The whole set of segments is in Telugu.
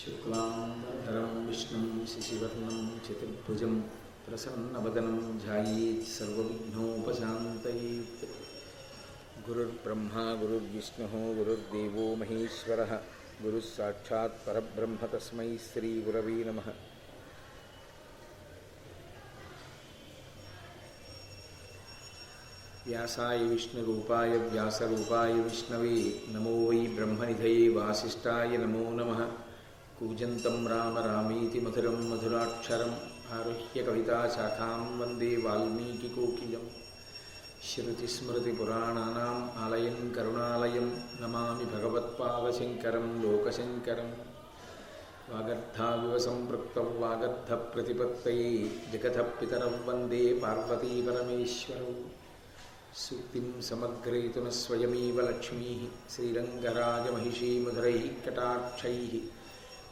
शुक्लांबरधरं विष्णुं शशिवर्णं चतुर्भुजं प्रसन्नवदनं ध्यायेत् सर्वविघ्नोपशान्तयेत्। गुरुर्ब्रह्मा गुरुर्विष्णुः गुरुर्देवो महेश्वरः गुरुः साक्षात् परब्रह्म तस्मै श्रीगुरवे नमः। व्यासाय विष्णुरूपाय व्यासरूपाय विष्णवे नमो वै ब्रह्मनिधये वासिष्ठाय नमो नमः। कूजन्तं राम रामीति मधुरं मधुराक्षरम् आरुह्य कविताशाखां वन्दे वाल्मीकिकोकिलं। श्रुतिस्मृतिपुराणानाम् आलयं करुणालयं नमामि भगवत्पादशङ्करं लोकशङ्करम्। वागर्धाविव सम्पृक्तौ वागर्धप्रतिपत्तये जगतः पितरौ वन्दे पार्वतीपरमेश्वरौ। सूक्तिं समग्रयितुः स्वयमेव लक्ष्मीः श्रीरङ्गराजमहिषी मधुरैः कटाक्षैः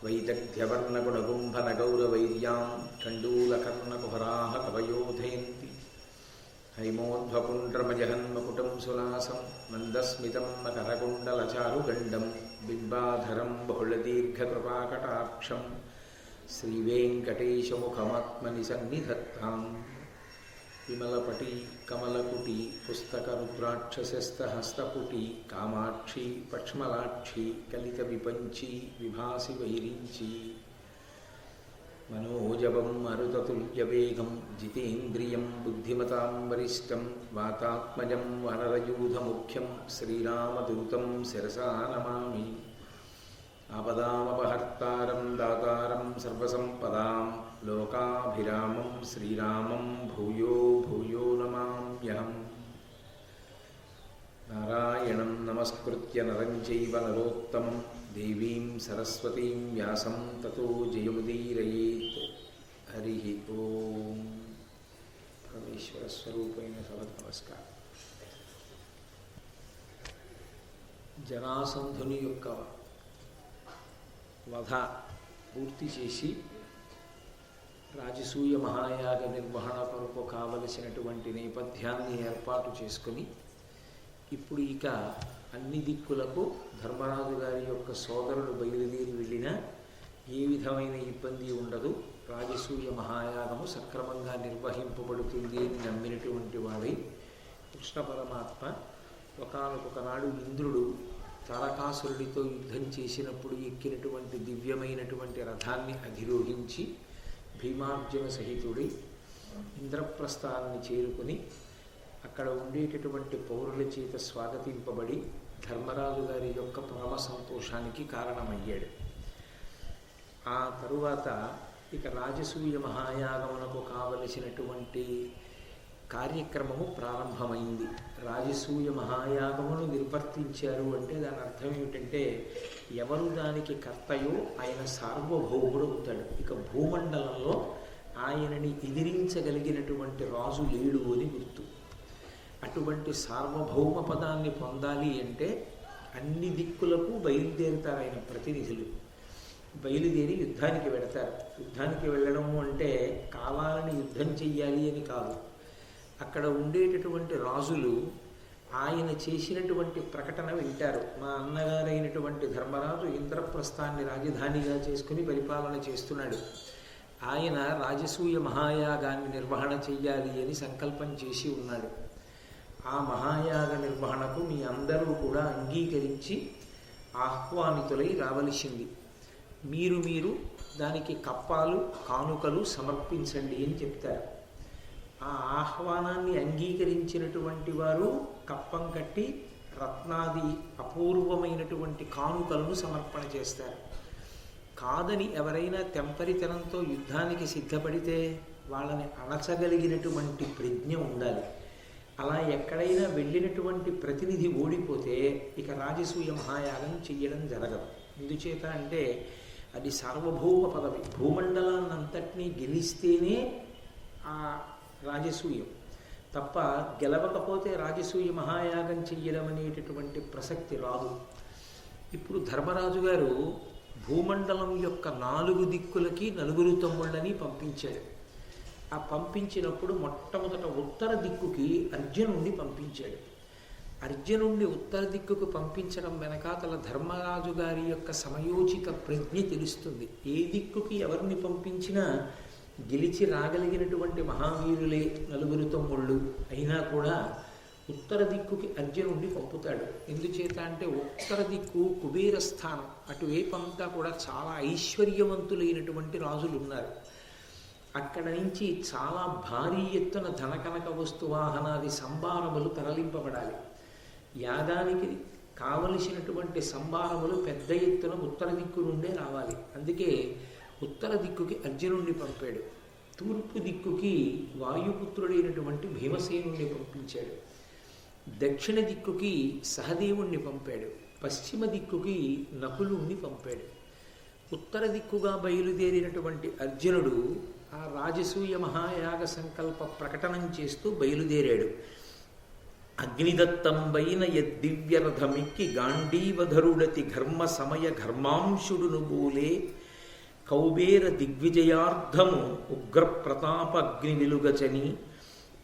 वैदग्ध्यवर्णगुणगुम्भनगौरवैर्यां कण्डूलकर्णकुहराः कवयोधयन्ति। हैमोध्वपुण्ड्रमजहन्मकुटं सुलासं मन्दस्मितं मकरकुण्डलचारुगण्डं बिम्बाधरं बहुलदीर्घकृपाकटाक्षं श्रीवेङ्कटेशमुखमात्मनि सन्निधत्ताम्। विमलपटी कमलकुटी पुस्तकरुद्राक्षसस्तहस्तपुटी कामाक्षी पक्ष्मलाक्षी कलितविपञ्ची विभासि वैरिञ्ची। मनोजवं मरुततुल्यवेगं जितेन्द्रियं बुद्धिमतां वरिष्ठं वातात्मजं वनरयूथमुख्यं श्रीरामदूतं शिरसा नमामि। आपदामपहर्तारं दातारं सर्वसम्पदां लोकाभिरामं श्रीरामं भूयो भूयो नमाम्यहम्। नारायणं नमस्कृत्य नरं चैव नरोत्तमं देवीं सरस्वतीं व्यासं ततो जयमुदीरयेत्। हरिः ओम्। परमेश्वरस्वरूपेण सभत् नमस्कार। జరాసంధుని యొక్క వధ పూర్తి చేసి రాజసూయ మహాయాగ నిర్వహణ కొరకు కావలసినటువంటి నేపథ్యాన్ని ఏర్పాటు చేసుకుని ఇప్పుడు ఇక అన్ని దిక్కులకు ధర్మరాజు గారి యొక్క సోదరుడు బయలుదేరి వెళ్ళినా ఏ విధమైన ఇబ్బంది ఉండదు, రాజసూయ మహాయాగము సక్రమంగా నిర్వహింపబడుతుంది అని నమ్మినటువంటి వాడై కృష్ణ పరమాత్మ ఒకనొకనాడు ఇంద్రుడు తారకాసురుడితో యుద్ధం చేసినప్పుడు ఎక్కినటువంటి దివ్యమైనటువంటి రథాన్ని అధిరోహించి భీమార్జున సహితుడి ఇంద్రప్రస్థాన్ని చేరుకుని అక్కడ ఉండేటటువంటి పౌరుల చేత స్వాగతింపబడి ధర్మరాజు గారి యొక్క పరమ సంతోషానికి కారణమయ్యాడు. ఆ తరువాత ఇక రాజసూయ మహాయాగమునకు కావలసినటువంటి కార్యక్రమము ప్రారంభమైంది. రాజసూయ మహాయాగమును నిర్వర్తించారు అంటే దాని అర్థం ఏమిటంటే ఎవరు దానికి కర్తయో ఆయన సార్వభౌముడు అవుతాడు. ఇక భూమండలంలో ఆయనని ఎదిరించగలిగినటువంటి రాజు లేడు అని గుర్తు. అటువంటి సార్వభౌమ పదాన్ని పొందాలి అంటే అన్ని దిక్కులకు బయలుదేరుతారు ఆయన ప్రతినిధులు. బయలుదేరి యుద్ధానికి వెడతారు. యుద్ధానికి వెళ్ళడము అంటే కావాలని యుద్ధం చెయ్యాలి అని కాదు. అక్కడ ఉండేటటువంటి రాజులు ఆయన చేసినటువంటి ప్రకటన వింటారు. మా అన్నగారైనటువంటి ధర్మరాజు ఇంద్రప్రస్థాన్ని రాజధానిగా చేసుకుని పరిపాలన చేస్తున్నాడు. ఆయన రాజసూయ మహాయాగాన్ని నిర్వహణ చెయ్యాలి అని సంకల్పం చేసి ఉన్నాడు. ఆ మహాయాగ నిర్వహణకు మీ అందరూ కూడా అంగీకరించి ఆహ్వానితులై రావలసింది. మీరు దానికి కప్పాలు కానుకలు సమర్పించండి అని చెప్తారు. ఆ ఆహ్వానాన్ని అంగీకరించినటువంటి వారు కప్పం కట్టి రత్నాది అపూర్వమైనటువంటి కానుకలను సమర్పణ చేస్తారు. కాదని ఎవరైనా తెంపరితనంతో యుద్ధానికి సిద్ధపడితే వాళ్ళని అణచగలిగినటువంటి ప్రజ్ఞ ఉండాలి. అలా ఎక్కడైనా వెళ్ళినటువంటి ప్రతినిధి ఓడిపోతే ఇక రాజసూయ మహాయాగం చెయ్యడం జరగదు. ఎందుచేత అంటే అది సార్వభౌమ పదవి. భూమండలాన్నంతటినీ గెలిస్తేనే ఆ రాజసూయం తప్ప గెలవకపోతే రాజసూయ మహాయాగం చెయ్యడం అనేటటువంటి ప్రసక్తి రాదు. ఇప్పుడు ధర్మరాజు గారు భూమండలం యొక్క 4 దిక్కులకి 4 తమ్ముళ్ళని పంపించాడు. ఆ పంపించినప్పుడు మొట్టమొదట ఉత్తర దిక్కుకి అర్జునుడిని పంపించాడు. అర్జునుణ్ణి ఉత్తర దిక్కుకు పంపించడం వెనకాతల ధర్మరాజు గారి యొక్క సమయోచిత ప్రజ్ఞ తెలుస్తుంది. ఏ దిక్కుకి ఎవరిని పంపించినా గెలిచి రాగలిగినటువంటి మహావీరులే నలుగురు తమ్ముళ్ళు అయినా కూడా ఉత్తర దిక్కుకి అర్జునుడిని పంపుతాడు. ఎందుచేత అంటే ఉత్తర దిక్కు కుబేర స్థానం, అటువైపంతా కూడా చాలా ఐశ్వర్యవంతులైనటువంటి రాజులు ఉన్నారు. అక్కడ నుంచి చాలా భారీ ఎత్తున ధనకనక వస్తువాహనాది సంభారములు తరలింపబడాలి. యాగానికి కావలసినటువంటి సంభారములు పెద్ద ఎత్తున ఉత్తర దిక్కు నుండే రావాలి. అందుకే ఉత్తర దిక్కుకి అర్జునుడిని పంపాడు. తూర్పు దిక్కుకి వాయుపుత్రుడైనటువంటి భీమసేనుణ్ణి పంపించాడు. దక్షిణ దిక్కుకి సహదేవుణ్ణి పంపాడు. పశ్చిమ దిక్కుకి నకులుణ్ణి పంపాడు. ఉత్తర దిక్కుగా బయలుదేరినటువంటి అర్జునుడు ఆ రాజసూయ మహాయాగ సంకల్ప ప్రకటనం చేస్తూ బయలుదేరాడు. అగ్నిదత్తంబైన యద్దివ్యరథమిక్కి గాంధీవధరుడతి ఘర్మ సమయ ఘర్మాంశుడును బూలే కౌబేర దిగ్విజయార్థము ఉగ్ర ప్రతాప అగ్ని వెలుగచని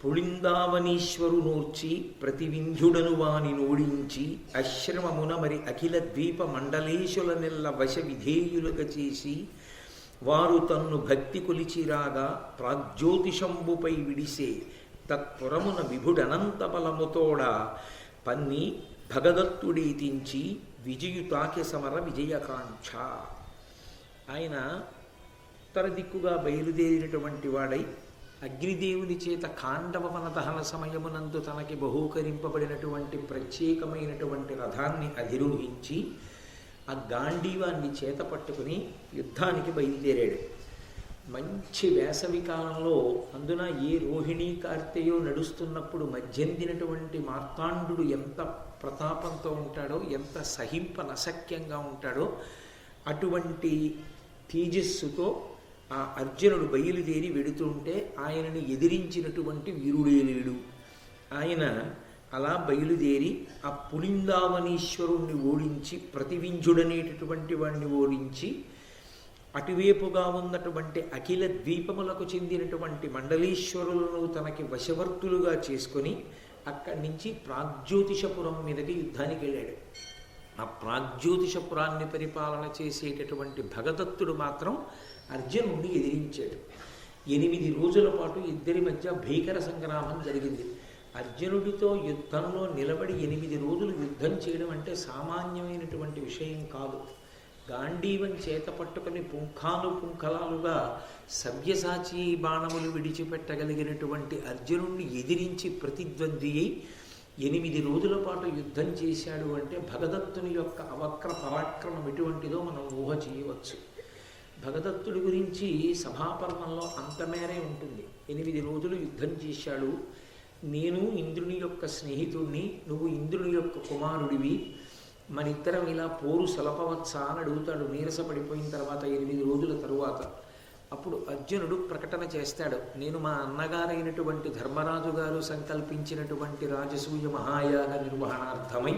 పుళిందావనీశ్వరునూర్చి ప్రతివింధ్యుడను వాని నోడించి అశ్రమమున మరి అఖిల ద్వీప మండలేశుల నెల్ల వశ విధేయులుగా చేసి వారు తన్ను భక్తి కొలిచిరాగా ప్రాగ్జ్యోతిషంబుపై విడిసే తత్పురమున విభుడనంత బలముతోడ పన్ని భగదత్తుడీతించి విజయుతాకి సమర విజయకాంక్ష. ఆయన ఉత్తర దిక్కుగా బయలుదేరినటువంటి వాడై అగ్నిదేవుని చేత ఖాండవవన దహన సమయమునందు తనకి బహూకరింపబడినటువంటి ప్రత్యేకమైనటువంటి రథాన్ని అధిరోహించి ఆ గాంధీవాన్ని చేత పట్టుకుని యుద్ధానికి బయలుదేరాడు. మంచి వేసవి కాలంలో, అందున ఏ రోహిణీ కార్తెయో నడుస్తున్నప్పుడు మధ్యందినటువంటి మార్తాండు ఎంత ప్రతాపంతో ఉంటాడో, ఎంత సహింపనశక్యంగా ఉంటాడో అటువంటి తేజస్సుతో ఆ అర్జునుడు బయలుదేరి వెడుతుంటే ఆయనని ఎదిరించినటువంటి వీరుడే లేడు. ఆయన అలా బయలుదేరి ఆ పులిందావనీశ్వరుణ్ణి ఓడించి ప్రతివింజుడనేటటువంటి వాడిని ఓడించి అటువైపుగా ఉన్నటువంటి అఖిల ద్వీపములకు చెందినటువంటి మండలీశ్వరులను తనకి వశవర్తులుగా చేసుకొని అక్కడి నుంచి ప్రాగ్జ్యోతిషపురం మీదకి యుద్ధానికి వెళ్ళాడు. ఆ ప్రాగ్జ్యోతిషపురాన్ని పరిపాలన చేసేటటువంటి భగదత్తుడు మాత్రం అర్జునుడిని ఎదిరించాడు. 8 రోజుల పాటు ఇద్దరి మధ్య భీకర సంగ్రామం జరిగింది. అర్జునుడితో యుద్ధంలో నిలబడి 8 రోజులు యుద్ధం చేయడం అంటే సామాన్యమైనటువంటి విషయం కాదు. గాంధీవం చేత పట్టుకుని పుంఖాలుగా సవ్యసాచి బాణములు విడిచిపెట్టగలిగినటువంటి అర్జునుడిని ఎదిరించి ప్రతిద్వంద్వి అయి 8 రోజుల పాటు యుద్ధం చేశాడు అంటే భగదత్తుని యొక్క అవక్ర పరాక్రమం ఎటువంటిదో మనం ఊహ చేయవచ్చు. భగదత్తుడి గురించి సభాపర్వంలో అంతమేరే ఉంటుంది. 8 రోజులు యుద్ధం చేశాడు. నేను ఇంద్రుని యొక్క స్నేహితుడిని, నువ్వు ఇంద్రుని యొక్క కుమారుడివి, మనిద్దరం ఇలా పోరు సలపవచ్చా అని అడుగుతాడు నీరసపడిపోయిన తర్వాత 8 రోజుల తరువాత. అప్పుడు అర్జునుడు ప్రకటన చేస్తాడు, నేను మా అన్నగారైనటువంటి ధర్మరాజు గారు సంకల్పించినటువంటి రాజసూయ మహాయాగ నిర్వహణార్థమై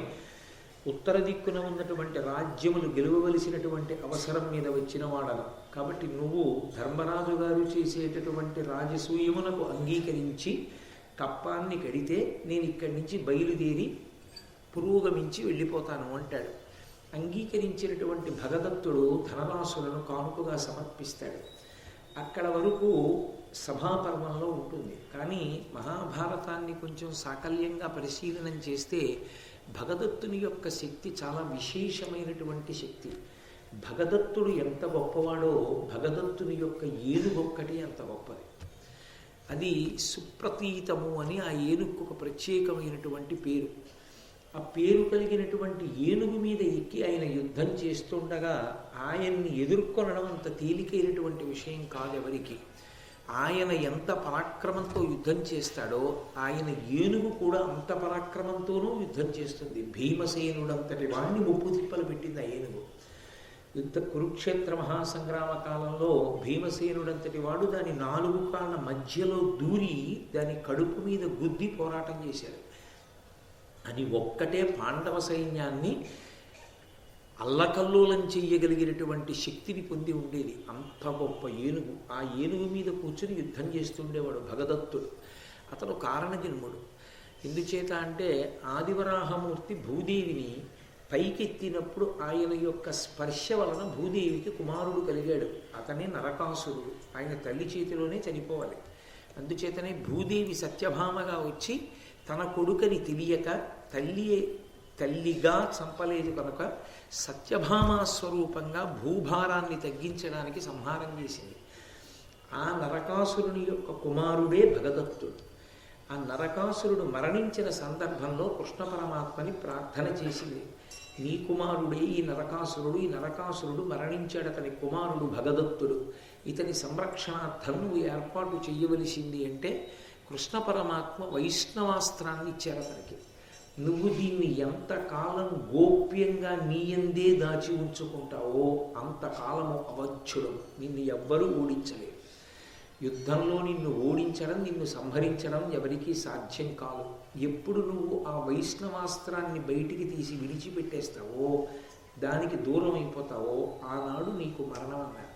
ఉత్తర దిక్కున ఉన్నటువంటి రాజ్యములు గెలువవలసినటువంటి అవసరం మీద వచ్చిన వాడను. కాబట్టి నువ్వు ధర్మరాజు గారు చేసేటటువంటి రాజసూయమునకు అంగీకరించి కప్పాన్ని కడితే నేను ఇక్కడి నుంచి బయలుదేరి పురోగమించి వెళ్ళిపోతాను అంటాడు. అంగీకరించినటువంటి భగదత్తుడు ధనరాశులను కానుకగా సమర్పిస్తాడు. అక్కడ వరకు సభాపర్వంలో ఉంటుంది. కానీ మహాభారతాన్ని కొంచెం సాకల్యంగా పరిశీలనం చేస్తే భగదత్తుని యొక్క శక్తి చాలా విశేషమైనటువంటి శక్తి. భగదత్తుడు ఎంత గొప్పవాడో భగదత్తుని యొక్క ఏనుగొక్కటి అంత గొప్పది. అది సుప్రతీతము అని ఆ ఏనుగుకు ఒక ప్రత్యేకమైనటువంటి పేరు. ఆ పేరు కలిగినటువంటి ఏనుగు మీద ఎక్కి ఆయన యుద్ధం చేస్తుండగా ఆయన్ని ఎదుర్కొనడం అంత తేలికైనటువంటి విషయం కాదు ఎవరికి. ఆయన ఎంత పరాక్రమంతో యుద్ధం చేస్తాడో ఆయన ఏనుగు కూడా అంత పరాక్రమంతోనూ యుద్ధం చేస్తుంది. భీమసేనుడంతటి వాడిని ముప్పు తిప్పలు పెట్టింది ఆ ఏనుగు. కురుక్షేత్ర మహాసంగ్రామ కాలంలో భీమసేనుడంతటి వాడు దాని 4 కాళ్ళ మధ్యలో దూరి దాని కడుపు మీద గుద్ది పోరాటం చేశాడు. అది ఒక్కటే పాండవ సైన్యాన్ని అల్లకల్లోలం చెయ్యగలిగినటువంటి శక్తిని పొంది ఉండేది. అంత గొప్ప ఏనుగు. ఆ ఏనుగు మీద కూర్చుని యుద్ధం చేస్తుండేవాడు భగదత్తుడు. అతను కారణజన్ముడు. ఎందుచేత అంటే ఆదివరాహమూర్తి భూదేవిని పైకెత్తినప్పుడు ఆయన యొక్క స్పర్శ వలన భూదేవికి కుమారుడు కలిగాడు. అతనే నరకాసురుడు. ఆయన తల్లి చేతిలోనే చనిపోవాలి. అందుచేతనే భూదేవి సత్యభామగా వచ్చి తన కొడుకని తెలియక తల్లిగా చంపలేదు కనుక సత్యభామా స్వరూపంగా భూభారాన్ని తగ్గించడానికి సంహారం చేసింది. ఆ నరకాసురుని యొక్క కుమారుడే భగదత్తుడు. ఆ నరకాసురుడు మరణించిన సందర్భంలో కృష్ణ పరమాత్మని ప్రార్థన చేసింది. నీ కుమారుడే ఈ నరకాసురుడు మరణించాడు, అతని కుమారుడు భగదత్తుడు, ఇతని సంరక్షణార్థం నువ్వు ఏర్పాటు చెయ్యవలసింది అంటే కృష్ణ పరమాత్మ వైష్ణవాస్త్రాన్ని ఇచ్చారు అతనికి. నువ్వు దీన్ని ఎంతకాలం గోప్యంగా నీయందే దాచి ఉంచుకుంటావో అంతకాలము అవచ్చుడు, నిన్ను ఎవ్వరూ ఓడించలేరు. యుద్ధంలో నిన్ను ఓడించడం, నిన్ను సంహరించడం ఎవరికీ సాధ్యం కాదు. ఎప్పుడు నువ్వు ఆ వైష్ణవాస్త్రాన్ని బయటికి తీసి విడిచిపెట్టేస్తావో, దానికి దూరం అయిపోతావో, ఆనాడు నీకు మరణం అన్నారు.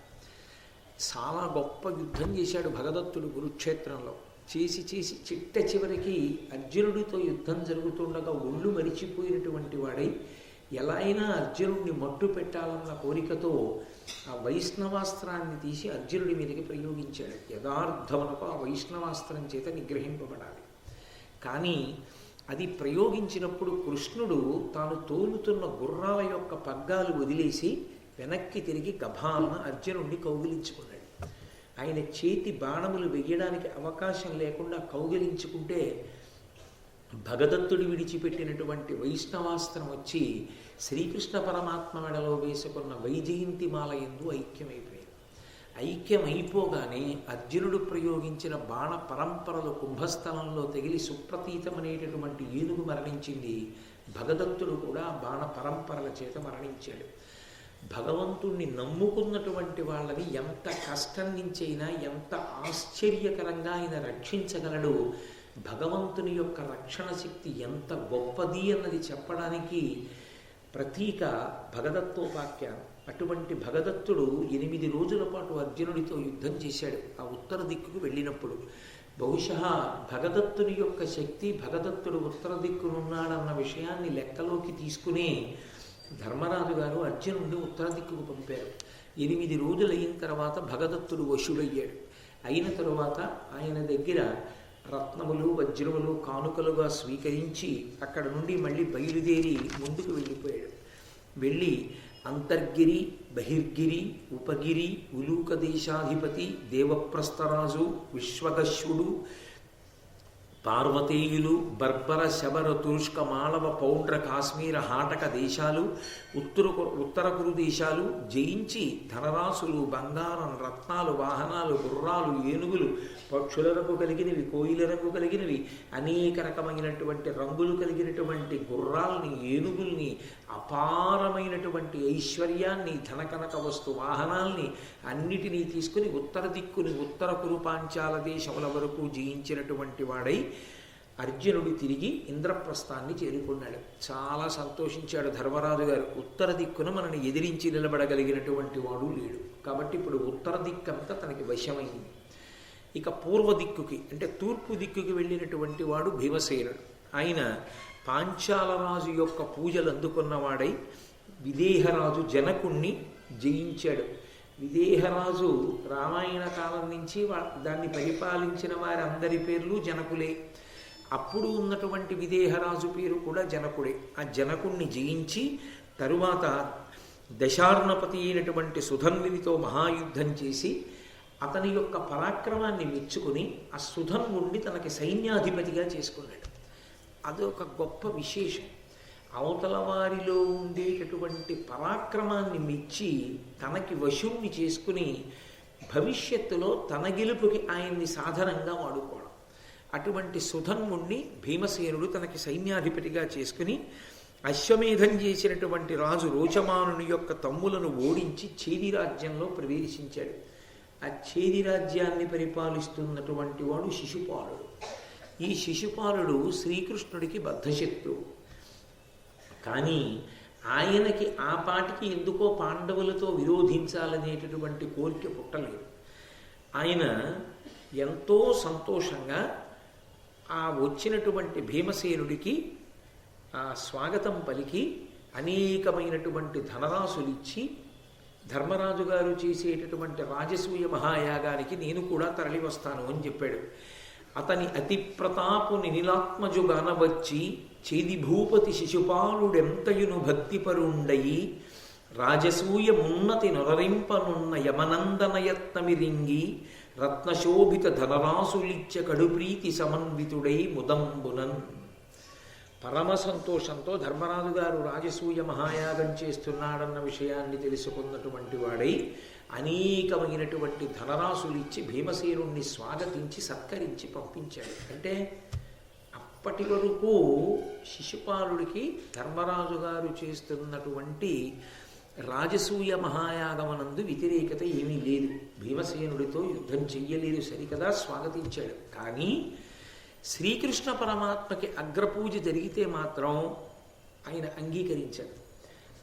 చాలా గొప్ప యుద్ధం చేశాడు భగదత్తుడు కురుక్షేత్రంలో. చేసి చిట్ట చివరికి అర్జునుడితో యుద్ధం జరుగుతుండగా ఒళ్ళు మరిచిపోయినటువంటి వాడై ఎలా అయినా అర్జునుడిని మట్టు పెట్టాలన్న కోరికతో ఆ వైష్ణవాస్త్రాన్ని తీసి అర్జునుడి మీదకి ప్రయోగించాడు. యథార్థమునకు ఆ వైష్ణవాస్త్రం చేత నిగ్రహింపబడాలి. కానీ అది ప్రయోగించినప్పుడు కృష్ణుడు తాను తోలుతున్న గుర్రాల యొక్క పగ్గాలు వదిలేసి వెనక్కి తిరిగి గభాలన అర్జునుడిని కౌగిలించుకున్నాడు. ఆయన చేతి బాణములు వెయ్యడానికి అవకాశం లేకుండా కౌగిలించుకుంటే భగదత్తుడు విడిచిపెట్టినటువంటి వైష్ణవాస్త్రం వచ్చి శ్రీకృష్ణ పరమాత్మ మెడలో వేసుకున్న వైజయంతి మాల యందు ఐక్యమైపోయాడు. ఐక్యమైపోగానే అర్జునుడు ప్రయోగించిన బాణ పరంపరలు కుంభస్థలంలో తగిలి సుప్రతీతమనేటటువంటి ఏనుగు మరణించింది. భగదత్తుడు కూడా బాణ పరంపరల చేత మరణించాడు. భగవంతుణ్ణి నమ్ముకున్నటువంటి వాళ్ళని ఎంత కష్టం నుంచైనా ఎంత ఆశ్చర్యకరంగా ఆయన రక్షించగలడు. భగవంతుని యొక్క రక్షణ శక్తి ఎంత గొప్పది అన్నది చెప్పడానికి ప్రతీక భగదత్తోపాఖ్యానం. అటువంటి భగదత్తుడు 8 రోజుల పాటు అర్జునుడితో యుద్ధం చేశాడు. ఆ ఉత్తర దిక్కుకు వెళ్ళినప్పుడు బహుశా భగదత్తుని యొక్క శక్తి, భగదత్తుడు ఉత్తర దిక్కునున్నాడన్న విషయాన్ని లెక్కలోకి తీసుకుని ధర్మరాజు గారు అర్జునుడిని ఉత్తర దిక్కుకు పంపారు. 8 రోజులు అయిన తర్వాత భగదత్తుడు వశుడయ్యాడు. అయిన తరువాత ఆయన దగ్గర రత్నములు వజ్రములు కానుకలుగా స్వీకరించి అక్కడ నుండి మళ్ళీ బయలుదేరి ముందుకు వెళ్ళిపోయాడు. వెళ్ళి అంతర్గిరి, బహిర్గిరి, ఉపగిరి, ఉలూక దేశాధిపతి, దేవప్రస్థరాజు, విశ్వదశ్వుడు, పార్వతేయులు, బర్బర, శబర, తురుష్క, మాళవ, పౌండ్ర, కాశ్మీర, హాటక దేశాలు, ఉత్తర కురు దేశాలు జయించి ధనరాశులు, బంగారం, రత్నాలు, వాహనాలు, గుర్రాలు, ఏనుగులు, పక్షుల రంగు కలిగినవి, కోయిల రంగు కలిగినవి, అనేక రకమైనటువంటి రంగులు కలిగినటువంటి గుర్రాల్ని, ఏనుగుల్ని, అపారమైనటువంటి ఐశ్వర్యాన్ని, ధనకనక వస్తు వాహనాల్ని అన్నిటినీ తీసుకుని ఉత్తర దిక్కుని ఉత్తర కురుపాంచాల దేశముల వరకు జయించినటువంటి వాడై అర్జునుడు తిరిగి ఇంద్రప్రస్థాన్ని చేరుకున్నాడు. చాలా సంతోషించాడు ధర్మరాజు గారు. ఉత్తర దిక్కున మనని ఎదిరించి నిలబడగలిగినటువంటి వాడు లేడు. కాబట్టి ఇప్పుడు ఉత్తర దిక్కంతా తనకి వశమైంది. ఇక పూర్వ దిక్కుకి అంటే తూర్పు దిక్కుకి వెళ్ళినటువంటి వాడు భీమసేనుడు. ఆయన పాంచాలరాజు యొక్క పూజలు అందుకున్నవాడై విదేహరాజు జనకుణ్ణి జయించాడు. విదేహరాజు రామాయణ కాలం నుంచి దాన్ని పరిపాలించిన వారందరి పేర్లు జనకులే. అప్పుడు ఉన్నటువంటి విదేహరాజు పేరు కూడా జనకుడే. ఆ జనకుణ్ణి జయించి తరువాత దశార్ణపతి అయినటువంటి సుధన్వునితో మహాయుద్ధం చేసి అతని యొక్క పరాక్రమాన్ని మెచ్చుకుని ఆ సుధన్వుణ్ణి తనకి సైన్యాధిపతిగా చేసుకున్నాడు. అదొక గొప్ప విశేషం. అవతల వారిలో ఉండేటటువంటి పరాక్రమాన్ని మెచ్చి తనకి వశువుని చేసుకుని భవిష్యత్తులో తన గెలుపుకి ఆయన్ని సాధనంగా వాడుకోవడం. అటువంటి సుధన్వుణ్ణి భీమసేనుడు తనకి సైన్యాధిపతిగా చేసుకుని అశ్వమేధం చేసినటువంటి రాజు రోచమానుని యొక్క తమ్ములను ఓడించి చేది రాజ్యంలో ప్రవేశించాడు. ఆ చేది రాజ్యాన్ని పరిపాలిస్తున్నటువంటి వాడు శిశుపాలుడు. ఈ శిశుపాలుడు శ్రీకృష్ణుడికి బద్ధశత్రువు. కానీ ఆయనకి ఆ పాటికి ఎందుకో పాండవులతో విరోధించాలనేటటువంటి కోరిక పుట్టలేదు. ఆయన ఎంతో సంతోషంగా ఆ వచ్చినటువంటి భీమసేనుడికి ఆ స్వాగతం పలికి అనేకమైనటువంటి ధనరాశులిచ్చి ధర్మరాజు గారు చేసేటటువంటి రాజసూయ మహాయాగానికి నేను కూడా తరలి వస్తాను అని చెప్పాడు. అతని అతి ప్రతాపుని నిలాత్మజుగాన వచ్చి చేది భూపతి శిశుపాలుడెంతయును భక్తిపరుండయి రాజసూయ మున్నతి నొరరింపనున్న యమనందనయత్నమిరింగి రత్నశోభిత ధనరాశులిచ్చ కడుప్రీతి సమన్వితుడై ముదంబునన్. పరమ సంతోషంతో ధర్మరాజు గారు రాజసూయ మహాయాగం చేస్తున్నాడన్న విషయాన్ని తెలుసుకున్నటువంటి వాడై అనేకమైనటువంటి ధనరాశులిచ్చి భీమసేనుణ్ణి స్వాగతించి సత్కరించి పంపించాడు. అంటే అప్పటి వరకు శిశుపాలుడికి ధర్మరాజు గారు చేస్తున్నటువంటి రాజసూయ మహాయాగమనందు వ్యతిరేకత ఏమీ లేదు. భీమసేనుడితో యుద్ధం చెయ్యలేదు సరికదా, స్వాగతించాడు. కానీ శ్రీకృష్ణ పరమాత్మకి అగ్రపూజ జరిగితే మాత్రం ఆయన అంగీకరించాడు.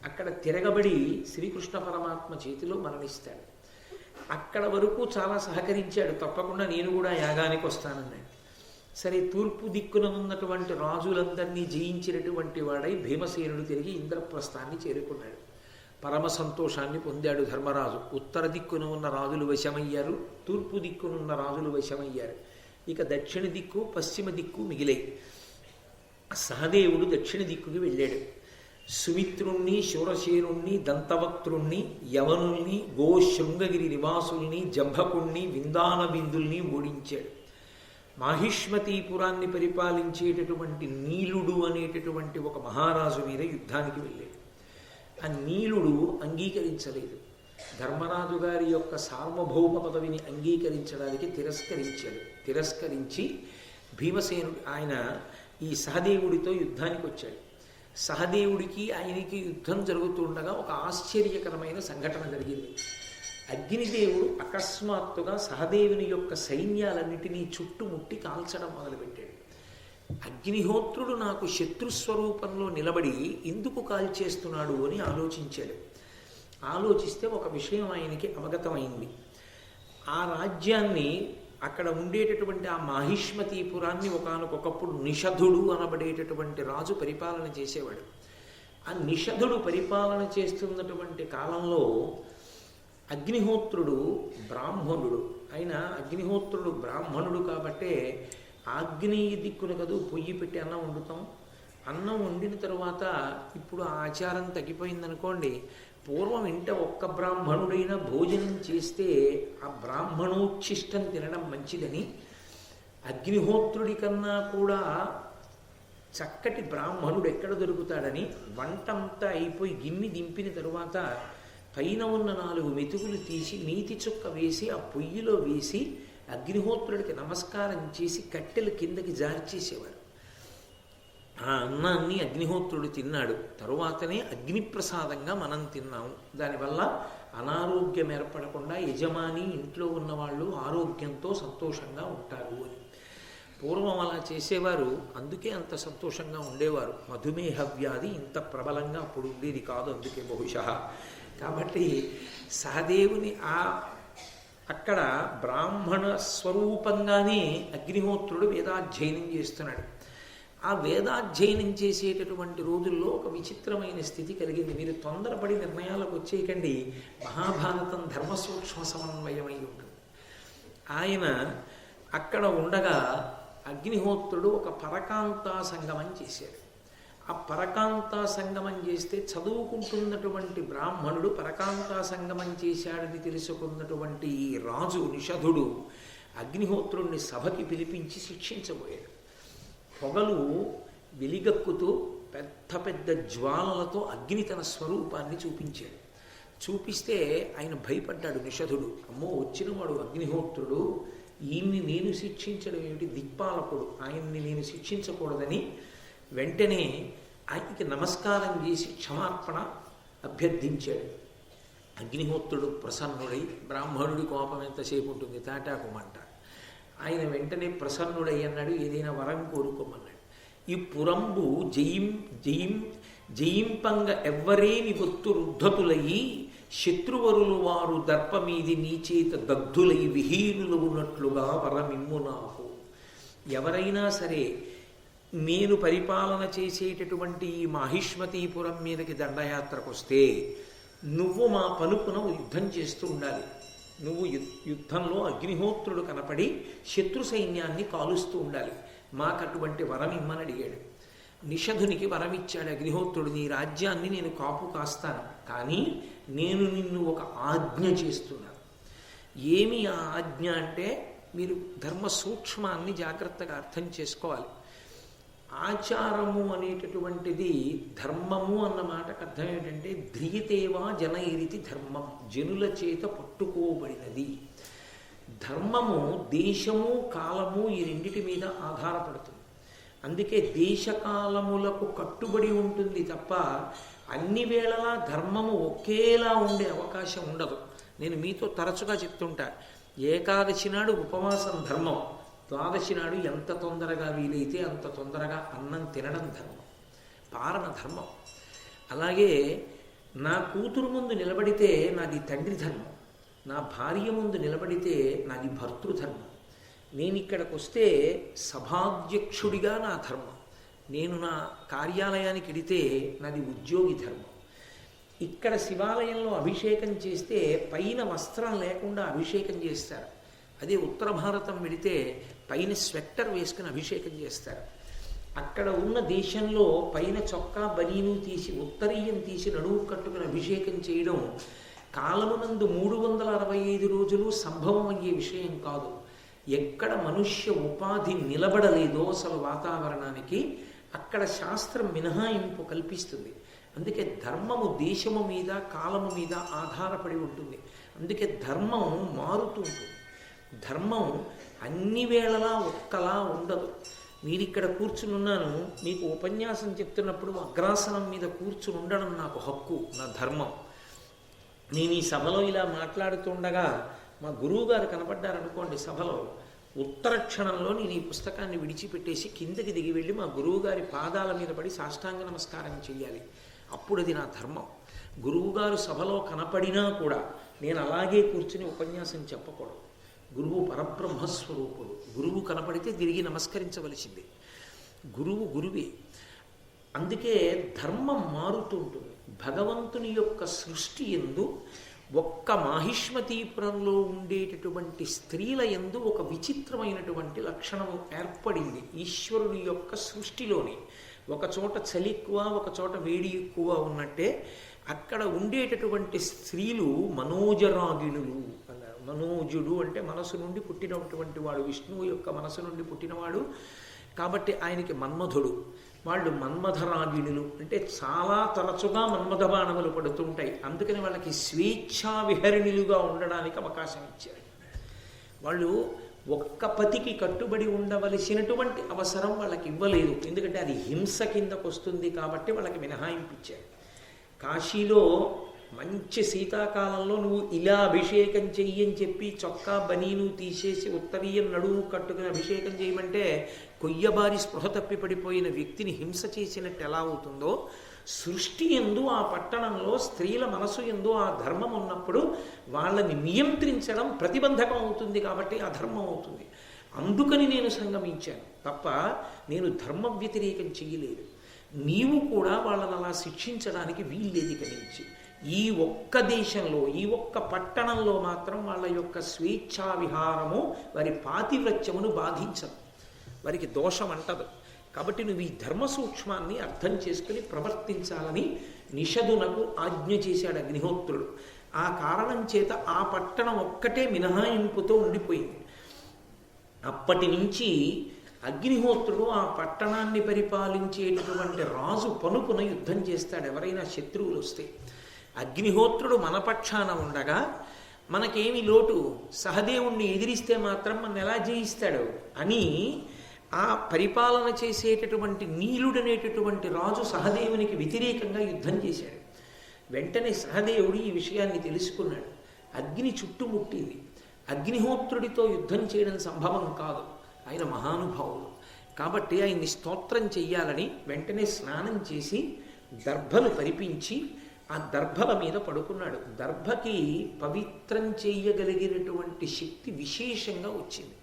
అక్కడ తిరగబడి శ్రీకృష్ణ పరమాత్మ చేతిలో మరణిస్తాడు. అక్కడ వరకు చాలా సహకరించాడు, తప్పకుండా నేను కూడా యాగానికి వస్తానన్నాడు. సరే, తూర్పు దిక్కున ఉన్నటువంటి రాజులందరినీ జయించినటువంటి వాడై భీమసేనుడు తిరిగి ఇంద్రప్రస్థాన్ని చేరుకున్నాడు. పరమ సంతోషాన్ని పొందాడు ధర్మరాజు. ఉత్తర దిక్కున ఉన్న రాజులు వశమయ్యారు, తూర్పు దిక్కునున్న రాజులు వశమయ్యారు. ఇక దక్షిణ దిక్కు పశ్చిమ దిక్కు మిగిలాయి. సహదేవుడు దక్షిణ దిక్కుకి వెళ్ళాడు. సుమిత్రుణ్ణి, శూరసేనుణ్ణి, దంతవక్త్రుణ్ణి, యవనుల్ని, గోశృంగగిరి నివాసుల్ని, జంభకుణ్ణి, విందాన బిందుల్ని ఓడించాడు. మాహిష్మతీపురాన్ని పరిపాలించేటటువంటి నీలుడు అనేటటువంటి ఒక మహారాజు మీద యుద్ధానికి వెళ్ళాడు. ఆ నీలుడు అంగీకరించలేదు. ధర్మరాజు గారి యొక్క సార్వభౌమ పదవిని అంగీకరించడానికి తిరస్కరించి భీమసేనుడు ఆయన ఈ సహదేవుడితో యుద్ధానికి వచ్చాడు. సహదేవుడికి ఆయనకి యుద్ధం జరుగుతుండగా ఒక ఆశ్చర్యకరమైన సంఘటన జరిగింది. అగ్నిదేవుడు అకస్మాత్తుగా సహదేవుని యొక్క సైన్యాలన్నిటినీ చుట్టుముట్టి కాల్చడం మొదలుపెట్టాడు. అగ్నిహోత్రుడు నాకు శత్రుస్వరూపంలో నిలబడి ఎందుకు కాల్చేస్తున్నాడు అని ఆలోచించాడు. ఆలోచిస్తే ఒక విషయం ఆయనకి అవగతమైంది. ఆ రాజ్యాన్ని, అక్కడ ఉండేటటువంటి ఆ మాహిష్మతీపురాన్ని ఒకానొకప్పుడు నిషధుడు అనబడేటటువంటి రాజు పరిపాలన చేసేవాడు. ఆ నిషధుడు పరిపాలన చేస్తున్నటువంటి కాలంలో అగ్నిహోత్రుడు బ్రాహ్మణుడు. ఆయన అగ్నిహోత్రుడు బ్రాహ్మణుడు కాబట్టే ఆగ్నేయ దిక్కున కదూ పొయ్యి పెట్టి అన్నం వండుతాం. అన్నం వండిన తరువాత ఇప్పుడు ఆ ఆచారం తగ్గిపోయిందనుకోండి. పూర్వం ఇంట ఒక్క బ్రాహ్మణుడైనా భోజనం చేస్తే ఆ బ్రాహ్మణోచ్ఛిష్టం తినడం మంచిదని, అగ్నిహోత్రుడి కన్నా కూడా చక్కటి బ్రాహ్మణుడు ఎక్కడ దొరుకుతాడని వంటంతా అయిపోయి గిన్నె దింపిన తరువాత పైన ఉన్న 4 మెతుకులు తీసి నీతి చుక్క వేసి ఆ పొయ్యిలో వేసి అగ్నిహోత్రుడికి నమస్కారం చేసి కట్టెలు కిందకి జార్చేసేవారు. ఆ అన్నాన్ని అగ్నిహోత్రుడు తిన్నాడు. తరువాతనే అగ్నిప్రసాదంగా మనం తిన్నాము. దానివల్ల అనారోగ్యం ఏర్పడకుండా యజమాని, ఇంట్లో ఉన్నవాళ్ళు ఆరోగ్యంతో సంతోషంగా ఉంటారు అని పూర్వం అలా చేసేవారు. అందుకే అంత సంతోషంగా ఉండేవారు. మధుమేహ వ్యాధి ఇంత ప్రబలంగా అప్పుడు ఉండేది కాదు, అందుకే బహుశా. కాబట్టి సహదేవుని అక్కడ బ్రాహ్మణ స్వరూపంగానే అగ్నిహోత్రుడు వేదాధ్యయనం చేస్తున్నాడు. ఆ వేదాధ్యయనం చేసేటటువంటి రోజుల్లో ఒక విచిత్రమైన స్థితి కలిగింది. మీరు తొందరపడి నిర్ణయాలకు వచ్చేయకండి. మహాభారతం ధర్మసూక్ష్మ సమన్వయమై ఉంటుంది. ఆయన అక్కడ ఉండగా అగ్నిహోత్రుడు ఒక పరకాంతా సంగమం చేశాడు. ఆ పరకాంతా సంగమం చేస్తే చదువుకుంటున్నటువంటి బ్రాహ్మణుడు పరకాంతా సంగమం చేశాడని తెలుసుకున్నటువంటి ఈ రాజు నిషధుడు అగ్నిహోత్రుడిని సభకి పిలిపించి శిక్షించబోయాడు. పొగలు వెలిగక్కుతూ పెద్ద పెద్ద జ్వాలలతో అగ్ని తన స్వరూపాన్ని చూపించాడు. చూపిస్తే ఆయన భయపడ్డాడు నిషధుడు. అమ్మో, వచ్చినవాడు అగ్నిహోత్రుడు, ఈయన్ని నేను శిక్షించడం ఏమిటి, దిక్పాలకుడు, ఆయన్ని నేను శిక్షించకూడదని వెంటనే ఆయనకి నమస్కారం చేసి క్షమార్పణ అభ్యర్థించాడు. అగ్నిహోత్రుడు ప్రసన్నుడై, బ్రాహ్మణుడి కోపం ఎంతసేపు ఉంటుంది, తాటాకుమంట. ఆయన వెంటనే ప్రసన్నుడై అన్నాడు, ఏదైనా వరం కోరుకోమన్నాడు. ఈ పురంబు జయింపంగ ఎవ్వరేని ఒత్తు రుద్ధతులయి శత్రువరులు వారు దర్పమీది నీచేత దగ్ధులై విహీనులు ఉన్నట్లుగా వరమిమ్ము నాకు. ఎవరైనా సరే నేను పరిపాలన చేసేటటువంటి ఈ మాహిష్మతీపురం మీదకి దండయాత్రకు వస్తే నువ్వు మా పలుపున యుద్ధం చేస్తూ ఉండాలి. నువ్వు యుద్ధంలో అగ్నిహోత్రుడు కనపడి శత్రు సైన్యాన్ని కాలుస్తూ ఉండాలి. మాకు అటువంటి వరం ఇమ్మని అడిగాడు. నిషధునికి వరం ఇచ్చాడు అగ్నిహోత్రుడు, నీ రాజ్యాన్ని నేను కాపు కాస్తాను, కానీ నేను నిన్ను ఒక ఆజ్ఞ చేస్తున్నాను. ఏమి ఆ ఆజ్ఞ అంటే, మీరు ధర్మ సూక్ష్మాన్ని జాగ్రత్తగా అర్థం చేసుకోవాలి. ఆచారము అనేటటువంటిది ధర్మము అన్న మాటకు అర్థం ఏంటంటే ధ్రియతేవా జనైరితి ధర్మం, జనుల చేత పట్టుకోబడినది. ధర్మము దేశము కాలము ఈ రెండిటి మీద ఆధారపడుతుంది. అందుకే దేశకాలములకు కట్టుబడి ఉంటుంది తప్ప అన్ని వేళలా ధర్మము ఒకేలా ఉండే అవకాశం ఉండదు. నేను మీతో తరచుగా చెప్తుంటా, ఏకాదశి నాడు ఉపవాసం ధర్మం, ద్వాదశి నాడు ఎంత తొందరగా వీలైతే అంత తొందరగా అన్నం తినడం ధర్మం, పారణ ధర్మం. అలాగే నా కూతురు ముందు నిలబడితే నాది తండ్రి ధర్మం, నా భార్య ముందు నిలబడితే నాది భర్తృధర్మం. నేను ఇక్కడికి వస్తే సభాధ్యక్షుడిగా నా ధర్మం, నేను నా కార్యాలయానికి వెడితే నాది ఉద్యోగి ధర్మం. ఇక్కడ శివాలయంలో అభిషేకం చేస్తే పైన వస్త్రం లేకుండా అభిషేకం చేస్తారు. అదే ఉత్తర భారతం వెడితే పైన స్వెట్టర్ వేసుకుని అభిషేకం చేస్తారు. అక్కడ ఉన్న దేశంలో పైన చొక్కా బనీను తీసి ఉత్తరీయం తీసి నడువు కట్టుకుని అభిషేకం చేయడం కాలమునందు 365 రోజులు సంభవం అయ్యే విషయం కాదు. ఎక్కడ మనుష్య ఉపాధి నిలబడలేదో అసలు వాతావరణానికి అక్కడ శాస్త్రం మినహాయింపు కల్పిస్తుంది. అందుకే ధర్మము దేశము మీద కాలము మీద ఆధారపడి ఉంటుంది. అందుకే ధర్మం మారుతూ ఉంటుంది. ధర్మం అన్ని వేళలా ఒక్కలా ఉండదు. మీరు ఇక్కడ కూర్చుని ఉన్నాను, మీకు ఉపన్యాసం చెప్తున్నప్పుడు అగ్రాసనం మీద కూర్చుని ఉండడం నాకు హక్కు, నా ధర్మం. నేను ఈ సభలో ఇలా మాట్లాడుతుండగా మా గురువు గారు కనపడ్డారనుకోండి సభలో, ఉత్తర క్షణంలో నేను ఈ పుస్తకాన్ని విడిచిపెట్టేసి కిందకి దిగి వెళ్ళి మా గురువుగారి పాదాల మీద పడి సాష్టాంగ నమస్కారం చేయాలి. అప్పుడు అది నా ధర్మం. గురువుగారు సభలో కనపడినా కూడా నేను అలాగే కూర్చుని ఉపన్యాసం చెప్పకూడదు. గురువు పరబ్రహ్మస్వరూపుడు. గురువు కనపడితే తిరిగి నమస్కరించవలసింది. గురువు గురువే. అందుకే ధర్మం మారుతూ ఉంటుంది. భగవంతుని యొక్క సృష్టి యందు ఒక్క మాహిష్మతీపురంలో ఉండేటటువంటి స్త్రీల యందు ఒక విచిత్రమైనటువంటి లక్షణము ఏర్పడింది. ఈశ్వరుని యొక్క సృష్టిలోని ఒక చోట చలి ఎక్కువ, ఒక చోట వేడి ఎక్కువ ఉన్నట్టే అక్కడ ఉండేటటువంటి స్త్రీలు మనోజరాగిణులు అన్నారు. మనోజుడు అంటే మనసు నుండి పుట్టినటువంటి వాడు, విష్ణువు యొక్క మనసు నుండి పుట్టినవాడు కాబట్టి ఆయనకి మన్మధుడు. వాళ్ళు మన్మధరాగిణులు అంటే చాలా తరచుగా మన్మథ బాణములు పడుతుంటాయి. అందుకని వాళ్ళకి స్వేచ్ఛా విహరిణులుగా ఉండడానికి అవకాశం ఇచ్చారు. వాళ్ళు ఒక్క పతికి కట్టుబడి ఉండవలసినటువంటి అవసరం వాళ్ళకి ఇవ్వలేదు. ఎందుకంటే అది హింస కిందకు వస్తుంది కాబట్టి వాళ్ళకి మినహాయింపు ఇచ్చారు. కాశీలో మంచి శీతాకాలంలో నువ్వు ఇలా అభిషేకం చెయ్యని చెప్పి చొక్కా బనీను తీసేసి ఉత్తరీయం నడువు కట్టుకుని అభిషేకం చేయమంటే కొయ్యబారి స్పృహ తప్పి పడిపోయిన వ్యక్తిని హింస చేసినట్టు ఎలా అవుతుందో, సృష్టి యందు ఆ పట్టణంలో స్త్రీల మనసు యందు ఆ ధర్మం ఉన్నప్పుడు వాళ్ళని నియంత్రించడం ప్రతిబంధకం అవుతుంది కాబట్టి అధర్మం అవుతుంది. అందుకని నేను సంగమించాను తప్ప నేను ధర్మ వ్యతిరేకం చెయ్యలేదు. నీవు కూడా వాళ్ళని అలా శిక్షించడానికి వీల్లేదు. ఇక నుంచి ఈ ఒక్క దేశంలో ఈ ఒక్క పట్టణంలో మాత్రం వాళ్ళ యొక్క స్వేచ్ఛా విహారము వారి పాతివ్రత్యమును బాధించదు, వారికి దోషం అంటదు. కాబట్టి నువ్వు ఈ ధర్మ సూక్ష్మాన్ని అర్థం చేసుకుని ప్రవర్తించాలని నిషధునకు ఆజ్ఞ చేశాడు అగ్నిహోత్రుడు. ఆ కారణం చేత ఆ పట్టణం ఒక్కటే మినహాయింపుతో ఉండిపోయింది. అప్పటి నుంచి అగ్నిహోత్రుడు ఆ పట్టణాన్ని పరిపాలించేటటువంటి రాజు పనుపున యుద్ధం చేస్తాడు ఎవరైనా శత్రువులు వస్తే. అగ్నిహోత్రుడు మన పక్షాన ఉండగా మనకేమి లోటు, సహదేవుణ్ణి ఎదిరిస్తే మాత్రం మన ఎలా జయిస్తాడు అని ఆ పరిపాలన చేసేటటువంటి నీలుడనేటటువంటి రాజు సహదేవునికి వ్యతిరేకంగా యుద్ధం చేశాడు. వెంటనే సహదేవుడు ఈ విషయాన్ని తెలుసుకున్నాడు. అగ్ని చుట్టుముట్టింది. అగ్నిహోత్రుడితో యుద్ధం చేయడం సంభవం కాదు, ఆయన మహానుభావుడు కాబట్టి ఆయన్ని స్తోత్రం చెయ్యాలని వెంటనే స్నానం చేసి దర్భలు పరిపించి ఆ దర్భల మీద పడుకున్నాడు. దర్భకి పవిత్రం చెయ్యగలిగినటువంటి శక్తి విశేషంగా వచ్చింది.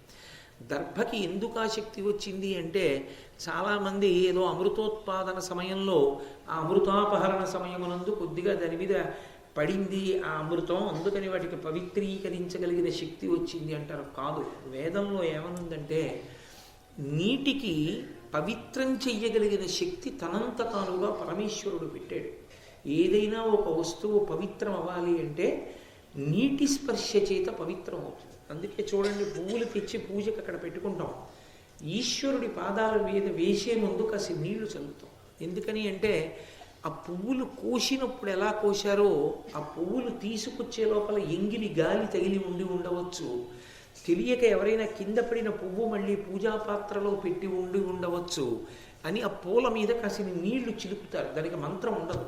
దర్భకి ఎందుకు ఆ శక్తి వచ్చింది అంటే, చాలామంది ఏదో అమృతోత్పాదన సమయంలో ఆ అమృతాపహరణ సమయమునందు కొద్దిగా దాని మీద పడింది ఆ అమృతం, అందుకని వాటికి పవిత్రీకరించగలిగిన శక్తి వచ్చింది అంటారు. కాదు, వేదంలో ఏమనుందంటే నీటికి పవిత్రం చెయ్యగలిగిన శక్తి తనంత తానుగా పరమేశ్వరుడు పెట్టాడు. ఏదైనా ఒక వస్తువు పవిత్రం అవ్వాలి అంటే నీటి స్పర్శ చేత పవిత్రం అవుతుంది. అందుకే చూడండి, పువ్వులు తెచ్చి పూజకు అక్కడ పెట్టుకుంటాం, ఈశ్వరుడి పాదాల మీద వేసే ముందు కాసి నీళ్లు చల్లుతాం. ఎందుకని అంటే ఆ పువ్వులు కోసినప్పుడు ఎలా కోశారో ఆ పువ్వులు తీసుకొచ్చే లోపల ఎంగిలి గాలి తగిలి ఉండి ఉండవచ్చు, తెలియక ఎవరైనా కింద పడిన పువ్వు మళ్ళీ పూజాపాత్రలో పెట్టి ఉండి ఉండవచ్చు అని ఆ పూల మీద కాసిన నీళ్లు చిలుపుతారు. దానికి మంత్రం ఉండదు.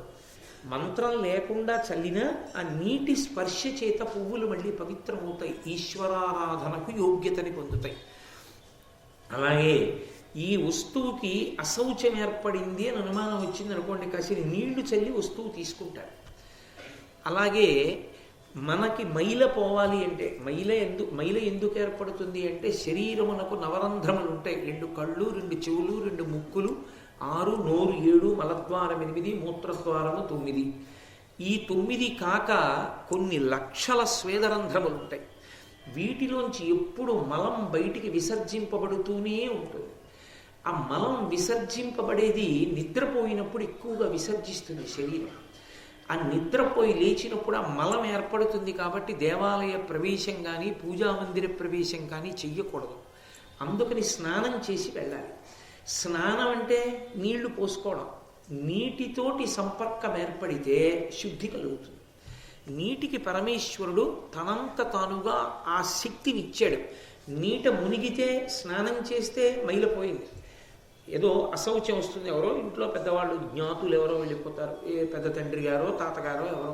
మంత్రం లేకుండా చల్లినా ఆ నీటి స్పర్శ చేత పువ్వులు మళ్ళీ పవిత్రమవుతాయి, ఈశ్వరారాధనకు యోగ్యతని పొందుతాయి. అలాగే ఈ వస్తువుకి అశౌచం ఏర్పడింది అని అనుమానం వచ్చింది అనుకోండి, కాసిన నీళ్లు చల్లి వస్తువు తీసుకుంటారు. అలాగే మనకి మైల పోవాలి అంటే మైల ఎందుకు ఏర్పడుతుంది అంటే, శరీరమునకు నవరంధ్రములు ఉంటాయి, 2 కళ్ళు, 2 చెవులు, 2 ముక్కులు, 6, నోరు 7, మలద్వారం 8, మూత్రద్వారము 9. ఈ 9 కాక కొన్ని లక్షల స్వేదరంధ్రములు ఉంటాయి. వీటిలోంచి ఎప్పుడు మలం బయటికి విసర్జింపబడుతూనే ఉంటుంది. ఆ మలం విసర్జింపబడేది నిద్రపోయినప్పుడు ఎక్కువగా విసర్జిస్తుంది శరీరం. ఆ నిద్రపోయి లేచినప్పుడు ఆ మలం ఏర్పడుతుంది. కాబట్టి దేవాలయ ప్రవేశం కానీ పూజామందిర ప్రవేశం కానీ చెయ్యకూడదు. అందుకని స్నానం చేసి వెళ్ళాలి. స్నానం అంటే నీళ్లు పోసుకోవడం. నీటితోటి సంపర్కం ఏర్పడితే శుద్ధి కలుగుతుంది. నీటికి పరమేశ్వరుడు తనంత తానుగా ఆ శక్తిని ఇచ్చాడు. నీట మునిగితే స్నానం చేస్తే మైలపోయింది. ఏదో అశౌచం వస్తుంది, ఎవరో ఇంట్లో పెద్దవాళ్ళు జ్ఞాతులు ఎవరో వెళ్ళిపోతారు, ఏ పెద్ద తండ్రి గారో తాతగారో ఎవరో,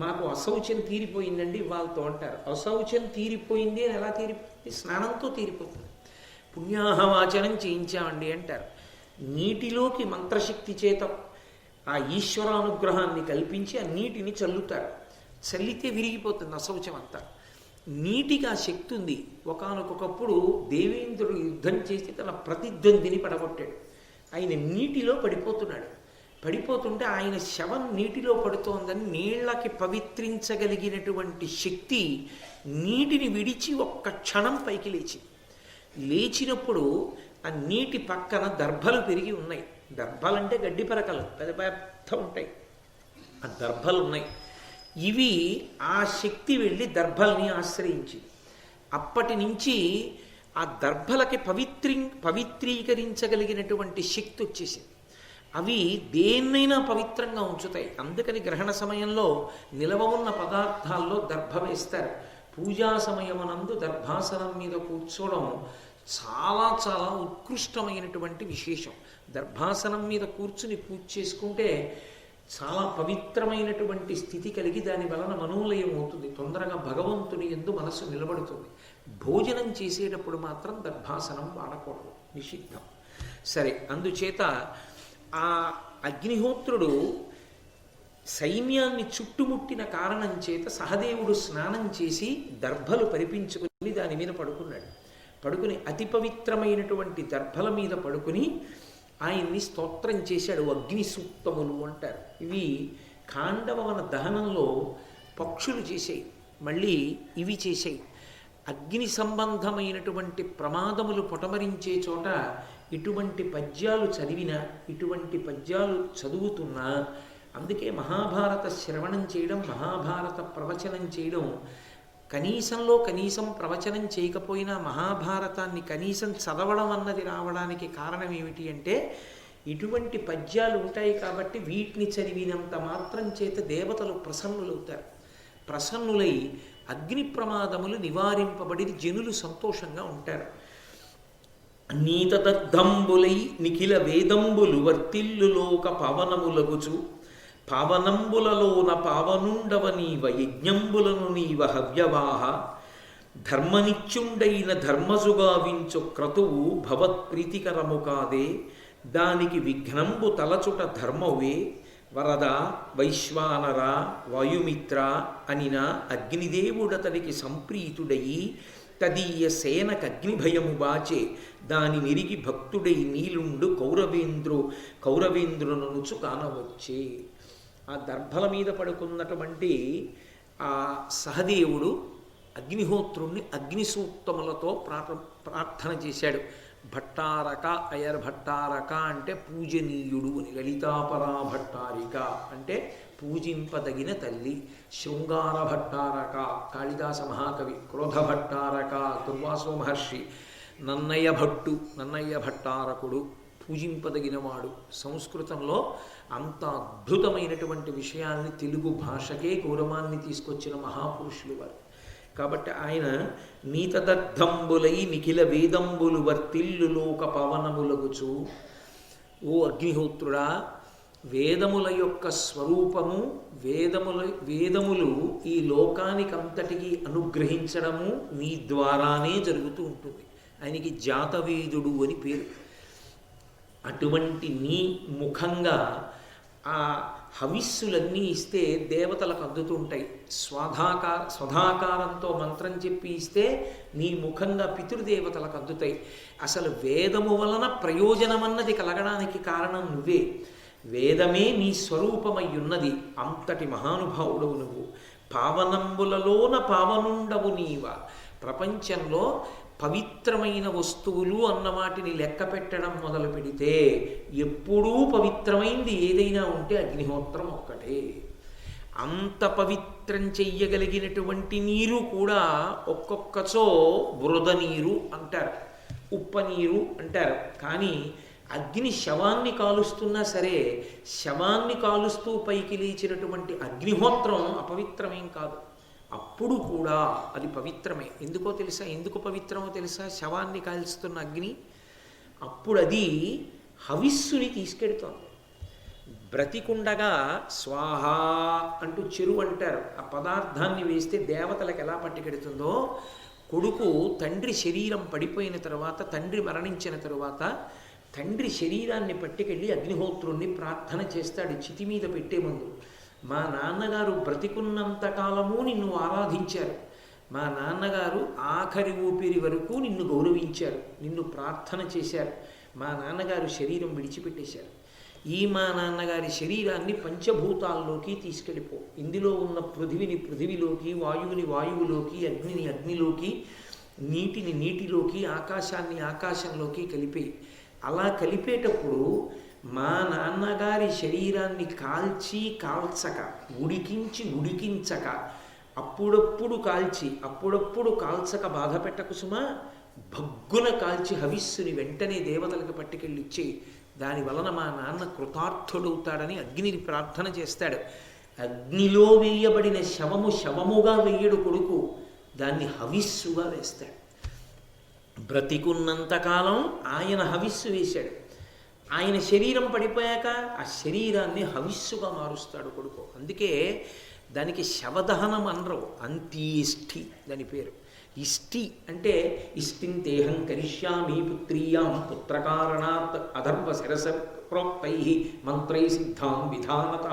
మాకు అశౌచం తీరిపోయిందండి వాళ్ళతో అంటారు. అశౌచం తీరిపోయింది అని ఎలా తీరిపోయింది? స్నానంతో తీరిపోతుంది. పుణ్యాహవాచనం చేయించామండి అంటారు. నీటిలోకి మంత్రశక్తి చేత ఆ ఈశ్వరానుగ్రహాన్ని కల్పించి ఆ నీటిని చల్లుతారు. చల్లితే విరిగిపోతుంది అశౌచం అంతా. నీటికి ఆ శక్తి ఉంది. ఒకానొకప్పుడు దేవేంద్రుడు యుద్ధం చేసి తన ప్రతిద్వందిని పడగొట్టాడు. ఆయన నీటిలో పడిపోతున్నాడు. పడిపోతుంటే ఆయన శవం నీటిలో పడుతోందని నీళ్లకి పవిత్రించగలిగినటువంటి శక్తి నీటిని విడిచి ఒక్క క్షణం పైకి లేచినప్పుడు ఆ నీటి పక్కన దర్భలు పెరిగి ఉన్నాయి. దర్భలంటే గడ్డి పరకలు పెద్ద పెద్ద ఉంటాయి, ఆ దర్భలు ఉన్నాయి. ఇవి ఆ శక్తి వెళ్ళి దర్భల్ని ఆశ్రయించింది. అప్పటి నుంచి ఆ దర్భలకి పవిత్రీకరించగలిగినటువంటి శక్తి వచ్చేసింది. అవి దేన్నైనా పవిత్రంగా ఉంచుతాయి. అందుకని గ్రహణ సమయంలో నిలవ ఉన్న పదార్థాల్లో దర్భ వేస్తారు. పూజా సమయమునందు దర్భాసనం మీద కూర్చోవడం చాలా చాలా ఉత్కృష్టమైనటువంటి విశేషం. దర్భాసనం మీద కూర్చుని పూజ చేసుకుంటే చాలా పవిత్రమైనటువంటి స్థితి కలిగి దాని వలన మనోలయం అవుతుంది. తొందరగా భగవంతుని యందు మనస్సు నిలబడుతుంది. భోజనం చేసేటప్పుడు మాత్రం దర్భాసనం వాడకూడదు, నిషిద్ధం. సరే, అందుచేత ఆ అగ్నిహోత్రుడు సైన్యాన్ని చుట్టుముట్టిన కారణం చేత సహదేవుడు స్నానం చేసి దర్భలు పరిపించుకుని దాని మీద పడుకున్నాడు. పడుకుని అతి పవిత్రమైనటువంటి దర్భల మీద పడుకుని ఆయన్ని స్తోత్రం చేశాడు. అగ్ని సూక్తములు అంటారు. ఇవి ఖాండవన దహనంలో పక్షులు చేసాయి, మళ్ళీ ఇవి చేసాయి. అగ్ని సంబంధమైనటువంటి ప్రమాదములు పొటమరించే చోట ఇటువంటి పద్యాలు చదివినా, ఇటువంటి పద్యాలు చదువుతున్నా, అందుకే మహాభారత శ్రవణం చేయడం, మహాభారత ప్రవచనం చేయడం, కనీసంలో కనీసం ప్రవచనం చేయకపోయినా మహాభారతాన్ని కనీసం చదవడం అన్నది రావడానికి కారణం ఏమిటి అంటే, ఇటువంటి పద్యాలు ఉంటాయి కాబట్టి వీటిని చదివినంత మాత్రం చేత దేవతలు ప్రసన్నులవుతారు. ప్రసన్నులై అగ్ని ప్రమాదములు నివారింపబడి జనులు సంతోషంగా ఉంటారు. నీతదర్థంబులై నిఖిల వేదంబులు వర్తిల్లు లోక పవనములగుచు పావనంబులలోన పావనుండవ నీవ యజ్ఞంబులను నీవ హవ్యవాహ ధర్మనిత్యుండైన ధర్మజుగావించు క్రతువు భవత్ప్రీతికరము కాదే దానికి విఘ్నంబు తలచుట ధర్మవే వరద వైశ్వానర వాయుమిత్ర అనిన అగ్నిదేవుడతనికి సంప్రీతుడయి తదీయ సేనకగ్నిభయము బాచే దాని నిరిగి భక్తుడై నీలుండు కౌరవేంద్రుననుచు కానవచ్చే. ఆ దర్భల మీద పడుకున్నటువంటి ఆ సహదేవుడు అగ్నిహోత్రుణ్ణి అగ్నిసూక్తములతో ప్రార్థన చేశాడు. భట్టారక అయర్ భట్టారక అంటే పూజనీయుడు అని, లలితాపరా భట్టారిక అంటే పూజింపదగిన తల్లి, శృంగార భట్టారక కాళిదాస మహాకవి, క్రోధ భట్టారక దుర్వాసో మహర్షి, నన్నయ్య భట్టారకుడు పూజింపదగినవాడు. సంస్కృతంలో అంత అద్భుతమైనటువంటి విషయాల్ని తెలుగు భాషకే గౌరవాన్ని తీసుకొచ్చిన మహాపురుషులు వారు. కాబట్టి ఆయన నీతదర్థంబులై నిఖిల వేదంబులు వర్తిల్లు లోక పవనములగుచు. ఓ అగ్నిహోత్రుడా, వేదముల యొక్క స్వరూపము, వేదములు ఈ లోకానికంతటికీ అనుగ్రహించడము నీ ద్వారానే జరుగుతూ ఉంటుంది. ఆయనకి జాతవేదుడు అని పేరు. అటువంటి నీ ముఖంగా ఆ హవిస్సులన్నీ ఇస్తే దేవతలకు అందుతుంటాయి. స్వధాకారంతో మంత్రం చెప్పి ఇస్తే నీ ముఖంగా పితృదేవతలకు అందుతాయి. అసలు వేదము వలన ప్రయోజనమన్నది కలగడానికి కారణం నువ్వే. వేదమే నీ స్వరూపమై ఉన్నది. అంతటి మహానుభావుడవు నువ్వు. పావనంబులలోన పావనుండవు నీవ. ప్రపంచంలో పవిత్రమైన వస్తువులు అన్న వాటిని లెక్క పెట్టడం మొదలు పెడితే ఎప్పుడూ పవిత్రమైంది ఏదైనా ఉంటే అగ్నిహోత్రం ఒక్కటే. అంత పవిత్రం చెయ్యగలిగినటువంటి నీరు కూడా ఒక్కొక్కచో బురద నీరు అంటారు, ఉప్ప నీరు అంటారు. కానీ అగ్ని శవాన్ని కాలుస్తున్నా సరే, శవాన్ని కాలుస్తూ పైకి లేచినటువంటి అగ్నిహోత్రం అపవిత్రమేం కాదు. అప్పుడు కూడా అది పవిత్రమే. ఎందుకో తెలుసా? ఎందుకు పవిత్రమో తెలుసా? శవాన్ని కాల్చుతున్న అగ్ని అప్పుడు అది హవిస్సుని తీసుకెడుతోంది. బ్రతికుండగా స్వాహ అంటూ చెరువు అంటారు. ఆ పదార్థాన్ని వేస్తే దేవతలకు ఎలా పట్టుకెడుతుందో, కొడుకు తండ్రి శరీరం పడిపోయిన తర్వాత, తండ్రి మరణించిన తరువాత తండ్రి శరీరాన్ని పట్టుకెళ్ళి అగ్నిహోత్రుణ్ణి ప్రార్థన చేస్తాడు చితి మీద పెట్టే ముందు. మా నాన్నగారు బ్రతికున్నంత కాలము నిన్ను ఆరాధించారు, మా నాన్నగారు ఆఖరి ఊపిరి వరకు నిన్ను గౌరవించారు, నిన్ను ప్రార్థన చేశారు. మా నాన్నగారు శరీరం విడిచిపెట్టేశారు. ఈ మా నాన్నగారి శరీరాన్ని పంచభూతాల్లోకి తీసుకెళ్ళిపో. ఇందులో ఉన్న పృథివిని పృథివిలోకి, వాయువుని వాయువులోకి, అగ్నిని అగ్నిలోకి, నీటిని నీటిలోకి, ఆకాశాన్ని ఆకాశంలోకి కలిపే. అలా కలిపేటప్పుడు మా నాన్నగారి శరీరాన్ని కాల్చక, ఉడికించక, అప్పుడప్పుడు కాల్చక బాధ పెట్టకు సుమా. భగ్గున కాల్చి హవిస్సుని వెంటనే దేవతలకు పట్టుకెళ్ళిచ్చి, దాని వలన మా నాన్న కృతార్థుడవుతాడని అగ్నిని ప్రార్థన చేస్తాడు. అగ్నిలో వేయబడిన శవముగా వేయడు కొడుకు, దాన్ని హవిస్సుగా వేస్తాడు. బ్రతికున్నంతకాలం ఆయన హవిస్సు వేశాడు. ఆయన శరీరం పడిపోయాక ఆ శరీరాన్ని హవిస్సుగా మారుస్తాడు కొడుకు. అందుకే దానికి శవదహనం అనరు, అంత్యేష్ఠి దాని పేరు. ఇష్టి అంటే ఇష్టింతేహం కరిష్యామి పుత్రీయాం పుత్రకారణాత్ అధర్వ శిరస ప్రోక్తై మంత్రై సిద్ధాం విధానత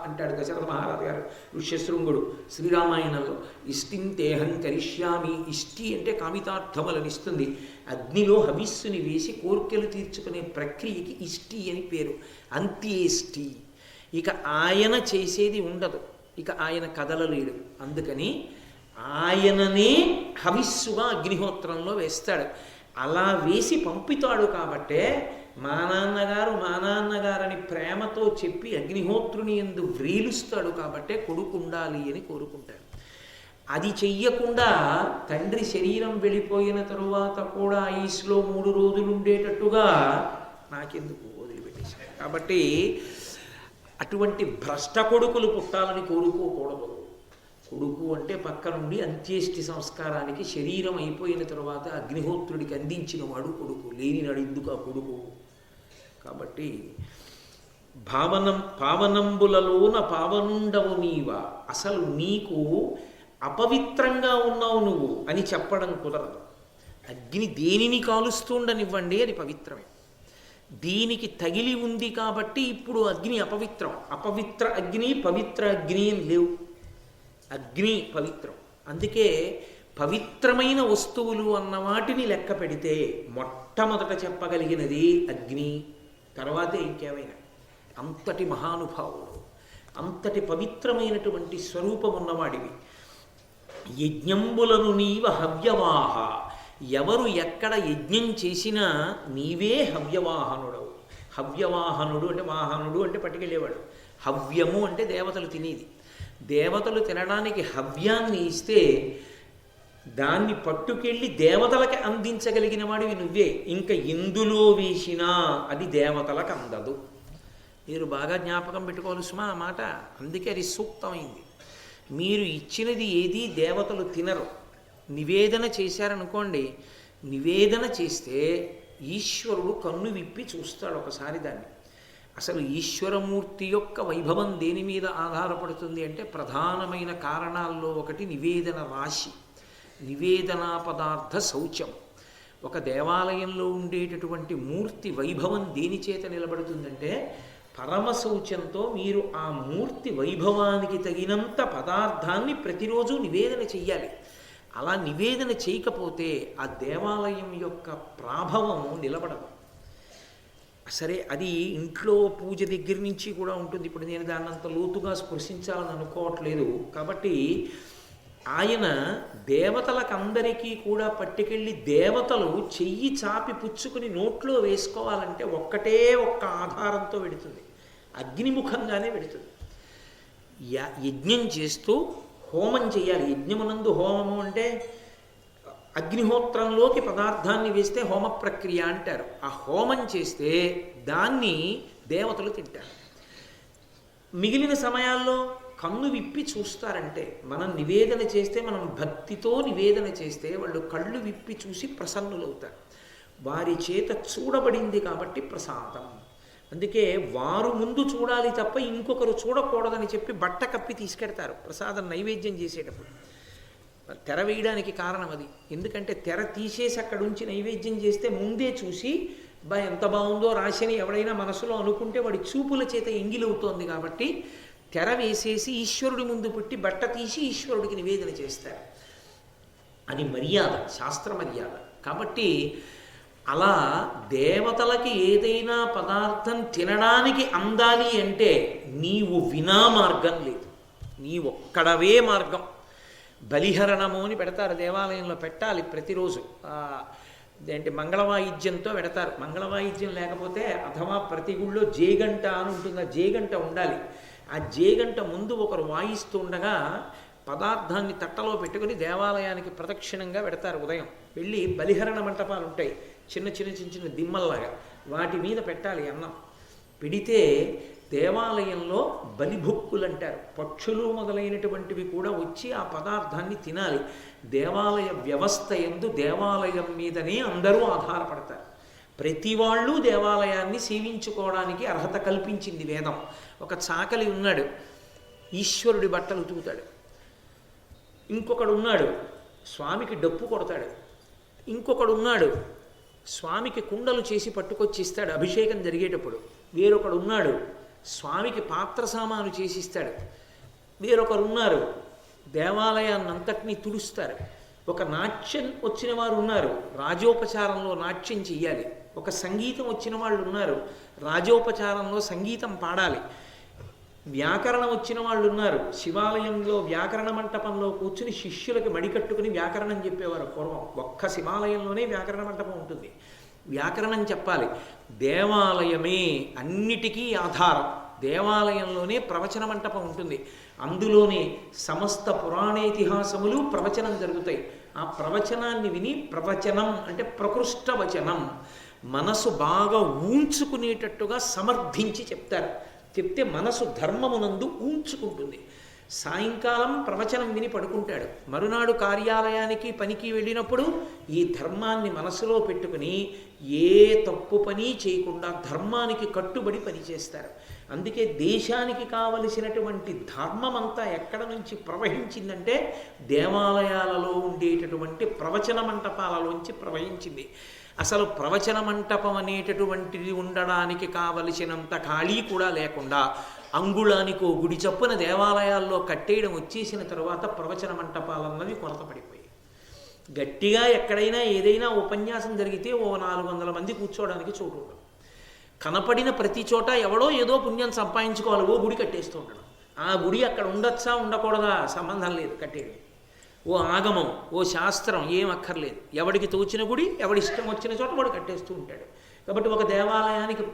అంటాడు దశరథ మహారాజు గారు, ఋష్యశృంగుడు శ్రీరామాయణంలో. ఇష్టింతేహం కరిష్యామి, ఇష్టి అంటే కామితార్థములనిస్తుంది. అగ్నిలో హవిస్సుని వేసి కోర్కెలు తీర్చుకునే ప్రక్రియకి ఇష్టి అని పేరు, అంత్యేష్టి. ఇక ఆయన చేసేది ఉండదు, ఇక ఆయన కదలలేడు. అందుకని ఆయననే హవిస్సుగా అగ్నిహోత్రంలో వేస్తాడు. అలా వేసి పంపుతాడు కాబట్టే మా నాన్నగారని ప్రేమతో చెప్పి అగ్నిహోత్రుని యందు వ్రీలుస్తాడు కాబట్టే కొడుకు ఉండాలి అని కోరుకుంటాడు. అది చెయ్యకుండా తండ్రి శరీరం వెళ్ళిపోయిన తరువాత కూడా ఐస్లో 3 రోజులు ఉండేటట్టుగా నాకెందుకు వదిలిపెట్టేశాడు. కాబట్టి అటువంటి భ్రష్ట కొడుకులు పుట్టాలని కోరుకోకూడదు. కొడుకు అంటే పక్క నుండి అంత్యేష్టి సంస్కారానికి శరీరం అయిపోయిన తర్వాత అగ్నిహోత్రుడికి అందించిన వాడు కొడుకు, లేనినాడు ఎందుకు ఆ కొడుకు. కాబట్టి పావనంబులలోన పావనుండవు నీవ. అసలు నీకు అపవిత్రంగా ఉన్నావు నువ్వు అని చెప్పడం కుదరదు. అగ్ని దేనిని కాలుస్తుండనివ్వండి, అది పవిత్రమే. దీనికి తగిలి ఉంది కాబట్టి ఇప్పుడు అగ్ని అపవిత్రం. అపవిత్ర అగ్ని, పవిత్ర అగ్ని అని లేవు. అగ్ని పవిత్రం. అందుకే పవిత్రమైన వస్తువులు అన్న వాటిని లెక్క పెడితే మొట్టమొదట చెప్పగలిగినది అగ్ని, తర్వాతే ఇంకేమైనా. అంతటి మహానుభావుడు, అంతటి పవిత్రమైనటువంటి స్వరూపం ఉన్నవాడివి. యజ్ఞంబులను నీవ హవ్యవాహ, ఎవరు ఎక్కడ యజ్ఞం చేసినా నీవే హవ్యవాహనుడవు. హవ్యవాహనుడు అంటే వాహనుడు అంటే పట్టుకెళ్ళేవాడు. హవ్యము అంటే దేవతలు తినేది. దేవతలు తినడానికి హవ్యాన్ని ఇస్తే దాన్ని పట్టుకెళ్ళి దేవతలకి అందించగలిగిన వాడివి నువ్వే. ఇంకా ఎందులో వేసినా అది దేవతలకు అందదు. మీరు బాగా జ్ఞాపకం పెట్టుకోవాలి సుమా ఆ మాట. అందుకే అది సూక్తమైంది. మీరు ఇచ్చినది ఏది దేవతలు తినరు. నివేదన చేశారనుకోండి, నివేదన చేస్తే ఈశ్వరుడు కన్ను విప్పి చూస్తాడు ఒకసారి దాన్ని. అసలు ఈశ్వరమూర్తి యొక్క వైభవం దేని మీద ఆధారపడుతుంది అంటే ప్రధానమైన కారణాల్లో ఒకటి నివేదన రాశి, నివేదనా పదార్థ శౌచం. ఒక దేవాలయంలో ఉండేటటువంటి మూర్తి వైభవం దేని చేత నిలబడుతుందంటే పరమ శౌచంతో మీరు ఆ మూర్తి వైభవానికి తగినంత పదార్థాన్ని ప్రతిరోజు నివేదన చెయ్యాలి. అలా నివేదన చేయకపోతే ఆ దేవాలయం యొక్క ప్రాభవం నిలబడదు. సరే, అది ఇంట్లో పూజ దగ్గర నుంచి కూడా ఉంటుంది. ఇప్పుడు నేను దాన్ని అంత లోతుగా స్పృశించాలని అనుకోవట్లేదు. కాబట్టి ఆయన దేవతలకందరికీ కూడా పట్టుకెళ్ళి దేవతలు చెయ్యి చాపి పుచ్చుకుని నోట్లో వేసుకోవాలంటే ఒక్కటే ఒక్క ఆధారంతో వెడుతుంది, అగ్నిముఖంగానే వెడుతుంది. యజ్ఞం చేస్తూ హోమం చేయాలి. యజ్ఞమునందు హోమము అంటే అగ్నిహోత్రంలోకి పదార్థాన్ని వేస్తే హోమ ప్రక్రియ అంటారు. ఆ హోమం చేస్తే దాన్ని దేవతలు తింటారు. మిగిలిన సమయాల్లో కన్ను విప్పి చూస్తారంటే, మనం నివేదన చేస్తే, మనం భక్తితో నివేదన చేస్తే వాళ్ళు కళ్ళు విప్పి చూసి ప్రసన్నులవుతారు. వారి చేత చూడబడింది కాబట్టి ప్రసాదం. అందుకే వారు ముందు చూడాలి తప్ప ఇంకొకరు చూడకూడదని చెప్పి బట్ట కప్పి తీసుకెడతారు ప్రసాదం నైవేద్యం చేసేటప్పుడు. తెర వేయడానికి కారణం అది. ఎందుకంటే తెర తీసేసి అక్కడ ఉంచి నైవేద్యం చేస్తే ముందే చూసి ఎంత బాగుందో రాశని ఎవడైనా మనసులో అనుకుంటే వాడి చూపుల చేత ఎంగిలవుతోంది. కాబట్టి తెర వేసేసి ఈశ్వరుడి ముందు పెట్టి బట్ట తీసి ఈశ్వరుడికి నివేదన చేస్తారు. అది మర్యాద, శాస్త్ర మర్యాద. కాబట్టి అలా దేవతలకి ఏదైనా పదార్థం తినడానికి అందాలి అంటే నీవు వినా మార్గం లేదు, నీ ఒక్కడవే మార్గం. బలిహరణము అని పెడతారు దేవాలయంలో, పెట్టాలి ప్రతిరోజు. ఏంటి మంగళవాయిద్యంతో పెడతారు. మంగళవాయిద్యం లేకపోతే అథవా ప్రతి గుళ్ళో జేగంట అని ఉంటుంది, ఆ జేగంట ఉండాలి. ఆ జేగంట ముందు ఒకరు వాయిస్తూ ఉండగా పదార్థాన్ని తట్టలో పెట్టుకుని దేవాలయానికి ప్రదక్షిణంగా పెడతారు. ఉదయం వెళ్ళి బలిహరణ మంటపాలు ఉంటాయి, చిన్న చిన్న చిన్న చిన్న దిమ్మల్లాగా, వాటి మీద పెట్టాలి అన్నం. పెడితే దేవాలయంలో బలిభుక్కులు అంటారు, పక్షులు మొదలైనటువంటివి కూడా వచ్చి ఆ పదార్థాన్ని తినాలి. దేవాలయ వ్యవస్థ యందు దేవాలయం మీదనే అందరూ ఆధారపడతారు. ప్రతి వాళ్ళు దేవాలయాన్ని సేవించుకోవడానికి అర్హత కల్పించింది వేదం. ఒక చాకలి ఉన్నాడు, ఈశ్వరుడి బట్టలు ఉతుకుతాడు. ఇంకొకడు ఉన్నాడు, స్వామికి డప్పు కొడతాడు. ఇంకొకడు ఉన్నాడు, స్వామికి కుండలు చేసి పట్టుకొచ్చి ఇస్తాడు అభిషేకం జరిగేటప్పుడు. వేరొకడు ఉన్నాడు, స్వామికి పాత్ర సామాను చేసి ఇస్తాడు. వేరొకరు ఉన్నారు, దేవాలయాన్నంతటినీ తుడుస్తారు. ఒక నాట్యం వచ్చిన వారు ఉన్నారు, రాజోపచారంలో నాట్యం చెయ్యాలి. ఒక సంగీతం వచ్చిన వాళ్ళు ఉన్నారు, రాజోపచారంలో సంగీతం పాడాలి. వ్యాకరణం వచ్చిన వాళ్ళు ఉన్నారు, శివాలయంలో వ్యాకరణ మంటపంలో కూర్చుని శిష్యులకి మడికట్టుకుని వ్యాకరణం చెప్పేవారు పూర్వం. ఒక్క శివాలయంలోనే వ్యాకరణ మంటపం ఉంటుంది, వ్యాకరణం చెప్పాలి. దేవాలయమే అన్నిటికీ ఆధారం. దేవాలయంలోనే ప్రవచన మంటపం ఉంటుంది, అందులోనే సమస్త పురాణేతిహాసములు ప్రవచనం జరుగుతాయి. ఆ ప్రవచనాన్ని విని, ప్రవచనం అంటే ప్రకృష్ట వచనం, మనసు బాగా ఊంచుకునేటట్టుగా సమర్థించి చెప్తారు. చెప్తే మనసు ధర్మమునందు ఊంచుకుంటుంది. సాయంకాలం ప్రవచనం విని పడుకుంటాడు, మరునాడు కార్యాలయానికి పనికి వెళ్ళినప్పుడు ఈ ధర్మాన్ని మనసులో పెట్టుకుని ఏ తప్పు పని చేయకుండా ధర్మానికి కట్టుబడి పనిచేస్తారు. అందుకే దేశానికి కావలసినటువంటి ధర్మమంతా ఎక్కడ నుంచి ప్రవహించిందంటే దేవాలయాలలో ఉండేటటువంటి ప్రవచన మంటపాలలోంచి ప్రవహించింది. అసలు ప్రవచన మంటపం అనేటటువంటిది ఉండడానికి కావలసినంత ఖాళీ కూడా లేకుండా అంగుళానికో గుడి చప్పున దేవాలయాల్లో కట్టేయడం వచ్చేసిన తరువాత ప్రవచన మంటపాలన్నవి కొరత పడిపోయాయి. గట్టిగా ఎక్కడైనా ఏదైనా ఉపన్యాసం జరిగితే ఓ 400 మంది కూర్చోవడానికి చోటు ఉండదు. కనపడిన ప్రతి చోట ఎవడో ఏదో పుణ్యం సంపాదించుకోవాలి, ఓ గుడి కట్టేస్తూ ఉండడం. ఆ గుడి అక్కడ ఉండొచ్చా ఉండకూడదా సంబంధం లేదు, కట్టేది. ఓ ఆగమం, ఓ శాస్త్రం ఏం అక్కర్లేదు. ఎవడికి తోచిన గుడి, ఎవడి ఇష్టం వచ్చిన చోట వాడు కట్టేస్తూ ఉంటాడు. కాబట్టి ఒక దేవాలయానికి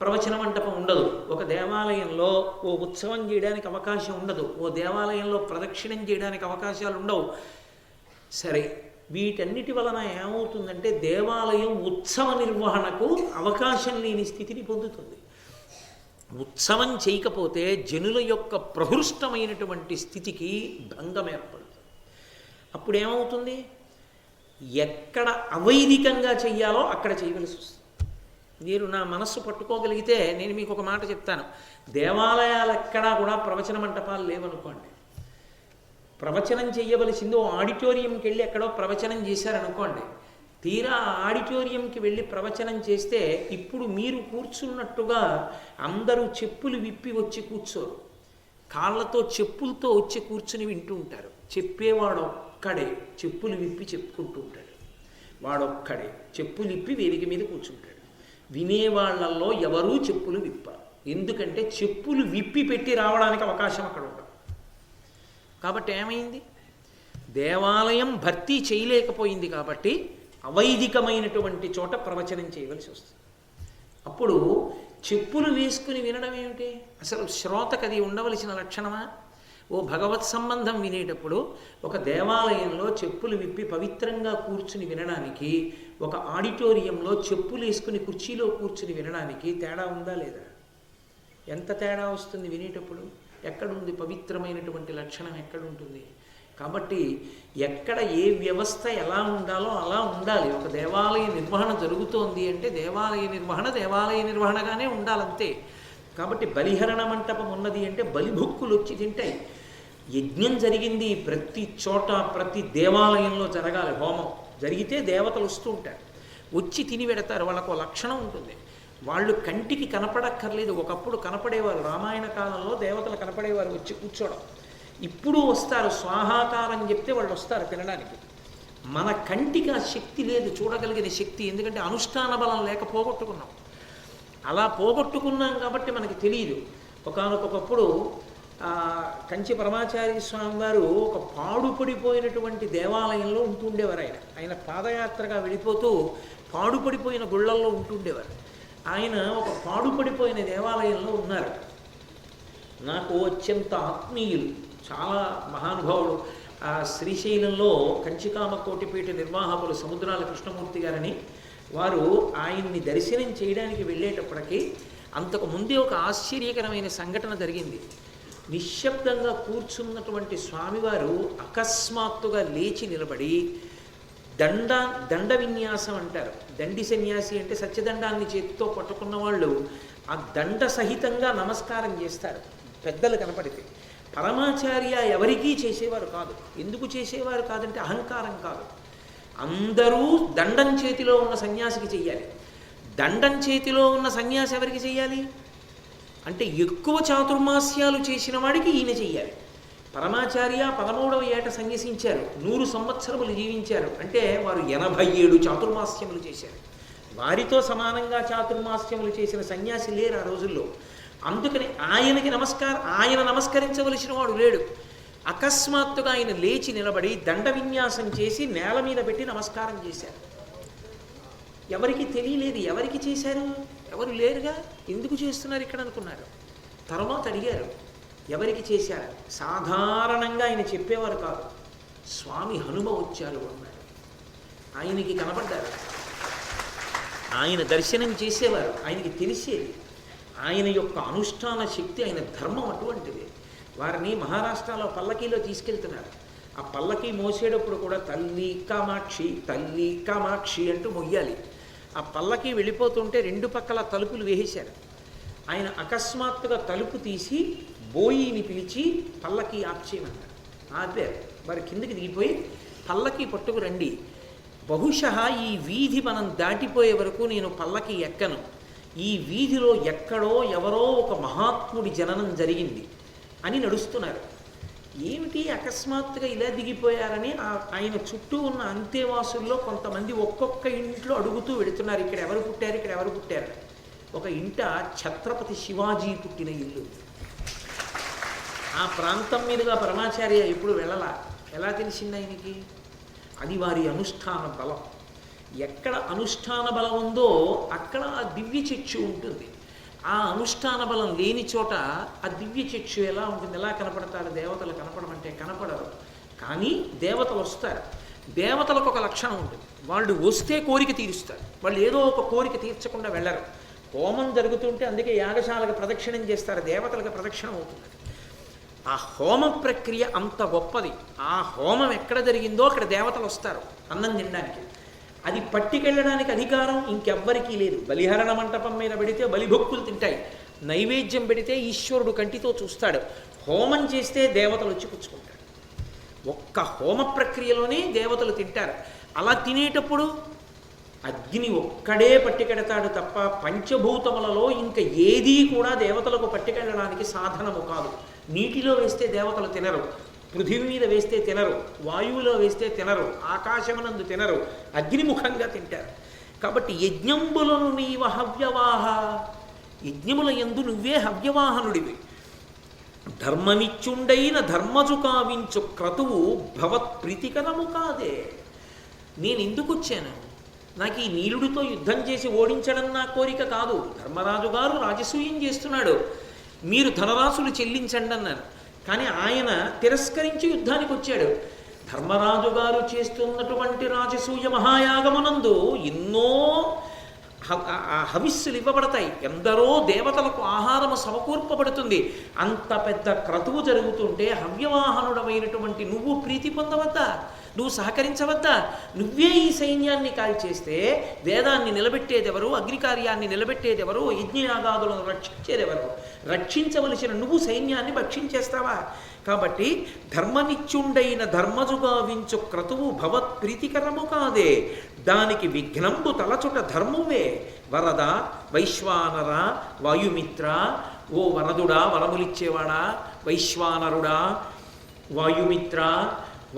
ప్రవచన మంటపం ఉండదు, ఒక దేవాలయంలో ఓ ఉత్సవం చేయడానికి అవకాశం ఉండదు, ఓ దేవాలయంలో ప్రదక్షిణం చేయడానికి అవకాశాలు ఉండవు. సరే, వీటన్నిటి వలన ఏమవుతుందంటే దేవాలయం ఉత్సవ నిర్వహణకు అవకాశం లేని స్థితిని పొందుతుంది. ఉత్సవం చేయకపోతే జనుల యొక్క ప్రహృష్టమైనటువంటి స్థితికి భంగం ఏర్పడుతుంది. అప్పుడు ఏమవుతుంది? ఎక్కడ అవైదికంగా చెయ్యాలో అక్కడ చేయవలసి వస్తుంది. మీరు నా మనస్సు పట్టుకోగలిగితే నేను మీకు ఒక మాట చెప్తాను. దేవాలయాలు ఎక్కడా కూడా ప్రవచన మంటపాలు లేవనుకోండి, ప్రవచనం చేయవలసింది ఓ ఆడిటోరియంకి వెళ్ళి ఎక్కడో ప్రవచనం చేశారనుకోండి. తీరా ఆడిటోరియంకి వెళ్ళి ప్రవచనం చేస్తే ఇప్పుడు మీరు కూర్చున్నట్టుగా అందరూ చెప్పులు విప్పి వచ్చి కూర్చోరు, కాళ్ళతో చెప్పులతో వచ్చి కూర్చుని వింటూ ఉంటారు. చెప్పేవాడొక్కడే చెప్పులు విప్పి చెప్పుకుంటూ ఉంటాడు, వాడొక్కడే చెప్పులు విప్పి వేదిక మీద కూర్చుంటాడు. వినేవాళ్లలో ఎవరూ చెప్పులు విప్పారు, ఎందుకంటే చెప్పులు విప్పి పెట్టి రావడానికి అవకాశం అక్కడ ఉండదు. కాబట్టి ఏమైంది? దేవాలయం భర్తీ చేయలేకపోయింది కాబట్టి అవైదికమైనటువంటి చోట ప్రవచనం చేయవలసి వస్తుంది. అప్పుడు చెప్పులు వేసుకుని వినడం ఏమిటి? అసలు శ్రోతకు అది ఉండవలసిన లక్షణమా? ఓ భగవత్ సంబంధం వినేటప్పుడు ఒక దేవాలయంలో చెప్పులు విప్పి పవిత్రంగా కూర్చుని వినడానికి, ఒక ఆడిటోరియంలో చెప్పులు వేసుకుని కుర్చీలో కూర్చుని వినడానికి తేడా ఉందా లేదా? ఎంత తేడా వస్తుంది వినేటప్పుడు? ఎక్కడుంది పవిత్రమైనటువంటి లక్షణం? ఎక్కడుంటుంది? కాబట్టి ఎక్కడ ఏ వ్యవస్థ ఎలా ఉండాలో అలా ఉండాలి. ఒక దేవాలయ నిర్వహణ జరుగుతోంది అంటే దేవాలయ నిర్వహణగానే ఉండాలంతే. కాబట్టి బలిహరణ మంటపం ఉన్నది అంటే బలిభుక్కులు వచ్చి తింటాయి. యజ్ఞం జరిగింది ప్రతి చోట, ప్రతి దేవాలయంలో జరగాలి. హోమం జరిగితే దేవతలు వస్తూ ఉంటారు, వచ్చి తిని పెడతారు. వాళ్ళకు లక్షణం ఉంటుంది. వాళ్ళు కంటికి కనపడక్కర్లేదు. ఒకప్పుడు కనపడేవారు, రామాయణ కాలంలో దేవతలు కనపడేవారు వచ్చి కూర్చోవడం. ఇప్పుడు వస్తారు, స్వాహాకారం చెప్తే వాళ్ళు వస్తారు తినడానికి. మన కంటికి ఆ శక్తి లేదు, చూడగలిగిన శక్తి. ఎందుకంటే అనుష్ఠాన బలం లేక పోగొట్టుకున్నాం. అలా పోగొట్టుకున్నాం కాబట్టి మనకి తెలియదు. ఒకానొకప్పుడు కంచి పరమాచార్య స్వామి వారు ఒక పాడుపడిపోయినటువంటి దేవాలయంలో ఉంటుండేవారు. ఆయన పాదయాత్రగా వెళ్ళిపోతూ పాడుపడిపోయిన గుళ్ళల్లో ఉంటుండేవారు. ఆయన ఒక పాడుపడిపోయిన దేవాలయంలో ఉన్నారు. నాకు అత్యంత ఆత్మీయులు, చాలా మహానుభావుడు. శ్రీశైలంలో కంచికామకోటిపీఠ నిర్వాహకులు సముద్రాల కృష్ణమూర్తి గారని వారు ఆయన్ని దర్శనం చేయడానికి వెళ్ళేటప్పటికీ అంతకు ముందే ఒక ఆశ్చర్యకరమైన సంఘటన జరిగింది. నిశ్శబ్దంగా కూర్చున్నటువంటి స్వామివారు అకస్మాత్తుగా లేచి నిలబడి దండ విన్యాసం అంటారు. దండి సన్యాసి అంటే సత్యదండాన్ని చేతితో పట్టుకున్న వాళ్ళు ఆ దండ సహితంగా నమస్కారం చేస్తారు పెద్దలు కనపడితే. పరమాచార్య ఎవరికీ చేసేవారు కాదు. ఎందుకు చేసేవారు కాదంటే అహంకారం కాదు. అందరూ దండం చేతిలో ఉన్న సన్యాసికి చెయ్యాలి. దండం చేతిలో ఉన్న సన్యాసి ఎవరికి చెయ్యాలి అంటే ఎక్కువ చాతుర్మాస్యాలు చేసిన వాడికి ఈయన చెయ్యాలి. పరమాచార్య 13వ ఏట సన్యసించారు, 100 సంవత్సరములు జీవించారు. అంటే వారు 87 చాతుర్మాస్యములు చేశారు. వారితో సమానంగా చాతుర్మాస్యములు చేసిన సన్యాసి లేరు ఆ రోజుల్లో. అందుకని ఆయన నమస్కరించవలసిన వాడు లేడు. అకస్మాత్తుగా ఆయన లేచి నిలబడి దండ విన్యాసం చేసి నేల మీద పెట్టి నమస్కారం చేశారు. ఎవరికి తెలియలేదు ఎవరికి చేశారు, ఎవరు లేరుగా, ఎందుకు చేస్తున్నారు ఇక్కడ అనుకున్నారు. తర్వాత అడిగారు ఎవరికి చేశారు. సాధారణంగా ఆయన చెప్పేవారు కాదు. స్వామి హనుమ వచ్చారు అన్నారు. ఆయనకి కనపడ్డారు, ఆయన దర్శనం చేసేవారు, ఆయనకి తెలిసేది. ఆయన యొక్క అనుష్ఠాన శక్తి, ఆయన ధర్మం అటువంటిది. వారిని మహారాష్ట్రలో పల్లకీలో తీసుకెళ్తున్నారు. ఆ పల్లకీ మోసేటప్పుడు కూడా తల్లి కామాక్షి తల్లి కామాక్షి అంటూ మొయ్యాలి. ఆ పల్లకీ వెళ్ళిపోతుంటే 2 పక్కల తలుపులు వేసేశారు. ఆయన అకస్మాత్తుగా తలుపు తీసి బోయిని పిలిచి పల్లకీ ఆప్చేయమన్నారు. ఆపారు. వారి కిందకి దిగిపోయి పల్లకీ పట్టుకు రండి, బహుశः ఈ వీధి మనం దాటిపోయే వరకు నేను పల్లకీ ఎక్కను. ఈ వీధిలో ఎక్కడో ఎవరో ఒక మహాత్ముడి జననం జరిగింది అని నడుస్తున్నారు. ఏమిటి అకస్మాత్తుగా ఇలా దిగిపోయారని ఆయన చుట్టూ ఉన్న అంతేవాసుల్లో కొంతమంది ఒక్కొక్క ఇంట్లో అడుగుతూ వెళుతున్నారు, ఇక్కడ ఎవరు పుట్టారు, ఇక్కడ ఎవరు పుట్టారు. ఒక ఇంట ఛత్రపతి శివాజీ పుట్టిన ఇల్లు. ఆ ప్రాంతం మీదుగా పరమాచార్య ఎప్పుడు వెళ్ళలా. ఎలా తెలిసింది ఆయనకి? అది వారి అనుష్ఠాన బలం. ఎక్కడ అనుష్ఠాన బలం ఉందో అక్కడ ఆ దివ్య చక్షు ఉంటుంది. ఆ అనుష్ఠాన బలం లేని చోట ఆ దివ్య చక్షు ఎలా ఉంటుంది? ఎలా కనపడతారు? దేవతలు కనపడమంటే కనపడరు. కానీ దేవతలు వస్తారు. దేవతలకు ఒక లక్షణం ఉంటుంది, వాళ్ళు వస్తే కోరిక తీరుస్తారు. వాళ్ళు ఏదో ఒక కోరిక తీర్చకుండా వెళ్ళరు. హోమం జరుగుతుంటే అందుకే యాగశాలకు ప్రదక్షిణం చేస్తారు, దేవతలకు ప్రదక్షిణం అవుతుంది. ఆ హోమ ప్రక్రియ అంత గొప్పది. ఆ హోమం ఎక్కడ జరిగిందో అక్కడ దేవతలు వస్తారు అన్నం తినడానికి. అది పట్టుకెళ్ళడానికి అధికారం ఇంకెవ్వరికీ లేదు. బలిహరణ మంటపం మీద పెడితే బలిభక్తులు తింటాయి, నైవేద్యం పెడితే ఈశ్వరుడు కంటితో చూస్తాడు, హోమం చేస్తే దేవతలు వచ్చి పుచ్చుకుంటాడు. ఒక్క హోమ ప్రక్రియలోనే దేవతలు తింటారు. అలా తినేటప్పుడు అగ్ని ఒక్కడే పట్టుకెడతాడు తప్ప పంచభూతములలో ఇంకా ఏదీ కూడా దేవతలకు పట్టుకెళ్ళడానికి సాధనము కాదు. నీటిలో వేస్తే దేవతలు తినరు, పృథివీ మీద వేస్తే తినరు, వాయువులో వేస్తే తినరు, ఆకాశమునందు తినరు, అగ్నిముఖంగా తింటారు. కాబట్టి యజ్ఞంబులను నీవ హవ్యవాహ, యజ్ఞముల యందు నువ్వే హవ్యవాహనుడివి. ధర్మనిత్యుండైన ధర్మజు కావించు క్రతువు భవత్ ప్రీతికరము కాదే. నేను ఎందుకు వచ్చాను? నాకు ఈ నీలుడితో యుద్ధం చేసి ఓడించడం నా కోరిక కాదు. ధర్మరాజు గారు రాజసూయం చేస్తున్నాడు, మీరు ధనరాశులు చెల్లించండి అన్నారు. కానీ ఆయన తిరస్కరించి యుద్ధానికి వచ్చాడు. ధర్మరాజు గారు చేస్తున్నటువంటి రాజసూయ మహాయాగమునందు ఎన్నో హవిస్సులు ఇవ్వబడతాయి, ఎందరో దేవతలకు ఆహారము సమకూర్పబడుతుంది. అంత పెద్ద క్రతువు జరుగుతుంటే హవ్యవాహనుడమైనటువంటి నువ్వు ప్రీతి పొందవద్దా? నువ్వు సహకరించవద్దా? నువ్వే ఈ సైన్యాన్ని కాల్చేస్తే వేదాన్ని నిలబెట్టేదెవరు? అగ్నికార్యాన్ని నిలబెట్టేదెవరు? యజ్ఞయాగాదులను రక్షించేదెవరు? రక్షించవలసిన నువ్వు సైన్యాన్ని భక్షించేస్తావా? కాబట్టి ధర్మనిత్యుండైన ధర్మజుగావించు క్రతువు భవత్ ప్రీతికరము కాదే. దానికి విఘ్నంబు తలచుట ధర్మువే. వరద, వైశ్వానర, వాయుమిత్ర, ఓ వరదుడా వరములిచ్చేవాడా, వైశ్వానరుడా, వాయుమిత్ర,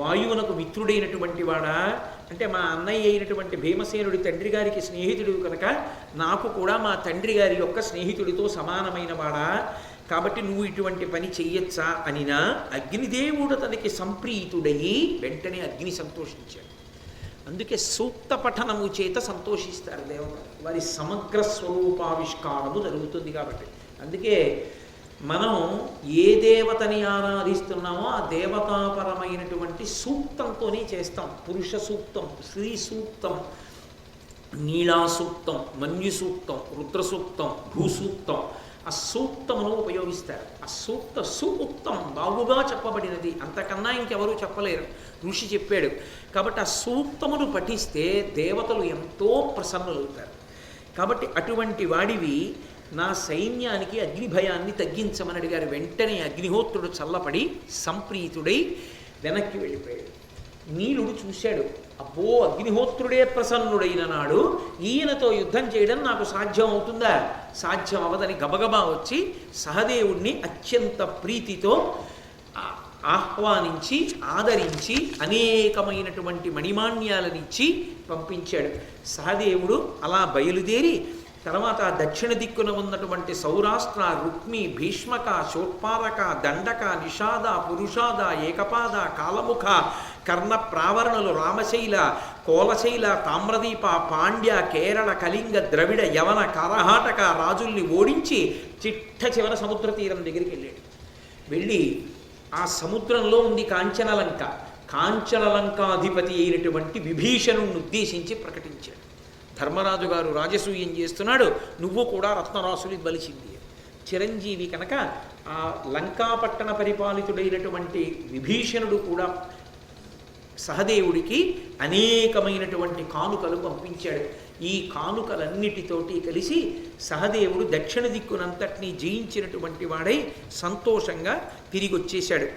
వాయువునకు మిత్రుడైనటువంటి వాడా, అంటే మా అన్నయ్య అయినటువంటి భీమసేనుడి తండ్రి గారికి స్నేహితుడు కనుక నాకు కూడా మా తండ్రి గారి యొక్క స్నేహితుడితో సమానమైన వాడా, కాబట్టి నువ్వు ఇటువంటి పని చెయ్యొచ్చా అనినా అగ్నిదేవుడు తనకి సంప్రీతుడయి వెంటనే అగ్ని సంతోషించాడు. అందుకే సూక్త పఠనము చేత సంతోషిస్తారు దేవతలు, వారి సమగ్ర స్వరూపావిష్కారము జరుగుతుంది కాబట్టి. అందుకే మనం ఏ దేవతని ఆరాధిస్తున్నామో ఆ దేవతాపరమైనటువంటి సూక్తంతోనే చేస్తాం. పురుష సూక్తం, స్త్రీ సూక్తం, నీళా సూక్తం, మన్యు సూక్తం, రుద్ర సూక్తం, భూసూక్తం, ఆ సూక్తమును ఉపయోగిస్తారు. ఆ సూక్తం బాగుగా చెప్పబడినది, అంతకన్నా ఇంకెవరూ చెప్పలేరు, ఋషి చెప్పాడు. కాబట్టి ఆ సూక్తమును పఠిస్తే దేవతలు ఎంతో ప్రసన్నులవుతారు. కాబట్టి అటువంటి వాడివి నా సైన్యానికి అగ్ని భయాన్ని తగ్గించమని అడిగారు. వెంటనే అగ్నిహోత్రుడు చల్లపడి సంప్రీతుడై వెనక్కి వెళ్ళిపోయాడు. నీలుడు చూశాడు, అబ్బో అగ్నిహోత్రుడే ప్రసన్నుడైన నాడు ఈయనతో యుద్ధం చేయడం నాకు సాధ్యం అవుతుందా? సాధ్యం అవదని గబగబా వచ్చి సహదేవుణ్ణి అత్యంత ప్రీతితో ఆహ్వానించి ఆదరించి అనేకమైనటువంటి మణిమాన్యాలనిచ్చి పంపించాడు. సహదేవుడు అలా బయలుదేరి తర్వాత దక్షిణ దిక్కున ఉన్నటువంటి సౌరాష్ట్ర, రుక్మి, భీష్మక, శోత్పారక, దండక, నిషాద, పురుషాద, ఏకపాద, కాలముఖ, కర్ణ ప్రావరణులు, రామశైల, కోలశైల, తామ్రదీప, పాండ్య, కేరళ, కళింగ, ద్రవిడ, యవన, కరహాటక రాజుల్ని ఓడించి చిట్ట చివర సముద్ర తీరం దగ్గరికి వెళ్ళాడు. వెళ్ళి ఆ సముద్రంలో ఉంది కాంచనలంక. కాంచనలంకాధిపతి అయినటువంటి విభీషణుణ్ణి ఉద్దేశించి ప్రకటించాడు, ధర్మరాజు గారు రాజసూయం చేస్తున్నాడు, నువ్వు కూడా రత్నరాసులు బలిసింది. చిరంజీవి కనుక ఆ లంకాపట్టణ పరిపాలితుడైనటువంటి విభీషణుడు కూడా సహదేవుడికి అనేకమైనటువంటి కానుకలు పంపించాడు. ఈ కానుకలన్నిటితోటి కలిసి సహదేవుడు దక్షిణ దిక్కునంతటినీ జయించినటువంటి వాడై సంతోషంగా తిరిగి వచ్చేశాడు.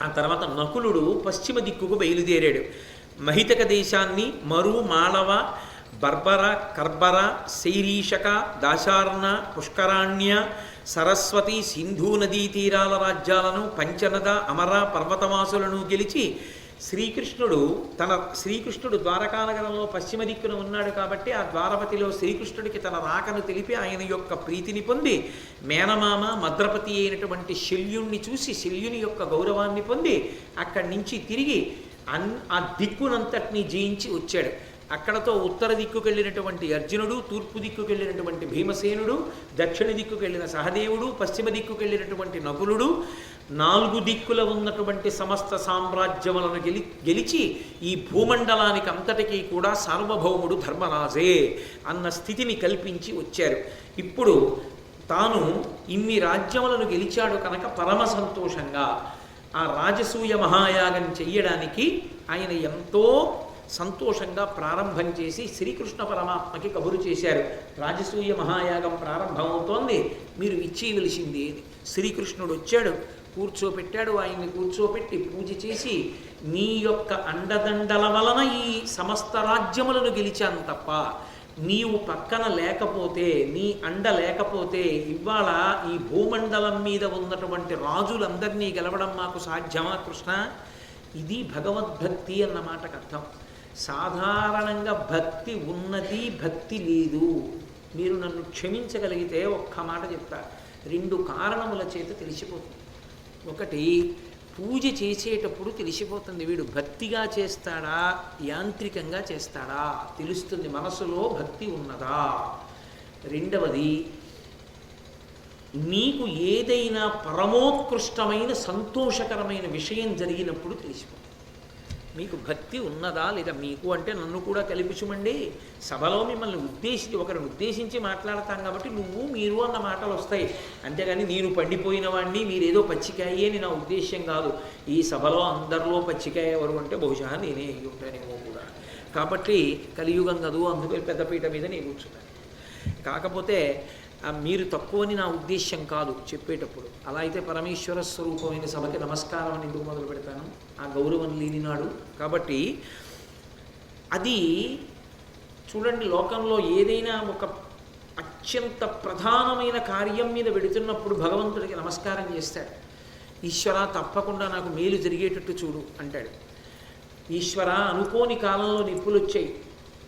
ఆ తర్వాత నకులుడు పశ్చిమ దిక్కుకు బయలుదేరాడు. మహితక దేశాన్ని, మరు, మాళవ, బర్బర, కర్బర, శైరీషక, దాశార్ణ, పుష్కరాణ్య, సరస్వతి, సింధూ నదీ తీరాల రాజ్యాలను, పంచనద, అమర పర్వతవాసులను గెలిచి శ్రీకృష్ణుడు ద్వారకానగరంలో పశ్చిమ దిక్కున ఉన్నాడు కాబట్టి ఆ ద్వారపతిలో శ్రీకృష్ణుడికి తన రాకను తెలిపి ఆయన యొక్క ప్రీతిని పొంది మేనమామ మద్రపతి అయినటువంటి శల్యుణ్ణి చూసి శల్యుని యొక్క గౌరవాన్ని పొంది అక్కడి నుంచి తిరిగి ఆ దిక్కునంతటినీ జయించి వచ్చాడు. అక్కడతో ఉత్తర దిక్కుకు వెళ్ళినటువంటి అర్జునుడు, తూర్పు దిక్కుకు వెళ్ళినటువంటి భీమసేనుడు, దక్షిణ దిక్కుకు వెళ్ళిన సహదేవుడు, పశ్చిమ దిక్కుకు వెళ్ళినటువంటి నకులుడు, 4 దిక్కుల ఉన్నటువంటి సమస్త సామ్రాజ్యములను గెలిచి ఈ భూమండలానికి అంతటికీ కూడా సార్వభౌముడు ధర్మరాజే అన్న స్థితిని కల్పించి వచ్చారు. ఇప్పుడు తాను ఇన్ని రాజ్యములను గెలిచాడు కనుక పరమ సంతోషంగా ఆ రాజసూయ మహాయాగం చెయ్యడానికి ఆయన ఎంతో సంతోషంగా ప్రారంభం చేసి శ్రీకృష్ణ పరమాత్మకి కబురు చేశారు. రాజసూయ మహాయాగం ప్రారంభమవుతోంది, మీరు ఇచ్చేయవలసింది. శ్రీకృష్ణుడు వచ్చాడు, కూర్చోపెట్టాడు. ఆయన్ని కూర్చోపెట్టి పూజ చేసి నీ యొక్క అండదండల వలన ఈ సమస్త రాజ్యములను గెలిచాను తప్ప నీవు పక్కన లేకపోతే, నీ అండ లేకపోతే ఇవాళ ఈ భూమండలం మీద ఉన్నటువంటి రాజులందరినీ గెలవడం మాకు సాధ్యమా కృష్ణ? ఇది భగవద్భక్తి అన్న మాటకు అర్థం. సాధారణంగా భక్తి ఉన్నది, భక్తి లేదు. మీరు నన్ను క్షమించగలిగితే ఒక్క మాట చెప్తా. 2 కారణముల చేత తెలిసిపోతుంది. ఒకటి, పూజ చేసేటప్పుడు తెలిసిపోతుంది వీడు భక్తిగా చేస్తాడా యాంత్రికంగా చేస్తాడా తెలుస్తుంది, మనసులో భక్తి ఉన్నదా. రెండవది, నీకు ఏదైనా పరమోత్కృష్టమైన సంతోషకరమైన విషయం జరిగినప్పుడు తెలిసిపోతుంది మీకు భక్తి ఉన్నదా లేదా. మీకు అంటే నన్ను కూడా కల్పించమండి. సభలో మిమ్మల్ని ఒకరిని ఉద్దేశించి మాట్లాడతాం కాబట్టి నువ్వు మీరు అన్న మాటలు వస్తాయి. అంతేగాని నేను పండిపోయిన వాడిని మీరేదో పచ్చికాయి అని నా ఉద్దేశ్యం కాదు. ఈ సభలో అందరిలో పచ్చికాయ ఎవరు అంటే బహుశా నేనే ఉంటానేమో కూడా. కాబట్టి కలియుగం కదూ, అందుకే పెద్దపీట మీద నేను కూర్చున్నాను. కాకపోతే మీరు తక్కువని నా ఉద్దేశ్యం కాదు చెప్పేటప్పుడు. అలా అయితే పరమేశ్వర స్వరూపమైన సభకి నమస్కారం అని ఎందుకు మొదలు పెడతాను? ఆ గౌరవం లేనినాడు. కాబట్టి అది చూడండి, లోకంలో ఏదైనా ఒక అత్యంత ప్రధానమైన కార్యం మీద వెడుతున్నప్పుడు భగవంతుడికి నమస్కారం చేస్తాడు. ఈశ్వర తప్పకుండా నాకు మేలు జరిగేటట్టు చూడు అంటాడు. ఈశ్వర అనుకోని కాలంలో నిప్పులు వచ్చాయి,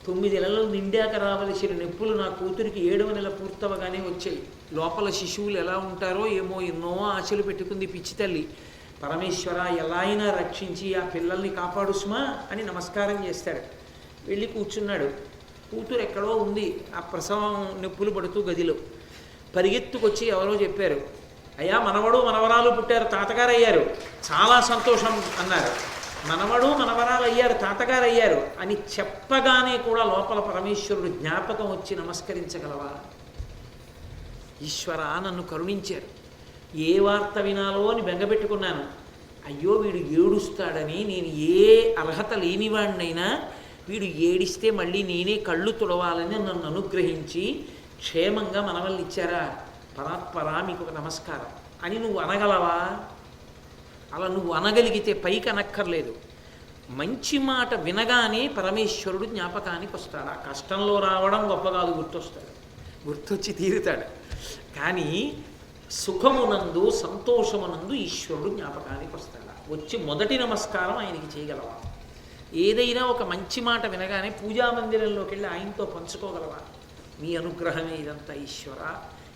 9 నెలలు నిండాక రావలసిన నొప్పులు నా కూతురికి 7వ నెల పూర్తవగానే వచ్చాయి. లోపల శిశువులు ఎలా ఉంటారో ఏమో, ఎన్నో ఆశలు పెట్టుకుంది పిచ్చి తల్లి. పరమేశ్వర ఎలా అయినా రక్షించి ఆ పిల్లల్ని కాపాడు సుమా అని నమస్కారం చేస్తాడు. వెళ్ళి కూర్చున్నాడు. కూతురు ఎక్కడో ఉంది, ఆ ప్రసవం నొప్పులు పడుతూ గదిలో. పరిగెత్తుకొచ్చి ఎవరో చెప్పారు, అయ్యా మనవడు మనవరాలు పుట్టారు, తాతగారు అయ్యారు, చాలా సంతోషం అన్నారు. మనవడు మనవరాలు అయ్యారు, తాతగారు అయ్యారు అని చెప్పగానే కూడా లోపల పరమేశ్వరుడు జ్ఞాపకం వచ్చి నమస్కరించగలవా? ఈశ్వర నన్ను కరుణించారు, ఏ వార్త వినాలో అని బెంగపెట్టుకున్నాను. అయ్యో వీడు ఏడుస్తాడని, నేను ఏ అర్హత లేనివాడినైనా వీడు ఏడిస్తే మళ్ళీ నేనే కళ్ళు తుడవాలని నన్ను అనుగ్రహించి క్షేమంగా మనవల్ని ఇచ్చారా, పరాత్పరా మీకు ఒక నమస్కారం అని నువ్వు అనగలవా? అలా నువ్వు అనగలిగితే పైకి అనక్కర్లేదు. మంచి మాట వినగానే పరమేశ్వరుడు జ్ఞాపకానికి వస్తాడు. ఆ కష్టంలో రావడం గొప్ప కాదు, గుర్తొస్తాడు, గుర్తొచ్చి తీరుతాడు. కానీ సుఖమునందు సంతోషమునందు ఈశ్వరుడు జ్ఞాపకానికి వస్తాడు. వచ్చి మొదటి నమస్కారం ఆయనకి చేయగలవా? ఏదైనా ఒక మంచి మాట వినగానే పూజామందిరంలోకి వెళ్ళి ఆయనతో పంచుకోగలవా? మీ అనుగ్రహమే ఇదంతా ఈశ్వర,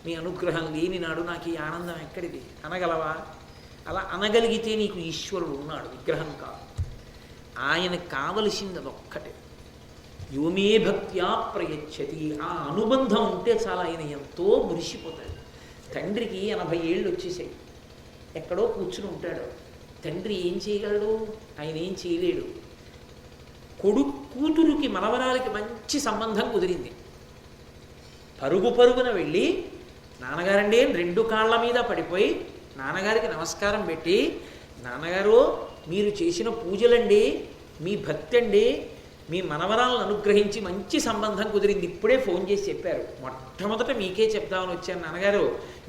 మీ అనుగ్రహం లేని నాడు నాకు ఈ ఆనందం ఎక్కడిది అనగలవా? అలా అనగలిగితే నీకు ఈశ్వరుడు ఉన్నాడు, విగ్రహం కాదు. ఆయనకు కావలసింది అదొక్కటే, యోమే భక్త్యా ప్రయచ్చతి. ఆ అనుబంధం ఉంటే చాలా ఆయన ఎంతో మురిసిపోతాడు. తండ్రికి 80 ఏళ్ళు వచ్చేసాయి, ఎక్కడో కూర్చుని ఉంటాడు. తండ్రి ఏం చేయగలడు? ఆయన ఏం చేయలేడు. కూతురుకి మనవరాలకి మంచి సంబంధం కుదిరింది. పరుగున వెళ్ళి నాన్నగారండి 2 కాళ్ళ మీద పడిపోయి నాన్నగారికి నమస్కారం పెట్టి, నాన్నగారు మీరు చేసిన పూజలండి, మీ భక్తి అండి, మీ మనవరాలను అనుగ్రహించి మంచి సంబంధం కుదిరింది, ఇప్పుడే ఫోన్ చేసి చెప్పారు, మొట్టమొదట మీకే చెప్దామని వచ్చాను నాన్నగారు,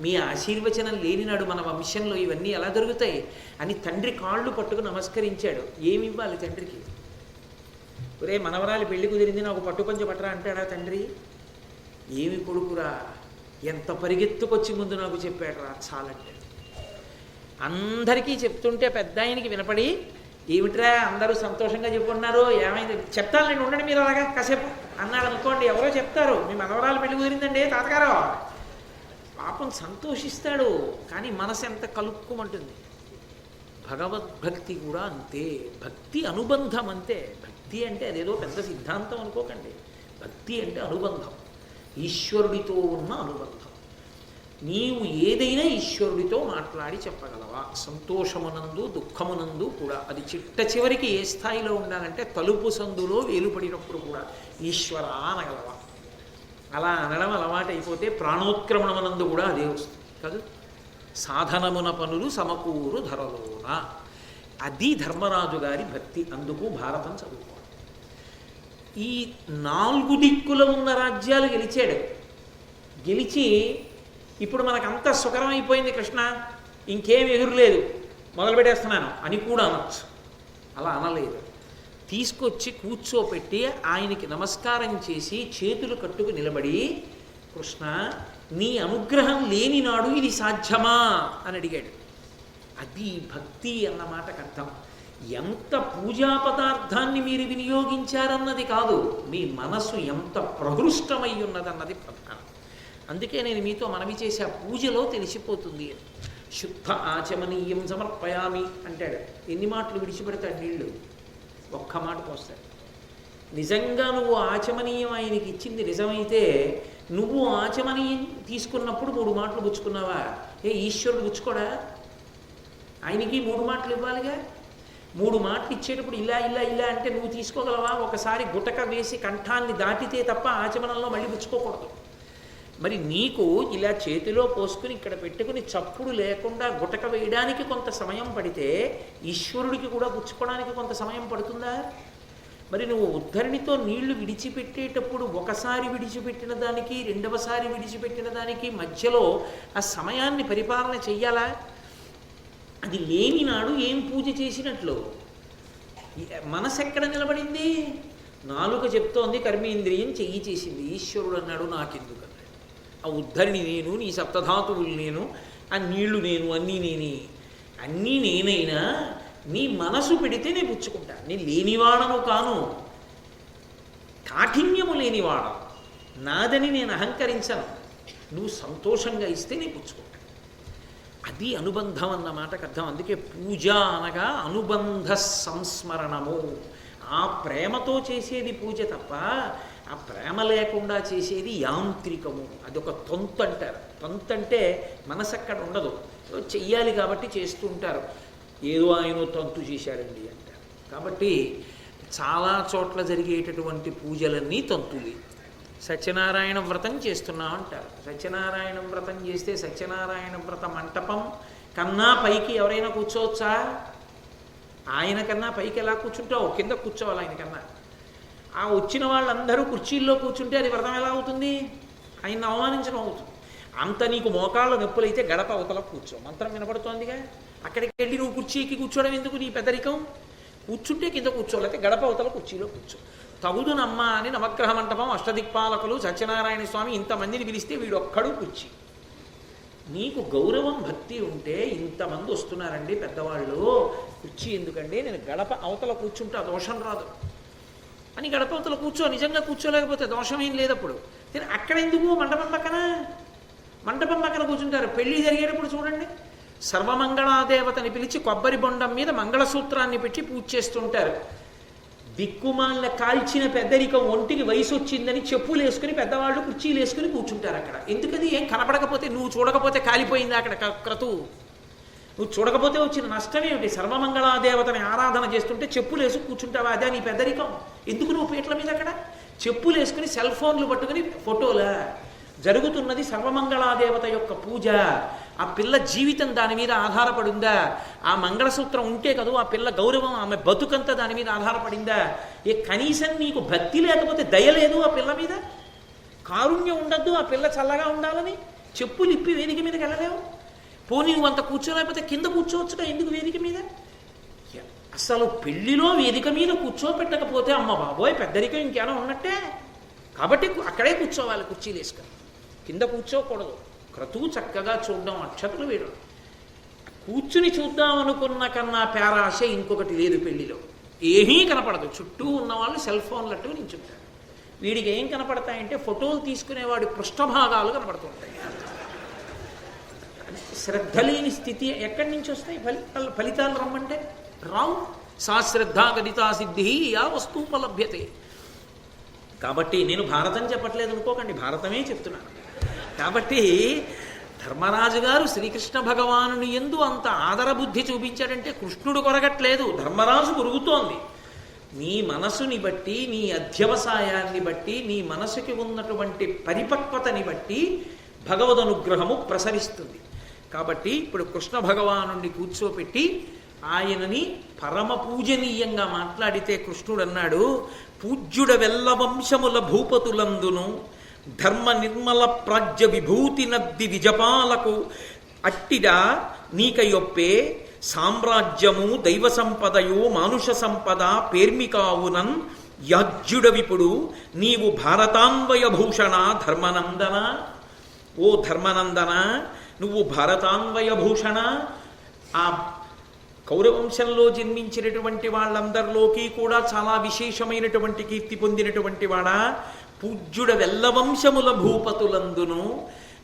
మీ ఆశీర్వచనం లేనినాడు మన వంశంలో ఇవన్నీ ఎలా దొరుకుతాయి అని తండ్రి కాళ్ళు పట్టుకు నమస్కరించాడు. ఏమి ఇవ్వాలి తండ్రికి? ఒరే మనవరాలి పెళ్లి కుదిరింది, నాకు పట్టుపంచ పట్టరా అంటాడా తండ్రి? ఏమి కొడుకురా, ఎంత పరిగెత్తుకొచ్చి ముందు నాకు చెప్పాడురా చాలంటే. అందరికీ చెప్తుంటే పెద్ద ఆయనకి వినపడి, ఏమిట్రా అందరూ సంతోషంగా చెప్పుకున్నారు, ఏమైంది చెప్తాను నేను, ఉండండి మీరు అలాగా కాసేపు అన్నాడు అనుకోండి. ఎవరో చెప్తారు, మీ మనవరాలు పెళ్లి కుదిరిందండి తాతగారు, పాపం సంతోషిస్తాడు, కానీ మనసు ఎంత కలుక్కుమంటుంది. భగవద్భక్తి కూడా అంతే, భక్తి అనుబంధం అంతే. భక్తి అంటే అదేదో పెద్ద సిద్ధాంతం అనుకోకండి. భక్తి అంటే అనుబంధం, ఈశ్వరుడితో ఉన్న అనుబంధం. నీవు ఏదైనా ఈశ్వరుడితో మాట్లాడి చెప్పగలవా, సంతోషమునందు దుఃఖమునందు కూడా. అది చిట్ట చివరికి ఏ స్థాయిలో ఉండాలంటే తలుపు సందులో వేలుపడినప్పుడు కూడా ఈశ్వర అనగలవా. అలా అనడం అలవాటైపోతే ప్రాణోత్క్రమణమునందు కూడా అదే వస్తుంది కాదు. సాధనమున పనులు సమకూరు ధరలోన, అది ధర్మరాజు గారి భక్తి. అందుకు భారతం చదువుకోవాలి. ఈ 4 దిక్కుల ఉన్న రాజ్యాలు గెలిచాడు. గెలిచి ఇప్పుడు మనకంతా సుఖరమైపోయింది కృష్ణ, ఇంకేం ఎదురులేదు, మొదలు పెట్టేస్తున్నాను అని కూడా అనొచ్చు. అలా అనలేదు. తీసుకొచ్చి కూర్చోపెట్టి ఆయనకి నమస్కారం చేసి చేతులు కట్టుకు నిలబడి, కృష్ణ నీ అనుగ్రహం లేని నాడు ఇది సాధ్యమా అని అడిగాడు. అది భక్తి అన్న మాటకు అర్థం. ఎంత పూజా పదార్థాన్ని మీరు వినియోగించారన్నది కాదు, మీ మనసు ఎంత ప్రహృష్టమై ఉన్నదన్నది ప్రధానం. అందుకే నేను మీతో మనవి చేసే ఆ పూజలో తెలిసిపోతుంది. శుద్ధ ఆచమనీయం సమర్పయామి అంటాడు. ఎన్ని మాటలు విడిచిపెడతాడు నీళ్లు? ఒక్క మాట పోస్తాడు. నిజంగా నువ్వు ఆచమనీయం ఆయనకి ఇచ్చింది నిజమైతే, నువ్వు ఆచమనీయం తీసుకున్నప్పుడు 3 మాటలు పుచ్చుకున్నావా? ఈశ్వరుడు పుచ్చుకోడా? ఆయనకి 3 మాటలు ఇవ్వాలిగా. 3 మాటలు ఇచ్చేటప్పుడు ఇలా ఇలా ఇలా అంటే నువ్వు తీసుకోగలవా? ఒకసారి గుటక వేసి కంఠాన్ని దాటితే తప్ప ఆచమనంలో మళ్ళీ పుచ్చుకోకూడదు. మరి నీకు ఇలా చేతిలో పోసుకుని ఇక్కడ పెట్టుకుని చప్పుడు లేకుండా గుటక వేయడానికి కొంత సమయం పడితే, ఈశ్వరుడికి కూడా పుచ్చుకోవడానికి కొంత సమయం పడుతుందా? మరి నువ్వు ఉద్ధరణితో నీళ్లు విడిచిపెట్టేటప్పుడు ఒకసారి విడిచిపెట్టిన దానికి రెండవసారి విడిచిపెట్టిన దానికి మధ్యలో ఆ సమయాన్ని పరిపాలన చెయ్యాలా? అది లేని నాడు ఏం పూజ చేసినట్లు? మనసు ఎక్కడ నిలబడింది? నాలుక చెప్తోంది, కర్మేంద్రియం చెయ్యి చేసింది. ఈశ్వరుడు అన్నాడు నాకెందుకు అన్నాడు. ఆ ఉద్ధరిణి నేను, నీ సప్తధాతువులు నేను, ఆ నీళ్లు నేను, అన్నీ నేనే. అన్నీ నేనైనా నీ మనసు పెడితే నేను పుచ్చుకుంటా. నేను లేనివాడను కాను, కాఠిన్యము లేనివాడను, నాదని నేను అహంకరించను. నువ్వు సంతోషంగా ఇస్తే నేను పుచ్చుకుంటా. అది అనుబంధం అన్న మాటకు అర్థం. అందుకే పూజ అనగా అనుబంధ సంస్మరణము. ఆ ప్రేమతో చేసేది పూజ తప్ప ఆ ప్రేమ లేకుండా చేసేది యాంత్రికము. అదొక తొంతు అంటారు. తొంతు అంటే మనసు అక్కడ ఉండదు, చెయ్యాలి కాబట్టి చేస్తూ ఉంటారు. ఏదో ఆయన తంతు చేశారండి అంటారు. కాబట్టి చాలా చోట్ల జరిగేటటువంటి పూజలన్నీ తంతులే. సత్యనారాయణ వ్రతం చేస్తున్నాం అంటారు. సత్యనారాయణ వ్రతం చేస్తే సత్యనారాయణ వ్రత మంటపం కన్నా పైకి ఎవరైనా కూర్చోవచ్చా? ఆయన కన్నా పైకి ఎలా కూర్చుంటావు? కింద కూర్చోవాలి ఆయన కన్నా. ఆ వచ్చిన వాళ్ళందరూ కుర్చీల్లో కూర్చుంటే అది వ్రతం ఎలా అవుతుంది? ఆయన్ని అవమానించడం అవుతుంది. అంత నీకు మోకాళ్ళ నొప్పులైతే గడప అవతల కూర్చో, మంత్రం వినపడుతోందిగా. అక్కడికి వెళ్ళి నువ్వు కుర్చీకి కూర్చోవడం ఎందుకు? నీ పెద్దరికం. కూర్చుంటే కింద కూర్చోలేకపోతే గడప అవతల కుర్చీలో కూర్చో. తగుదునమ్మ అని నవగ్రహ మంటపం, అష్టదిక్పాలకులు, సత్యనారాయణ స్వామి ఇంతమందిని పిలిస్తే వీడొక్కడు కుర్చీ. నీకు గౌరవం భక్తి ఉంటే ఇంతమంది వస్తున్నారండి పెద్దవాళ్ళు, కుర్చీ ఎందుకండి, నేను గడప అవతల కూర్చుంటే ఆ దోషం రాదు అని గడప అవతల కూర్చో. నిజంగా కూర్చోలేకపోతే దోషం ఏం లేదప్పుడు. అక్కడ ఎందుకు? మండపం పక్కన, మండపం పక్కన కూర్చుంటారు. పెళ్లి జరిగేటప్పుడు చూడండి, సర్వమంగళాదేవతని పిలిచి కొబ్బరి బొండం మీద మంగళసూత్రాన్ని పెట్టి పూజ చేస్తుంటారు. దిక్కుమాల కాల్చిన పెద్దరికం, ఒంటికి వయసు వచ్చిందని చెప్పులు వేసుకుని పెద్దవాళ్ళు కుర్చీలు వేసుకుని కూర్చుంటారు అక్కడ. ఎందుకది? ఏం కనపడకపోతే, నువ్వు చూడకపోతే కాలిపోయింది అక్కడ క్రతువు. నువ్వు చూడకపోతే వచ్చిన నష్టం ఏమిటి? సర్వమంగళాదేవతని ఆరాధన చేస్తుంటే చెప్పులు వేసి కూర్చుంటావా? అదే నీ పెద్దరికం. ఎందుకు నువ్వు పీటల మీద అక్కడ చెప్పులు వేసుకుని సెల్ ఫోన్లు పట్టుకుని ఫోటోలా? జరుగుతున్నది సర్వమంగళాదేవత యొక్క పూజ. ఆ పిల్ల జీవితం దాని మీద ఆధారపడిందా? ఆ మంగళసూత్రం ఉంటే కదూ ఆ పిల్ల గౌరవం, ఆమె బతుకంతా దాని మీద ఆధారపడిందా? కనీసం నీకు భక్తి లేకపోతే దయ లేదు ఆ పిల్ల మీద? కారుణ్యం ఉండద్దు ఆ పిల్ల చల్లగా ఉండాలని? చెప్పులు ఇప్పి వేదిక మీదకి వెళ్ళలేవు. పోనీ నువ్వు అంత కూర్చోలేకపోతే కింద కూర్చోవచ్చుగా, ఎందుకు వేదిక మీద? అసలు పెళ్లిలో వేదిక మీద కూర్చోపెట్టకపోతే అమ్మ బాబోయ్ పెద్దరికం ఇంకేమైనా ఉన్నట్టే. కాబట్టి అక్కడే కూర్చోవాలి, కుర్చీలు వేసుకొని. కింద కూర్చోకూడదు. క్రతువు చక్కగా చూడడం, అక్షతలు వేయడం. కూర్చుని చూద్దాం అనుకున్న కన్నా పేరాశ ఇంకొకటి లేదు పెళ్లిలో. ఏమీ కనపడదు. చుట్టూ ఉన్న వాళ్ళు సెల్ ఫోన్లట్టు నించుంటారు. వీడికి ఏం కనపడతాయంటే ఫోటోలు తీసుకునేవాడి పృష్ఠభాగాలు కనపడుతుంటాయి. శ్రద్ధ లేని స్థితి ఎక్కడి నుంచి వస్తాయి? ఫలితాలు రమ్మంటే రావు. సా శ్రద్ధ గదితా సిద్ధి యా వస్తూపలభ్యతే. కాబట్టి నేను భారతం చెప్పట్లేదు అనుకోకండి, భారతమే చెప్తున్నాను. కాబట్టి ధర్మరాజు గారు శ్రీకృష్ణ భగవానుని యందు అంత ఆదరబుద్ధి చూపించాడంటే కృష్ణుడు కొరగట్లేదు, ధర్మరాజు కొరుగుతోంది. నీ మనసుని బట్టి, నీ అధ్యవసాయాన్ని బట్టి, నీ మనసుకి ఉన్నటువంటి పరిపక్వతని బట్టి భగవద్ అనుగ్రహము ప్రసరిస్తుంది. కాబట్టి ఇప్పుడు కృష్ణ భగవానుణ్ణి కూర్చోపెట్టి ఆయనని పరమ పూజనీయంగా మాట్లాడితే కృష్ణుడు అన్నాడు, పూజ్యుడ వెల్ల వంశముల భూపతులందును ధర్మ నిర్మల ప్రాజ్య విభూతి నద్ది విజపాలకు అట్టిడా నీకయొప్పే సామ్రాజ్యము దైవ సంపదయు మానుష సంపద పేర్మికావునన్ యాజ్యుడవిపుడు నీవు భారతాన్వయ భూషణ ధర్మనందన. ఓ ధర్మనందన, నువ్వు భారతాన్వయ భూషణ. ఆ కౌరవంశంలో జన్మించినటువంటి వాళ్ళందరిలోకి కూడా చాలా విశేషమైనటువంటి కీర్తి పొందినటువంటి వాడా. పూజ్యుడ వెల్ల వంశముల భూపతులందును,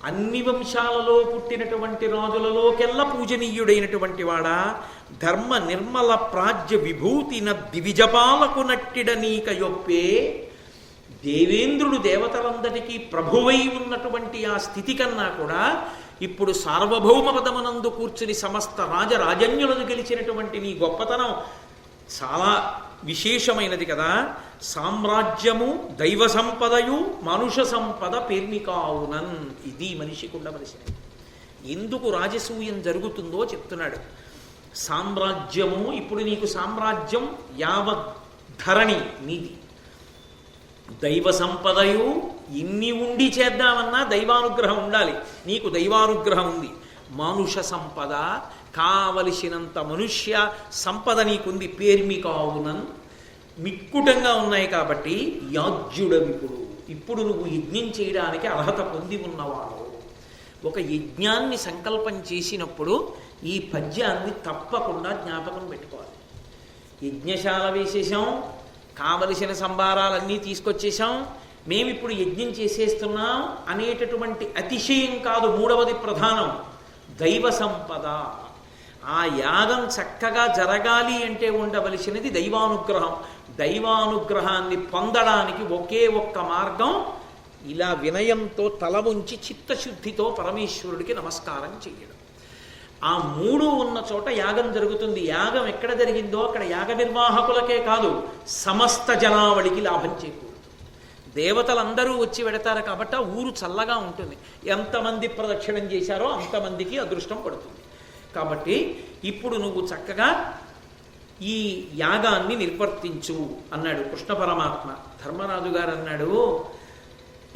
అన్ని వంశాలలో పుట్టినటువంటి రాజులలోకెల్లా పూజనీయుడైనటువంటి వాడా. ధర్మ నిర్మల ప్రాజ్య విభూతిన దివిజపాలకు నట్టిడ నీకయొప్పే. దేవేంద్రుడు దేవతలందరికీ ప్రభువై ఉన్నటువంటి ఆ స్థితి కన్నా కూడా ఇప్పుడు సార్వభౌమ పదమునందు కూర్చుని సమస్త రాజరాజన్యులను గెలిచినటువంటి నీ గొప్పతనం చాలా విశేషమైనది కదా. సామ్రాజ్యము దైవ సంపదయు మనుష సంపద పేర్మికావునన్. ఇది మనిషికి ఉండవలసినది. ఎందుకు రాజసూయం జరుగుతుందో చెప్తున్నాడు. సామ్రాజ్యము, ఇప్పుడు నీకు సామ్రాజ్యం యావత్ ధరణి నీది. దైవ సంపదయు, ఇన్ని ఉండి చేద్దామన్నా దైవానుగ్రహం ఉండాలి. నీకు దైవానుగ్రహం ఉంది. మానుష సంపద, కావలసినంత మనుష్య సంపద నీకుంది. పేర్మికావునన్, మిక్కుటంగా ఉన్నాయి. కాబట్టి యాజ్యుడవిపుడు, ఇప్పుడు నువ్వు యజ్ఞం చేయడానికి అర్హత పొంది ఉన్నవాడు. ఒక యజ్ఞాన్ని సంకల్పం చేసినప్పుడు ఈ పద్యాన్ని తప్పకుండా జ్ఞాపకం పెట్టుకోవాలి. యజ్ఞశాల వేసేసాం, కావలసిన సంభారాలన్నీ తీసుకొచ్చేసాం, మేమిప్పుడు యజ్ఞం చేసేస్తున్నాం అనేటటువంటి అతిశయం కాదు. మూడవది ప్రధానం, దైవ సంపద. ఆ యాగం చక్కగా జరగాలి అంటే ఉండవలసినది దైవానుగ్రహం. దైవానుగ్రహాన్ని పొందడానికి ఒకే ఒక్క మార్గం, ఇలా వినయంతో తల ఉంచి చిత్తశుద్ధితో పరమేశ్వరుడికి నమస్కారం చేయడం. ఆ మూడు ఉన్న చోట యాగం జరుగుతుంది. యాగం ఎక్కడ జరిగిందో అక్కడ యాగ నిర్వాహకులకే కాదు సమస్త జనావళికి లాభం చేకూరుతుంది. దేవతలందరూ వచ్చి వెడతారు కాబట్టి ఆ ఊరు చల్లగా ఉంటుంది. ఎంతమంది ప్రదక్షిణం చేశారో అంతమందికి అదృష్టం పడుతుంది. కాబట్టి ఇప్పుడు నువ్వు చక్కగా ఈ యాగాన్ని నిర్వర్తించు అన్నాడు కృష్ణ పరమాత్మ. ధర్మరాజు గారు అన్నాడు,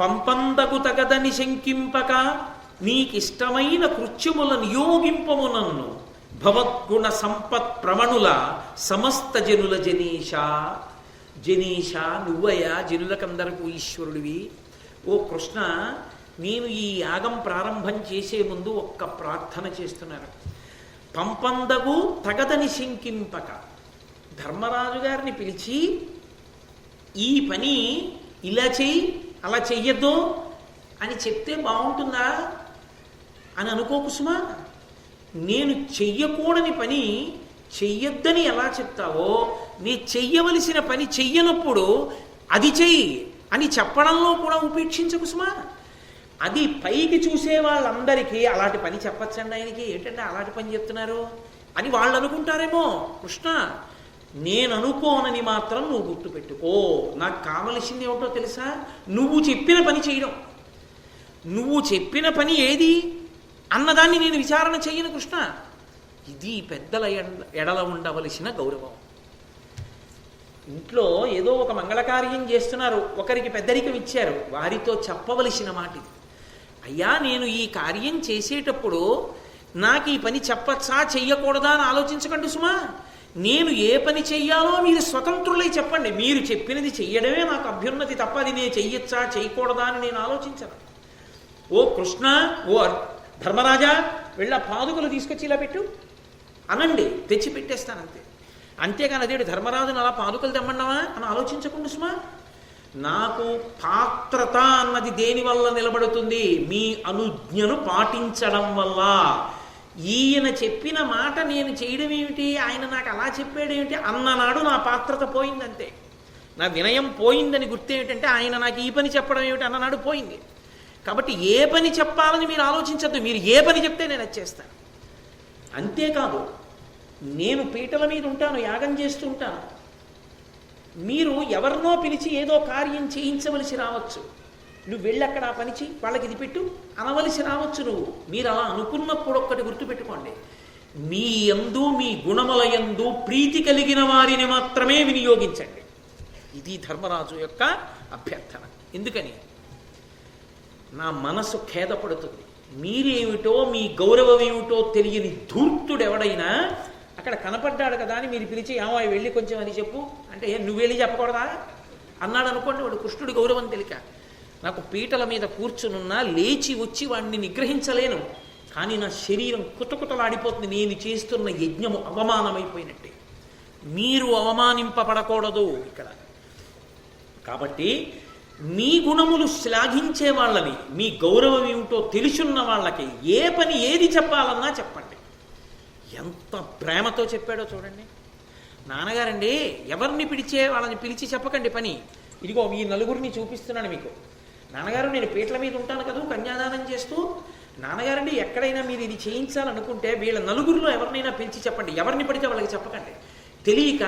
పంపందకు తగదని శంకింపక నీకిష్టమైన కృత్యముల నియోగింపము నన్ను భవద్గుణ సంపత్ ప్రవణుల సమస్త జనుల జనీష. జనీష నువ్వయ్యా, జనులకందరకు ఈశ్వరుడివి. ఓ కృష్ణ, నేను ఈ యాగం ప్రారంభం చేసే ముందు ఒక్క ప్రార్థన చేస్తున్నాను. పంపందగు తగదని శంకింపక, ధర్మరాజు గారిని పిలిచి ఈ పని ఇలా చెయ్యి అలా చెయ్యొద్దు అని చెప్తే బాగుంటుందా అని అనుకోకు సుమా. నేను చెయ్యకూడని పని చెయ్యొద్దని ఎలా చెప్తావో, నీ చెయ్యవలసిన పని చెయ్యనప్పుడు అది చెయ్యి అని చెప్పడంలో కూడా ఉపేక్షించకు సుమా. అది పైకి చూసే వాళ్ళందరికీ అలాంటి పని చెప్పచ్చండి ఆయనకి, ఏంటంటే అలాంటి పని చెప్తున్నారు అని వాళ్ళు అనుకుంటారేమో. కృష్ణ, నేను అనుకోనని మాత్రం నువ్వు గుర్తుపెట్టుకో. నాకు కావలసింది ఏమిటో తెలుసా? నువ్వు చెప్పిన పని చేయడం. నువ్వు చెప్పిన పని ఏది అన్నదాన్ని నేను విచారణ చెయ్యను కృష్ణ. ఇది పెద్దల ఎడల ఉండవలసిన గౌరవం. ఇంట్లో ఏదో ఒక మంగళకార్యం చేస్తున్నారు, ఒకరికి పెద్దరికం ఇచ్చారు, వారితో చెప్పవలసిన మాట ఇది. అయ్యా, నేను ఈ కార్యం చేసేటప్పుడు నాకు ఈ పని చెప్పచ్చా చెయ్యకూడదా అని ఆలోచించకండి సుమా. నేను ఏ పని చెయ్యాలో మీరు స్వతంత్రులై చెప్పండి. మీరు చెప్పినది చెయ్యడమే నాకు అభ్యున్నతి తప్ప అది నేను చెయ్యొచ్చా చేయకూడదా అని నేను ఆలోచించను. ఓ కృష్ణ, ఓ ధర్మరాజా, వెళ్ళా పాదుకలు తీసుకొచ్చి ఇలా పెట్టు అనండి, తెచ్చి పెట్టేస్తానంతే. అంతేగాని అదేడు ధర్మరాజును అలా పాదుకలు తెమ్మన్నావా అని ఆలోచించకుండా సుమా. నాకు పాత్రత అన్నది దేనివల్ల నిలబడుతుంది? మీ అనుజ్ఞను పాటించడం వల్ల. ఈయన చెప్పిన మాట నేను చేయడం ఏమిటి, ఆయన నాకు అలా చెప్పాడేమిటి అన్ననాడు నా పాత్రత పోయిందంతే. నా వినయం పోయిందని గుర్తేమిటంటే ఆయన నాకు ఈ పని చెప్పడం ఏమిటి అన్ననాడు పోయింది. కాబట్టి ఏ పని చెప్పాలని మీరు ఆలోచించద్దు, మీరు ఏ పని చెప్తే నేను అది చేస్తాను. అంతేకాదు, నేను పీటల మీద ఉంటాను, యాగం చేస్తూ ఉంటాను. మీరు ఎవరినో పిలిచి ఏదో కార్యం చేయించవలసి రావచ్చు. నువ్వు వెళ్ళి అక్కడ ఆ పని చెయ్యి, వాళ్ళకి ఇది పెట్టు అనవలసి రావచ్చు. మీరు అలా అనుకున్నప్పుడు ఒక్కటి గుర్తుపెట్టుకోండి, మీ యందు మీ గుణముల యందు ప్రీతి కలిగిన వారిని మాత్రమే వినియోగించండి. ఇది ధర్మరాజు యొక్క అభ్యర్థన. ఎందుకని? నా మనసు ఖేదపడుతుంది. మీరేమిటో మీ గౌరవం ఏమిటో తెలియని ధూర్తుడెవడైనా అక్కడ కనపడ్డాడు కదా అని మీరు పిలిచి ఏమో వెళ్ళి కొంచెం అని చెప్పు అంటే నువ్వు వెళ్ళి చెప్పకూడదా అన్నాడు అనుకోండి, వాడు కృష్ణుడి గౌరవం తెలియక. నాకు పీటల మీద కూర్చునున్నా లేచి వచ్చి వాడిని నిగ్రహించలేను, కానీ నా శరీరం కుతకుతలాడిపోతుంది. నేను చేస్తున్న యజ్ఞము అవమానమైపోయినట్టే. మీరు అవమానింపబడకూడదు ఇక్కడ. కాబట్టి మీ గుణములు శ్లాఘించే వాళ్ళని, మీ గౌరవం ఏమిటో తెలుసున్న వాళ్ళకి ఏ పని ఏది చెప్పాలన్నా చెప్పండి. ఎంత ప్రేమతో చెప్పాడో చూడండి. నాన్నగారండి, ఎవరిని పిలిచే వాళ్ళని పిలిచి చెప్పకండి పని. ఇదిగో ఈ నలుగురిని చూపిస్తున్నాను మీకు. నాన్నగారు, నేను పీటల మీద ఉంటాను కదా కన్యాదానం చేస్తూ. నాన్నగారండి, ఎక్కడైనా మీరు ఇది చేయించాలనుకుంటే వీళ్ళ నలుగురిలో ఎవరినైనా పిలిచి చెప్పండి, ఎవరిని పడితే వాళ్ళకి చెప్పకండి. తెలియక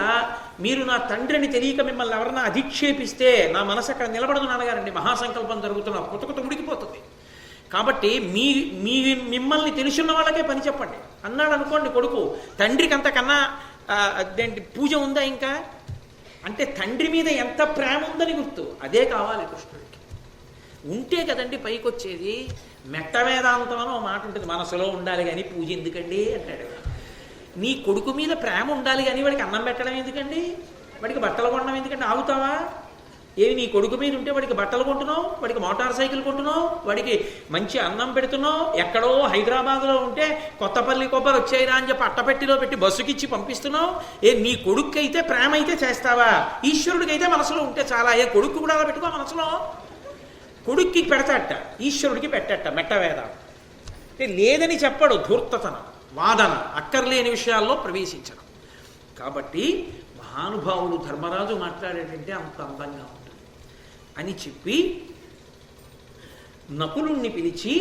మీరు నా తండ్రిని తెలియక మిమ్మల్ని ఎవరన్నా అధిక్షేపిస్తే నా మనసు అక్కడ నిలబడదు నాన్నగారండి. మహాసంకల్పం జరుగుతున్న కొత్త ఉడికిపోతుంది. కాబట్టి మిమ్మల్ని తెలుసున్న వాళ్ళకే పని చెప్పండి అన్నాడు అనుకోండి కొడుకు. తండ్రికి అంతకన్నా అదేంటి పూజ ఉందా ఇంకా? అంటే తండ్రి మీద ఎంత ప్రేమ ఉందని గుర్తు. అదే కావాలి కృష్ణుడికి. ఉంటే కదండి పైకి వచ్చేది. మెట్ట వేదాంతం అని ఒక మాట ఉంటుంది, మనసులో ఉండాలి కానీ పూజ ఎందుకండి అంటాడు. నీ కొడుకు మీద ప్రేమ ఉండాలి కానీ వాడికి అన్నం పెట్టడం ఎందుకండి, వాడికి బట్టలు కొనడం ఎందుకండి? ఆగుతావా? ఏవి నీ కొడుకు మీద ఉంటే వాడికి బట్టలు కొంటున్నావు, వాడికి మోటార్ సైకిల్ కొంటున్నావు, వాడికి మంచి అన్నం పెడుతున్నావు. ఎక్కడో హైదరాబాద్లో ఉంటే కొత్తపల్లి కొబ్బరి వచ్చాయిరా అని చెప్పి అట్టపెట్టిలో పెట్టి బస్సుకిచ్చి పంపిస్తున్నావు. నీ కొడుకు అయితే ప్రేమ అయితే చేస్తావా? ఈశ్వరుడికి అయితే మనసులో ఉంటే చాలా. కొడుకు కూడా అలా పెట్టుకో మనసులో. కొడుక్కి పెడతాట, ఈశ్వరుడికి పెట్టట. మెట్టవేద లేదని చెప్పడు. ధూర్తతనం, వాదన, అక్కర్లేని విషయాల్లో ప్రవేశించడం. కాబట్టి మహానుభావుడు ధర్మరాజు మాట్లాడేటంటే అంత అందంగా ఉంటుంది అని చెప్పి నకులుణ్ణి పిలిచి,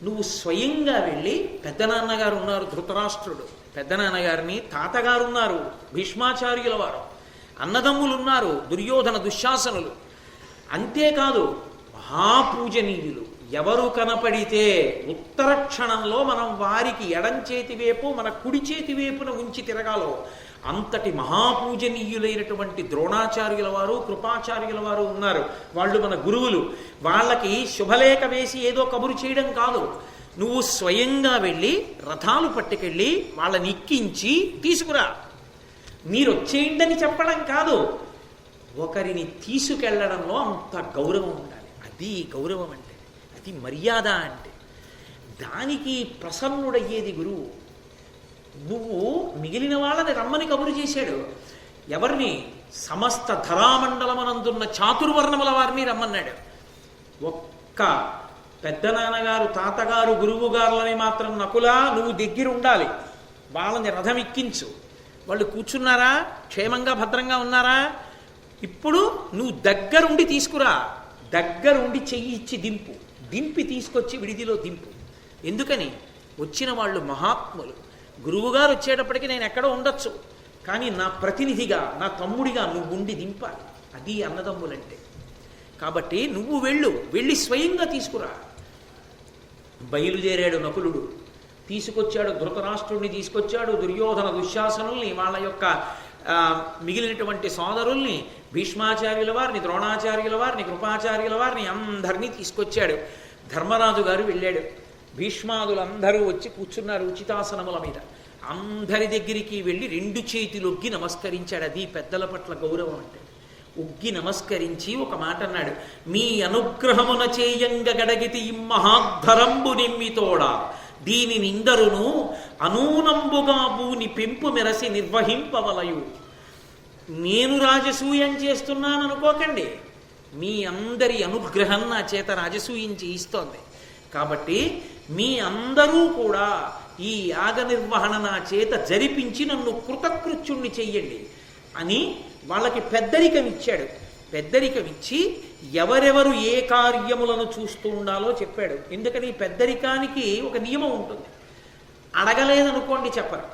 నువ్వు స్వయంగా వెళ్ళి, పెద్దనాన్నగారు ఉన్నారు ధృతరాష్ట్రుడు, పెద్దనాన్నగారిని, తాతగారు ఉన్నారు భీష్మాచార్యుల వారు, అన్నదమ్ములున్నారు దుర్యోధన దుశ్శాసనులు, అంతేకాదు మహాపూజనీయులు. ఎవరు కనపడితే ఉత్తర క్షణంలో మనం వారికి ఎడం చేతి వైపు మన కుడి చేతి వైపున ఉంచి తిరగాలో అంతటి మహాపూజనీయులైనటువంటి ద్రోణాచార్యుల వారు, కృపాచార్యుల వారు ఉన్నారు. వాళ్ళు మన గురువులు. వాళ్ళకి శుభలేఖ వేసి ఏదో కబురు చేయడం కాదు, నువ్వు స్వయంగా వెళ్ళి రథాలు పట్టుకెళ్ళి వాళ్ళని ఎక్కించి తీసుకురా. మీరు వచ్చేయండి చెప్పడం కాదు, ఒకరిని తీసుకెళ్లడంలో అంత గౌరవం ఉండాలి. అది గౌరవం అంటే, అది మర్యాద అంటే. దానికి ప్రసన్నుడయ్యేది గురువు. నువ్వు మిగిలిన వాళ్ళని రమ్మని కబురు చేశాడు. ఎవరిని? సమస్త ధరామండలమనందున్న చాతుర్వర్ణముల వారిని రమ్మన్నాడు. ఒక్క పెద్దనాన్నగారు, తాతగారు, గురువు గారులని మాత్రం నకులా నువ్వు దగ్గర ఉండాలి, వాళ్ళని రథం ఎక్కించు. వాళ్ళు కూర్చున్నారా, క్షేమంగా భద్రంగా ఉన్నారా? ఇప్పుడు నువ్వు దగ్గరుండి తీసుకురా, దగ్గరుండి చెయ్యి ఇచ్చి దింపు, దింపి తీసుకొచ్చి విడిదిలో దింపు. ఎందుకని? వచ్చిన వాళ్ళు మహాత్ములు. గురువుగారు వచ్చేటప్పటికి నేను ఎక్కడో ఉండొచ్చు, కానీ నా ప్రతినిధిగా, నా తమ్ముడిగా నువ్వు ఉండి దింపాలి. అది అన్నదమ్ములంటే. కాబట్టి నువ్వు వెళ్ళి స్వయంగా తీసుకురా. బయలుదేరాడు నకులుడు, తీసుకొచ్చాడు ధృతరాష్ట్రుడిని, తీసుకొచ్చాడు దుర్యోధన దుశ్శాసనుల్ని, వాళ్ళ యొక్క మిగిలినటువంటి సోదరుల్ని, భీష్మాచార్యుల వారిని, ద్రోణాచార్యుల వారిని, కృపాచార్యుల వారిని అందరినీ తీసుకొచ్చాడు. ధర్మరాజు గారు వెళ్ళాడు. భీష్మాదులందరూ వచ్చి కూర్చున్నారు ఉచితాసనముల మీద. అందరి దగ్గరికి వెళ్ళి 2 చేతులు ఒగ్గి నమస్కరించాడు. అది పెద్దల పట్ల గౌరవం అంటే. ఒగ్గి నమస్కరించి ఒక మాట అన్నాడు, మీ అనుగ్రహమున చేయంగ గడగితి ఇమ్మహాద్ధరంబు నిమ్మితోడా దీని నిందరును అనూనంబుగా భూని పెంపు మెరసి నిర్వహింపవలయు. నేను రాజసూయం చేస్తున్నాను అనుకోకండి, మీ అందరి అనుగ్రహం నా చేత రాజసూయం చేయిస్తోంది. కాబట్టి మీ అందరూ కూడా ఈ యాగ నిర్వహణ నా చేత జరిపించి నన్ను కృతకృత్యుణ్ణి చెయ్యండి అని వాళ్ళకి పెద్దరికం ఇచ్చాడు. పెద్దరికం ఇచ్చి ఎవరెవరు ఏ కార్యములను చూస్తూ ఉండాలో చెప్పాడు. ఎందుకని పెద్దరికానికి ఒక నియమం ఉంటుంది. అడగలేదనుకోండి చెప్పరు,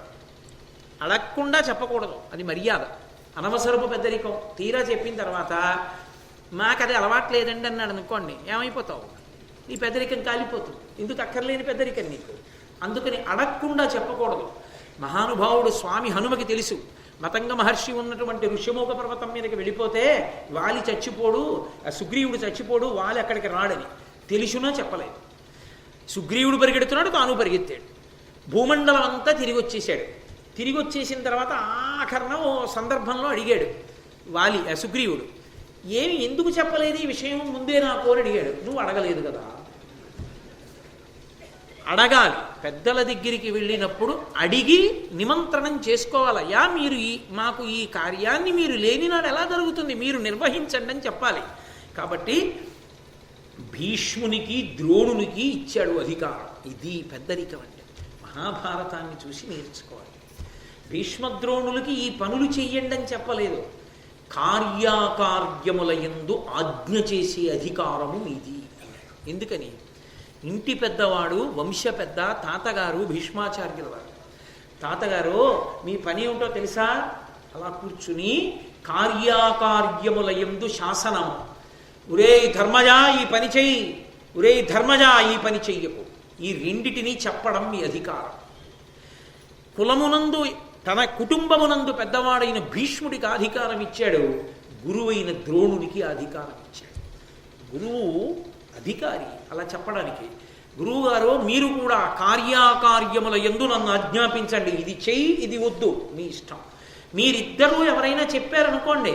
అడగకుండా చెప్పకూడదు, అది మర్యాద. అనవసరపు పెద్దరికం. తీరా చెప్పిన తర్వాత మాకు అది అలవాట్లేదండి అన్నాడు అనుకోండి, ఏమైపోతావు? నీ పెద్దరికం కాలిపోతుంది. ఎందుకు అక్కర్లేని పెద్దరికం నీకు? అందుకని అడగకుండా చెప్పకూడదు. మహానుభావుడు స్వామి హనుమకి తెలుసు, మతంగ మహర్షి ఉన్నటువంటి ఋష్యమూక పర్వతం మీదకి వెళ్ళిపోతే వాలి చచ్చిపోడు, సుగ్రీవుడు చచ్చిపోడు, వాలి అక్కడికి రాడని తెలుసునో చెప్పలేదు. సుగ్రీవుడు పరిగెడుతున్నాడు, తాను పరిగెత్తాడు. భూమండలం అంతా తిరిగి వచ్చేసాడు. తిరిగి వచ్చేసిన తర్వాత ఆఖరణ ఓ సందర్భంలో అడిగాడు వాలి సుగ్రీవుడు, ఏమి ఎందుకు చెప్పలేదు ఈ విషయం ముందే నాకు అని అడిగాడు. నువ్వు అడగలేదు కదా. అడగాలి. పెద్దల దగ్గరికి వెళ్ళినప్పుడు అడిగి నిమంత్రణం చేసుకోవాలయ్యా, మీరు మాకు ఈ కార్యాన్ని మీరు లేనినాడు ఎలా జరుగుతుంది, మీరు నిర్వహించండి అని చెప్పాలి. కాబట్టి భీష్మునికి ద్రోణునికి ఇచ్చాడు అధికారం. ఇది పెద్దరికం అంటే. మహాభారతాన్ని చూసి నేర్చుకోవాలి. భీష్మద్రోణులకి ఈ పనులు చెయ్యండి అని చెప్పలేదు. కార్యాకార్యముల యందు ఆజ్ఞ చేసే అధికారము ఇది. ఎందుకని? ఇంటి పెద్దవాడు, వంశ పెద్ద తాతగారు భీష్మాచార్యుల వారు. తాతగారు మీ పని ఏమిటో తెలుసా? అలా కూర్చుని కార్యాకార్యముల యందు శాసనము. ఒరే ధర్మజా ఈ పని చెయ్యి, ఒరే ధర్మజా ఈ పని చెయ్యకు. ఈ రెండిటిని చెప్పడం మీ అధికారం. కులమునందు తన కుటుంబమునందు పెద్దవాడైన భీష్ముడికి అధికారం ఇచ్చాడు, గురువైన ద్రోణునికి అధికారం ఇచ్చాడు. గురువు అధికారి అలా చెప్పడానికి. గురువుగారు మీరు కూడా కార్యాకార్యముల యందు నన్ను ఆజ్ఞాపించండి, ఇది చెయ్యి ఇది వద్దు మీ ఇష్టం. మీరిద్దరూ ఎవరైనా చెప్పారనుకోండి,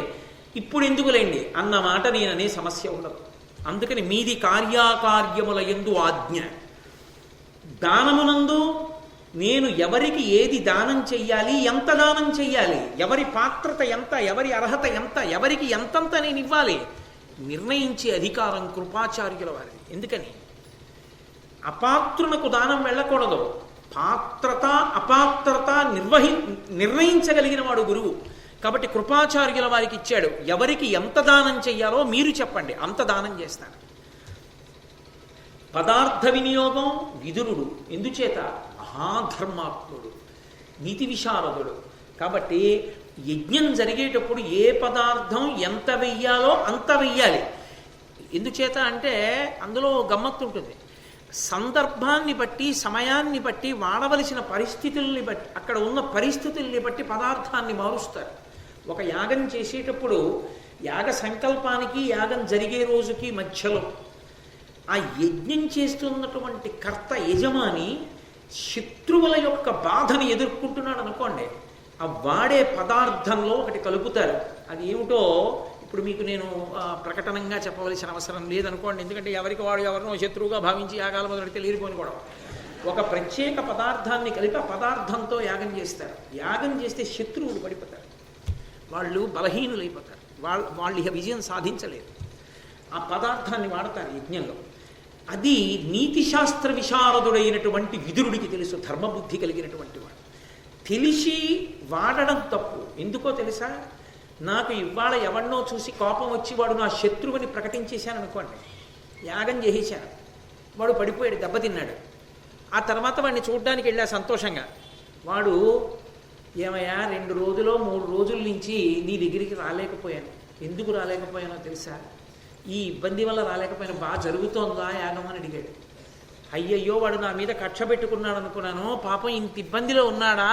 ఇప్పుడు ఎందుకులేండి అన్న మాట నేననే సమస్య ఉండదు. అందుకని మీది కార్యాకార్యముల యందు ఆజ్ఞ. దానమునందు నేను ఎవరికి ఏది దానం చెయ్యాలి, ఎంత దానం చెయ్యాలి, ఎవరి పాత్రత ఎంత, ఎవరి అర్హత ఎంత, ఎవరికి ఎంతంత నేను ఇవ్వాలి నిర్ణయించే అధికారం కృపాచార్యుల వారిది. ఎందుకని? అపాత్రునకు దానం వెళ్ళకూడదు. పాత్రత అపాత్రత నిర్ణయించగలిగిన వాడు గురువు. కాబట్టి కృపాచార్యుల వారికి ఇచ్చాడు. ఎవరికి ఎంత దానం చెయ్యాలో మీరు చెప్పండి, అంత దానం చేస్తాను. పదార్థ వినియోగం విదురుడు. ఎందుచేత? మహాధర్మాత్ముడు, నీతి విశారదుడు. కాబట్టి యజ్ఞం జరిగేటప్పుడు ఏ పదార్థం ఎంత వెయ్యాలో అంత వెయ్యాలి. ఎందుచేత అంటే అందులో గమ్మత్తు ఉంటుంది. సందర్భాన్ని బట్టి, సమయాన్ని బట్టి, వాడవలసిన పరిస్థితుల్ని బట్టి, అక్కడ ఉన్న పరిస్థితుల్ని బట్టి పదార్థాన్ని మారుస్తారు. ఒక యాగం చేసేటప్పుడు యాగ సంకల్పానికి యాగం జరిగే రోజుకి మధ్యలో ఆ యజ్ఞం చేస్తున్నటువంటి కర్త యజమాని శత్రువుల యొక్క బాధని ఎదుర్కొంటున్నాడు అనుకోండి, ఆ వాడే పదార్థంలో ఒకటి కలుపుతారు. అది ఏమిటో ఇప్పుడు మీకు నేను ప్రకటనంగా చెప్పవలసిన అవసరం లేదనుకోండి, ఎందుకంటే ఎవరికి వాడు ఎవరినో శత్రువుగా భావించి యాగాల మొదలెడితే లేరిపోని కూడా. ఒక ప్రత్యేక పదార్థాన్ని కలిపి ఆ పదార్థంతో యాగం చేస్తారు. యాగం చేస్తే శత్రువులు పడిపోతారు, వాళ్ళు బలహీనులైపోతారు, వాళ్ళు ఇక విజయం సాధించలేరు. ఆ పదార్థాన్ని వాడతారు యజ్ఞంలో. అది నీతిశాస్త్ర విశారదుడైనటువంటి విదురుడికి తెలుసు, ధర్మబుద్ధి కలిగినటువంటి వాడు. తెలిసి వాడడం తప్పు. ఎందుకో తెలుసా? నాకు ఇవాళ ఎవరినో చూసి కోపం వచ్చి వాడు నా శత్రువుని ప్రకటించేశాను అనుకోండి, యాగం చేసేశాను, వాడు పడిపోయాడు, దెబ్బతిన్నాడు. ఆ తర్వాత వాడిని చూడడానికి వెళ్ళా సంతోషంగా. వాడు ఏమయ్యా 2 రోజులో 3 రోజుల నుంచి నీ దగ్గరికి రాలేకపోయాను. ఎందుకు రాలేకపోయానో తెలుసా? ఈ ఇబ్బంది వల్ల రాలేకపోయినా. బాగా జరుగుతోందా యాగం అని అడిగాడు. అయ్యయ్యో వాడు నా మీద కక్ష పెట్టుకున్నాడు అనుకున్నాను, పాపం ఇంత ఇబ్బందిలో ఉన్నాడా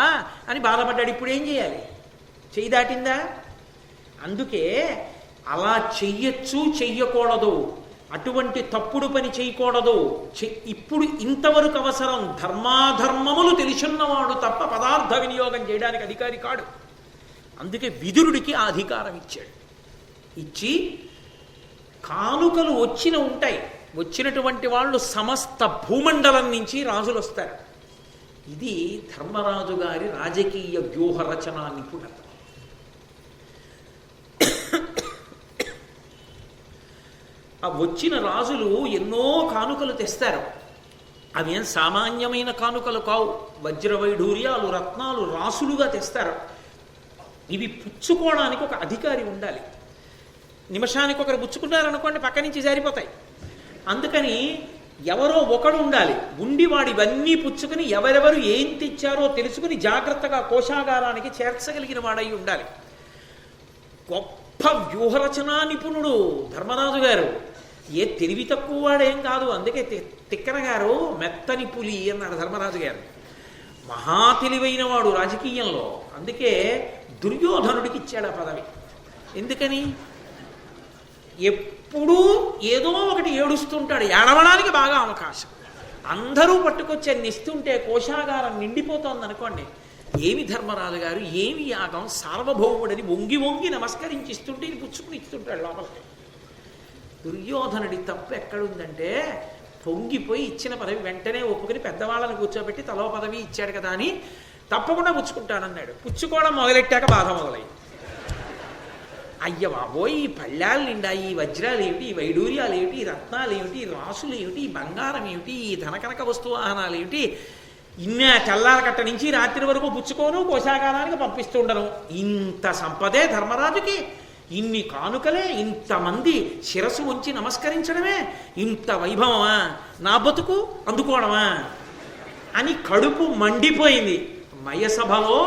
అని బాధపడ్డాడు. ఇప్పుడు ఏం చేయాలి? చెయ్యి దాటిందా? అందుకే అలా చెయ్యొచ్చు చెయ్యకూడదు అటువంటి తప్పుడు పని చేయకూడదు. ఇప్పుడు ఇంతవరకు అవసరం ధర్మాధర్మములు తెలిసున్నవాడు తప్ప పదార్థ వినియోగం చేయడానికి అధికారి కాడు. అందుకే విదురుడికి ఆ అధికారం ఇచ్చాడు. ఇచ్చి కానుకలు ఉంటాయి, వచ్చినటువంటి వాళ్ళు సమస్త భూమండలం నుంచి రాజులు వస్తారు. ఇది ధర్మరాజు గారి రాజకీయ వ్యూహ రచనా నిపుణత. ఆ వచ్చిన రాజులు ఎన్నో కానుకలు తెస్తారు. అవేం సామాన్యమైన కానుకలు కావు, వజ్రవైఢూర్యాలు రత్నాలు రాసులుగా తెస్తారు. ఇవి పుచ్చుకోవడానికి ఒక అధికారి ఉండాలి. నిమిషానికి ఒకరు పుచ్చుకున్నారనుకోండి పక్క నుంచి జారిపోతాయి. అందుకని ఎవరో ఒకడు ఉండాలి, ఉండి వాడు ఇవన్నీ పుచ్చుకుని ఎవరెవరు ఏం తెచ్చారో తెలుసుకుని జాగ్రత్తగా కోశాగారానికి చేర్చగలిగిన వాడై ఉండాలి. గొప్ప వ్యూహరచనా నిపుణుడు ధర్మరాజు గారు. ఏ తెలివి తక్కువ వాడేం కాదు. అందుకే తిక్కన గారు మెత్తని పులి అన్నాడు ధర్మరాజు గారు. మహా తెలివైన వాడు రాజకీయంలో. అందుకే దుర్యోధనుడికి ఇచ్చాడు ఆ పదవి. ఎందుకని? ఎప్పుడూ ఏదో ఒకటి ఏడుస్తుంటాడు, ఏడవడానికి బాగా అవకాశం. అందరూ పట్టుకొచ్చి అన్ని ఇస్తుంటే కోశాగారం నిండిపోతోంది అనుకోండి, ఏమి ధర్మరాజు గారు, ఏమి యాగం, సార్వభౌముడని వంగి వంగి నమస్కరించి ఇస్తుంటే ఇది పుచ్చుకుని ఇస్తుంటాడు లోపలికి. దుర్యోధనుడి తప్పు ఎక్కడుందంటే పొంగిపోయి ఇచ్చిన పదవి వెంటనే ఒప్పుకుని పెద్దవాళ్ళని కూర్చోబెట్టి తలో పదవి ఇచ్చాడు కదా అని తప్పకుండా పుచ్చుకుంటానన్నాడు. పుచ్చుకోవడం మొదలెట్టాక బాధ మొదలైంది. అయ్య బాబోయ్, ఈ పళ్ళాలు నిండా ఈ వజ్రాలు ఏమిటి, ఈ వైడూర్యాలు ఏమిటి, ఈ రత్నాలు ఏమిటి, ఈ రాసులు ఏమిటి, ఈ బంగారం ఏమిటి, ఈ ధనకనక వస్తువాహనాలు ఏమిటి, ఇన్న తెల్లార కట్ట నుంచి రాత్రి వరకు పుచ్చుకోను, కోశాగారానికి పంపిస్తుండను. ఇంత సంపదే ధర్మరాజుకి, ఇన్ని కానుకలే, ఇంతమంది శిరస్సు ఉంచి నమస్కరించడమే, ఇంత వైభవమా, నా బతుకు అందుకోవడమా అని కడుపు మండిపోయింది. మయసభలో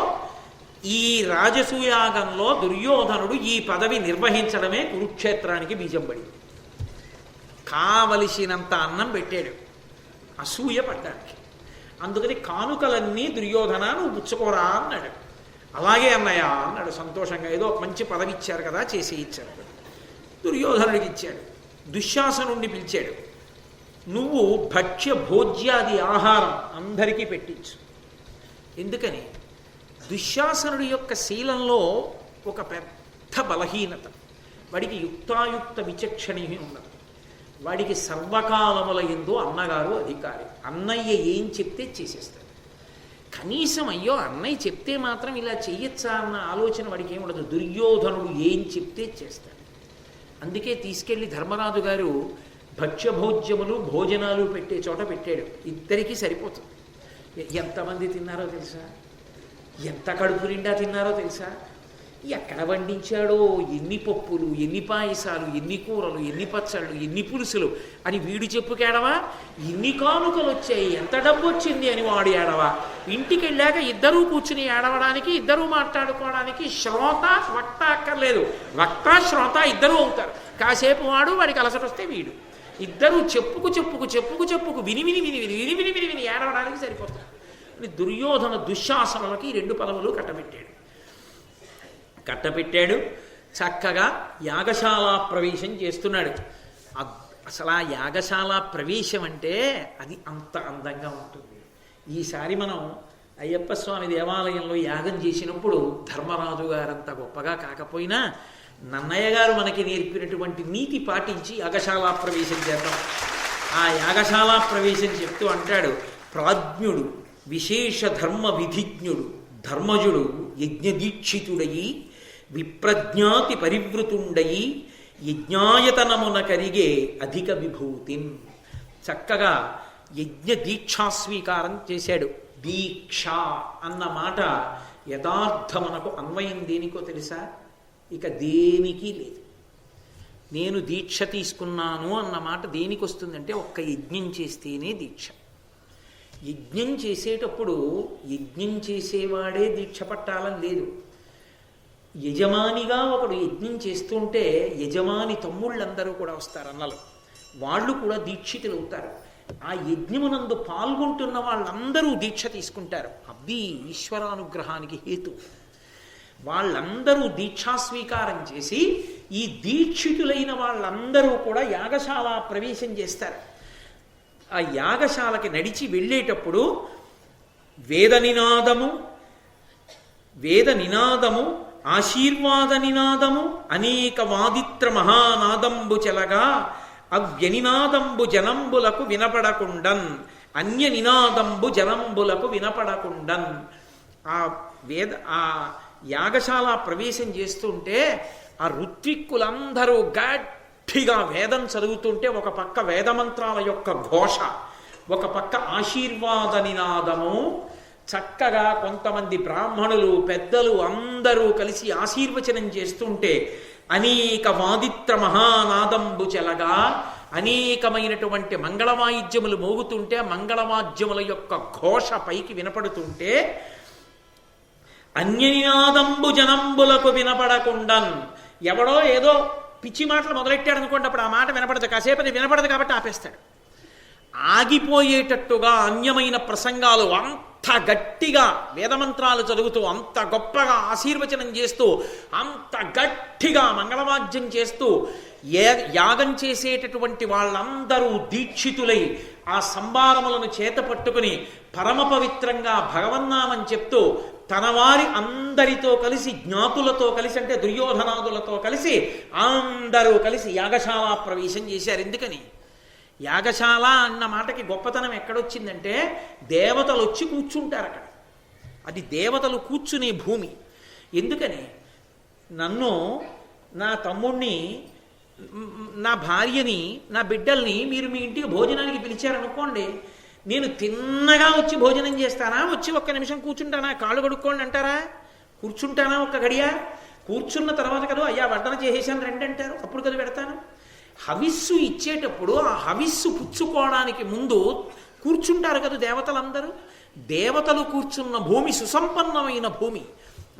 ఈ రాజసూయాగంలో దుర్యోధనుడు ఈ పదవి నిర్వహించడమే కురుక్షేత్రానికి బీజం పడింది. కావలసినంత అన్నం పెట్టాడు అసూయ పడ్డానికి. అందుకని కానుకలన్నీ దుర్యోధన నువ్వు పుచ్చుకోరా అన్నాడు. అలాగే అన్నయ్య అన్నాడు సంతోషంగా. ఏదో మంచి పదవి ఇచ్చారు కదా, చేసి ఇచ్చారు. దుర్యోధనుడికి ఇచ్చాడు. దుశ్శాసనుడిని పిలిచాడు. నువ్వు భక్ష్య భోజ్యాది ఆహారం అందరికీ పెట్టించు. ఎందుకని? దుశ్శాసనుడి యొక్క శీలంలో ఒక పెద్ద బలహీనత. వాడికి యుక్తాయుక్త విచక్షణి ఉన్నది. వాడికి సర్వకాలముల యందు అన్నగారు అధికారి. అన్నయ్య ఏం చెప్తే చేసేస్తాడు. కనీసం అయ్యో అన్నయ్య చెప్తే మాత్రం ఇలా చెయ్యొచ్చా అన్న ఆలోచన వాడికి ఏముండదు. దుర్యోధనుడు ఏం చెప్తే చేస్తాడు. అందుకే తీసుకెళ్లి ధర్మరాజు గారు భక్ష్యభోజ్యములు భోజనాలు పెట్టే చోట పెట్టాడు. ఇద్దరికీ సరిపోతుంది. ఎంతమంది తిన్నారో తెలుసా? ఎంత కడుపు నిండా తిన్నారో తెలుసా? ఎక్కడ వండించాడో, ఎన్ని పప్పులు, ఎన్ని పాయసాలు, ఎన్ని కూరలు, ఎన్ని పచ్చళ్ళు, ఎన్ని పులుసులు అని వీడు చెప్పుకేడవా? ఇన్ని కానుకలు వచ్చాయి, ఎంత డబ్బు వచ్చింది అని వాడు ఏడవా? ఇంటికి వెళ్ళాక ఇద్దరూ కూర్చుని ఏడవడానికి, ఇద్దరూ మాట్లాడుకోవడానికి శ్రోత వక్త అక్కర్లేదు. వక్త శ్రోత ఇద్దరూ అవుతారు. కాసేపు వాడికి అలసట వస్తే వీడు, ఇద్దరూ చెప్పుకు విని ఏడవడానికి సరిపోతారు. దుర్యోధన దుశ్శాసనులకి 2 పదవులు కట్టబెట్టాడు. చక్కగా యాగశాల ప్రవేశం చేస్తున్నాడు. అసలు ఆ యాగశాల ప్రవేశం అంటే అది అంత అందంగా ఉంటుంది. ఈసారి మనం అయ్యప్ప స్వామి దేవాలయంలో యాగం చేసినప్పుడు ధర్మరాజు గారంత గొప్పగా కాకపోయినా నన్నయ్య గారు మనకి నేర్పినటువంటి నీతి పాటించి యాగశాల ప్రవేశం చేద్దాం. ఆ యాగశాల ప్రవేశం చెప్తూ అంటాడు, ప్రాజ్ఞుడు విశేష ధర్మ విధిజ్ఞుడు ధర్మజుడు యజ్ఞదీక్షితుడయి విప్రజ్ఞాతి పరివృతుండయి యజ్ఞాయతనమున కరిగే అధిక విభూతిన్. చక్కగా యజ్ఞ దీక్షాస్వీకారం చేశాడు. దీక్ష అన్న మాట యథార్థమునకు అన్వయం దేనికో తెలుసా? ఇక దేనికి లేదు. నేను దీక్ష తీసుకున్నాను అన్న మాట దేనికి వస్తుందంటే ఒక్క యజ్ఞం చేస్తేనే దీక్ష. యజ్ఞం చేసేటప్పుడు యజ్ఞం చేసేవాడే దీక్ష పట్టాలని లేదు. యజమానిగా ఒకడు యజ్ఞం చేస్తుంటే యజమాని తమ్ముళ్ళందరూ కూడా వస్తారు, అన్నలు. వాళ్ళు కూడా దీక్షితులు అవుతారు. ఆ యజ్ఞమునందు పాల్గొంటున్న వాళ్ళందరూ దీక్ష తీసుకుంటారు. అవి ఈశ్వరానుగ్రహానికి హేతు. వాళ్ళందరూ దీక్షాస్వీకారం చేసి ఈ దీక్షితులైన వాళ్ళందరూ కూడా యాగశాల ప్రవేశం చేస్తారు. ఆ యాగశాలకి నడిచి వెళ్ళేటప్పుడు వేద నినాదము ఆశీర్వాద నినాదము అనేక వాదిత్ర మహానాదంబు చెలగా అవ్యనినాదంబు జనంబులకు వినపడకుండన్ అన్య నినాదంబు జనంబులకు వినపడకుండన్. ఆ యాగశాల ప్రవేశం చేస్తుంటే ఆ ఋత్విక్కులందరూ గట్టిగా వేదం చదువుతుంటే ఒక పక్క వేదమంత్రాల యొక్క ఘోష, ఒక పక్క ఆశీర్వాద నినాదము, చక్కగా కొంతమంది బ్రాహ్మణులు పెద్దలు అందరూ కలిసి ఆశీర్వచనం చేస్తుంటే అనేక వాదిత్ర మహానాదంబు చెలగా అనేకమైనటువంటి మంగళవాయిద్యములు మోగుతుంటే మంగళవాద్యముల యొక్క ఘోష పైకి వినపడుతుంటే అన్యనినాదంబు జనంబులకు వినపడకుండన్. ఎవడో ఏదో పిచ్చి మాటలు మొదలెట్టాడు అనుకోండి, అప్పుడు ఆ మాట వినపడదు, కాసేపు అది వినపడదు కాబట్టి ఆపేస్తాడు. ఆగిపోయేటట్టుగా అన్యమైన ప్రసంగాలు అంత గట్టిగా వేదమంత్రాలు చదువుతూ అంత గొప్పగా ఆశీర్వచనం చేస్తూ అంత గట్టిగా మంగళవాద్యం చేస్తూ యాగం చేసేటటువంటి వాళ్ళందరూ దీక్షితులై ఆ సంభారములను చేత పట్టుకుని పరమ పవిత్రంగా భగవన్నామం చెప్తూ తన వారి అందరితో కలిసి జ్ఞాతులతో కలిసి అంటే దుర్యోధనాదులతో కలిసి అందరూ కలిసి యాగశాల ప్రవేశం చేశారు. ఎందుకని? యాగశాల అన్న మాటకి గొప్పతనం ఎక్కడొచ్చిందంటే దేవతలు వచ్చి కూర్చుంటారు అక్కడ. అది దేవతలు కూర్చునే భూమి. ఎందుకని? నన్ను, నా తమ్ముణ్ణి, నా భార్యని, నా బిడ్డల్ని మీరు మీ ఇంటికి భోజనానికి పిలిచారనుకోండి, నేను తిన్నగా వచ్చి భోజనం చేస్తానా? వచ్చి ఒక్క నిమిషం కూర్చుంటానా? కాళ్ళు కడుక్కోండి అంటారా? కూర్చుంటానా ఒక్క గడియ? కూర్చున్న తర్వాత కదా అయ్యా వడ్డన చేసేసాను రండి అంటారు, అప్పుడు కదా పెడతాను. హవిస్సు ఇచ్చేటప్పుడు ఆ హవిస్సు పుచ్చుకోవడానికి ముందు కూర్చుంటారు కదా దేవతలందరూ. దేవతలు కూర్చున్న భూమి సుసంపన్నమైన భూమి.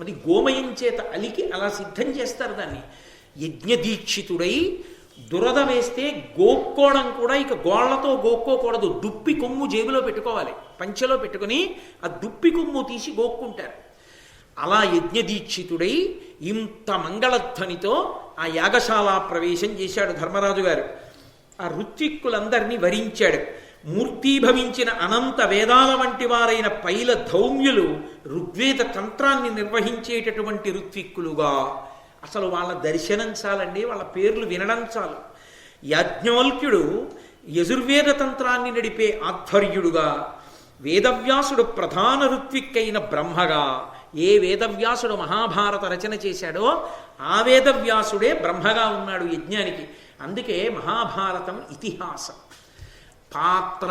అది గోమయం చేత అలికి అలా సిద్ధం చేస్తారు దాన్ని. యజ్ఞదీక్షితుడై దురద వేస్తే గోక్కోవడం కూడా ఇక గోళ్లతో గోక్కోకూడదు, దుప్పి కొమ్ము జేబులో పెట్టుకోవాలి, పంచెలో పెట్టుకుని ఆ దుప్పి కొమ్ము తీసి గోక్కుంటారు. అలా యజ్ఞదీక్షితుడై ఇంత మంగళధ్వనితో ఆ యాగశాల ప్రవేశం చేశాడు ధర్మరాజు గారు. ఆ ఋత్విక్కులందరినీ వరించాడు. మూర్తీభవించిన అనంత వేదాల వంటి వారైన పైల ధౌమ్యులు ఋగ్వేద తంత్రాన్ని నిర్వహించేటటువంటి ఋత్విక్కులుగా, అసలు వాళ్ళ దర్శనం చాలండి, వాళ్ళ పేర్లు వినడం చాలు. యాజ్ఞవల్క్యుడు యజుర్వేద తంత్రాన్ని నడిపే ఆధ్వర్యుడుగా, వేదవ్యాసుడు ప్రధాన ఋత్విక్కైన బ్రహ్మగా, ఏ వేదవ్యాసుడు మహాభారత రచన చేశాడో ఆ వేదవ్యాసుడే బ్రహ్మగా ఉన్నాడు యజ్ఞానికి. అందుకే మహాభారతం ఇతిహాసం. పాత్ర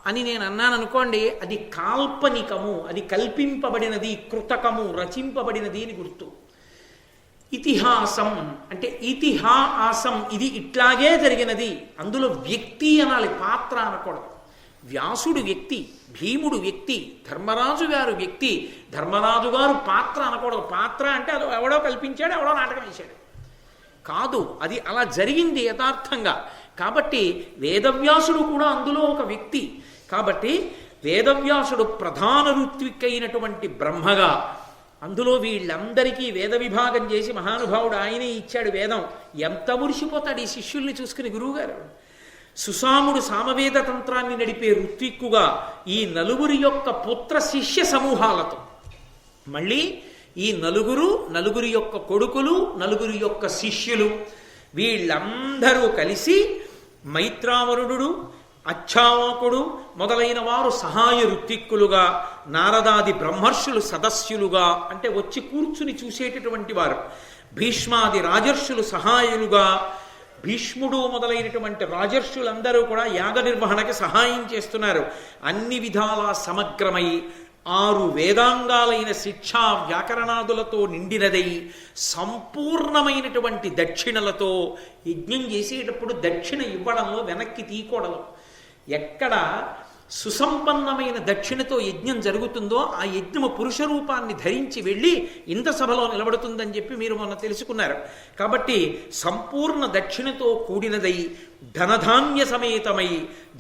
అని నేను అన్నాను అనుకోండి, అది కాల్పనికము, అది కల్పింపబడినది, కృతకము, రచింపబడినది అని గుర్తు. ఇతిహాసం అంటే ఇతిహాసం, ఇది ఇట్లాగే జరిగినది. అందులో వ్యక్తి అనాలి, పాత్ర అనకూడదు. వ్యాసుడు వ్యక్తి, భీముడు వ్యక్తి, ధర్మరాజు గారు వ్యక్తి, ధర్మరాజు గారు పాత్ర అనకూడదు. పాత్ర అంటే అది ఎవడో కల్పించాడు, ఎవడో నాటకం వేశాడు కాదు, అది అలా జరిగింది యథార్థంగా. కాబట్టి వేదవ్యాసుడు కూడా అందులో ఒక వ్యక్తి. కాబట్టి వేదవ్యాసుడు ప్రధాన ఋత్విక్కైనటువంటి బ్రహ్మగా, అందులో వీళ్ళందరికీ వేద విభాగం చేసి మహానుభావుడు ఆయనే ఇచ్చాడు వేదం. ఎంత మురిసిపోతాడు ఈ శిష్యుల్ని చూసుకుని గురువుగారు. సుసాముడు సామవేద తంత్రాన్ని నడిపే ఋత్విక్కుగా ఈ నలుగురి యొక్క పుత్ర శిష్య సమూహాలతో, మళ్ళీ ఈ నలుగురి యొక్క కొడుకులు, నలుగురి యొక్క శిష్యులు, వీళ్ళందరూ కలిసి మైత్రావరుడు, అచ్చావాకుడు మొదలైన వారు సహాయ ఋత్విక్కులుగా, నారదాది బ్రహ్మర్షులు సదస్యులుగా అంటే వచ్చి కూర్చుని చూసేటటువంటి వారు, భీష్మాది రాజర్షులు సహాయులుగా, భీష్ముడు మొదలైనటువంటి రాజర్షులందరూ కూడా యాగ నిర్వహణకి సహాయం చేస్తున్నారు. అన్ని విధాలా సమగ్రమై 6 వేదాంగాలైన శిక్షా వ్యాకరణాదులతో నిండినదై సంపూర్ణమైనటువంటి దక్షిణలతో యజ్ఞం చేసేటప్పుడు దక్షిణ ఇవ్వడంలో వెనక్కి తీయకూడదు. ఎక్కడ సుసంపన్నమైన దక్షిణతో యజ్ఞం జరుగుతుందో ఆ యజ్ఞము పురుష రూపాన్ని ధరించి వెళ్ళి ఇంత సభలో నిలబడుతుందని చెప్పి మీరు మొన్న తెలుసుకున్నారు. కాబట్టి సంపూర్ణ దక్షిణతో కూడినదై ధనధాన్య సమేతమై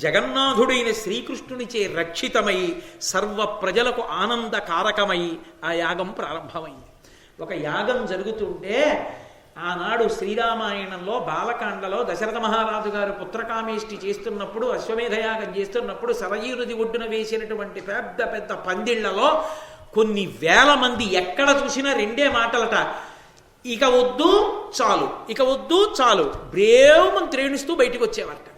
జగన్నాథుడైన శ్రీకృష్ణునిచే రక్షితమై సర్వ ప్రజలకు ఆనందకారకమై ఆ యాగం ప్రారంభమైంది. ఒక యాగం జరుగుతుంటే ఆనాడు శ్రీరామాయణంలో బాలకాండలో దశరథ మహారాజు గారు పుత్రకామేష్టి చేస్తున్నప్పుడు, అశ్వమేధయాగం చేస్తున్నప్పుడు సరయూ నది ఒడ్డున వేసినటువంటి పెద్ద పెద్ద పందిళ్లలో కొన్ని వేల మంది ఎక్కడ చూసినా రెండే మాటలట, ఇక వద్దు చాలు, ఇక వద్దు చాలు, బ్రేవమని త్రేణిస్తూ బయటికి వచ్చేవారట.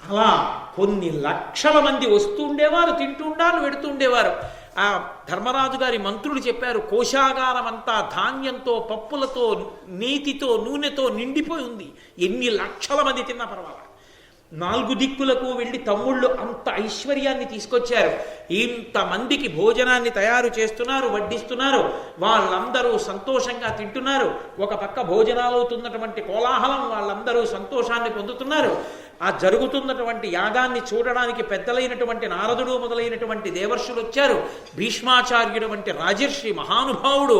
అలా కొన్ని లక్షల మంది వస్తుండేవారు, తింటుండారు, వెడుతుండేవారు. ఆ ధర్మరాజు గారి మంత్రులు చెప్పారు, కోశాగారం అంతా ధాన్యంతో, పప్పులతో, నీతితో, నూనెతో నిండిపోయి ఉంది. ఎన్ని లక్షల మంది తిన్నా పర్వాలా. 4 దిక్కులకు వెళ్ళి తమ్ముళ్ళు అంత ఐశ్వర్యాన్ని తీసుకొచ్చారు. ఇంతమందికి భోజనాన్ని తయారు చేస్తున్నారు, వడ్డిస్తున్నారు. వాళ్ళందరూ సంతోషంగా తింటున్నారు. ఒక పక్క భోజనాలు అవుతున్నటువంటి కోలాహలం, వాళ్ళందరూ సంతోషాన్ని పొందుతున్నారు. ఆ జరుగుతున్నటువంటి యాగాన్ని చూడడానికి పెద్దలైనటువంటి నారదుడు మొదలైనటువంటి దేవర్షులు వచ్చారు. భీష్మాచార్యుడు వంటి రాజర్షి మహానుభావుడు,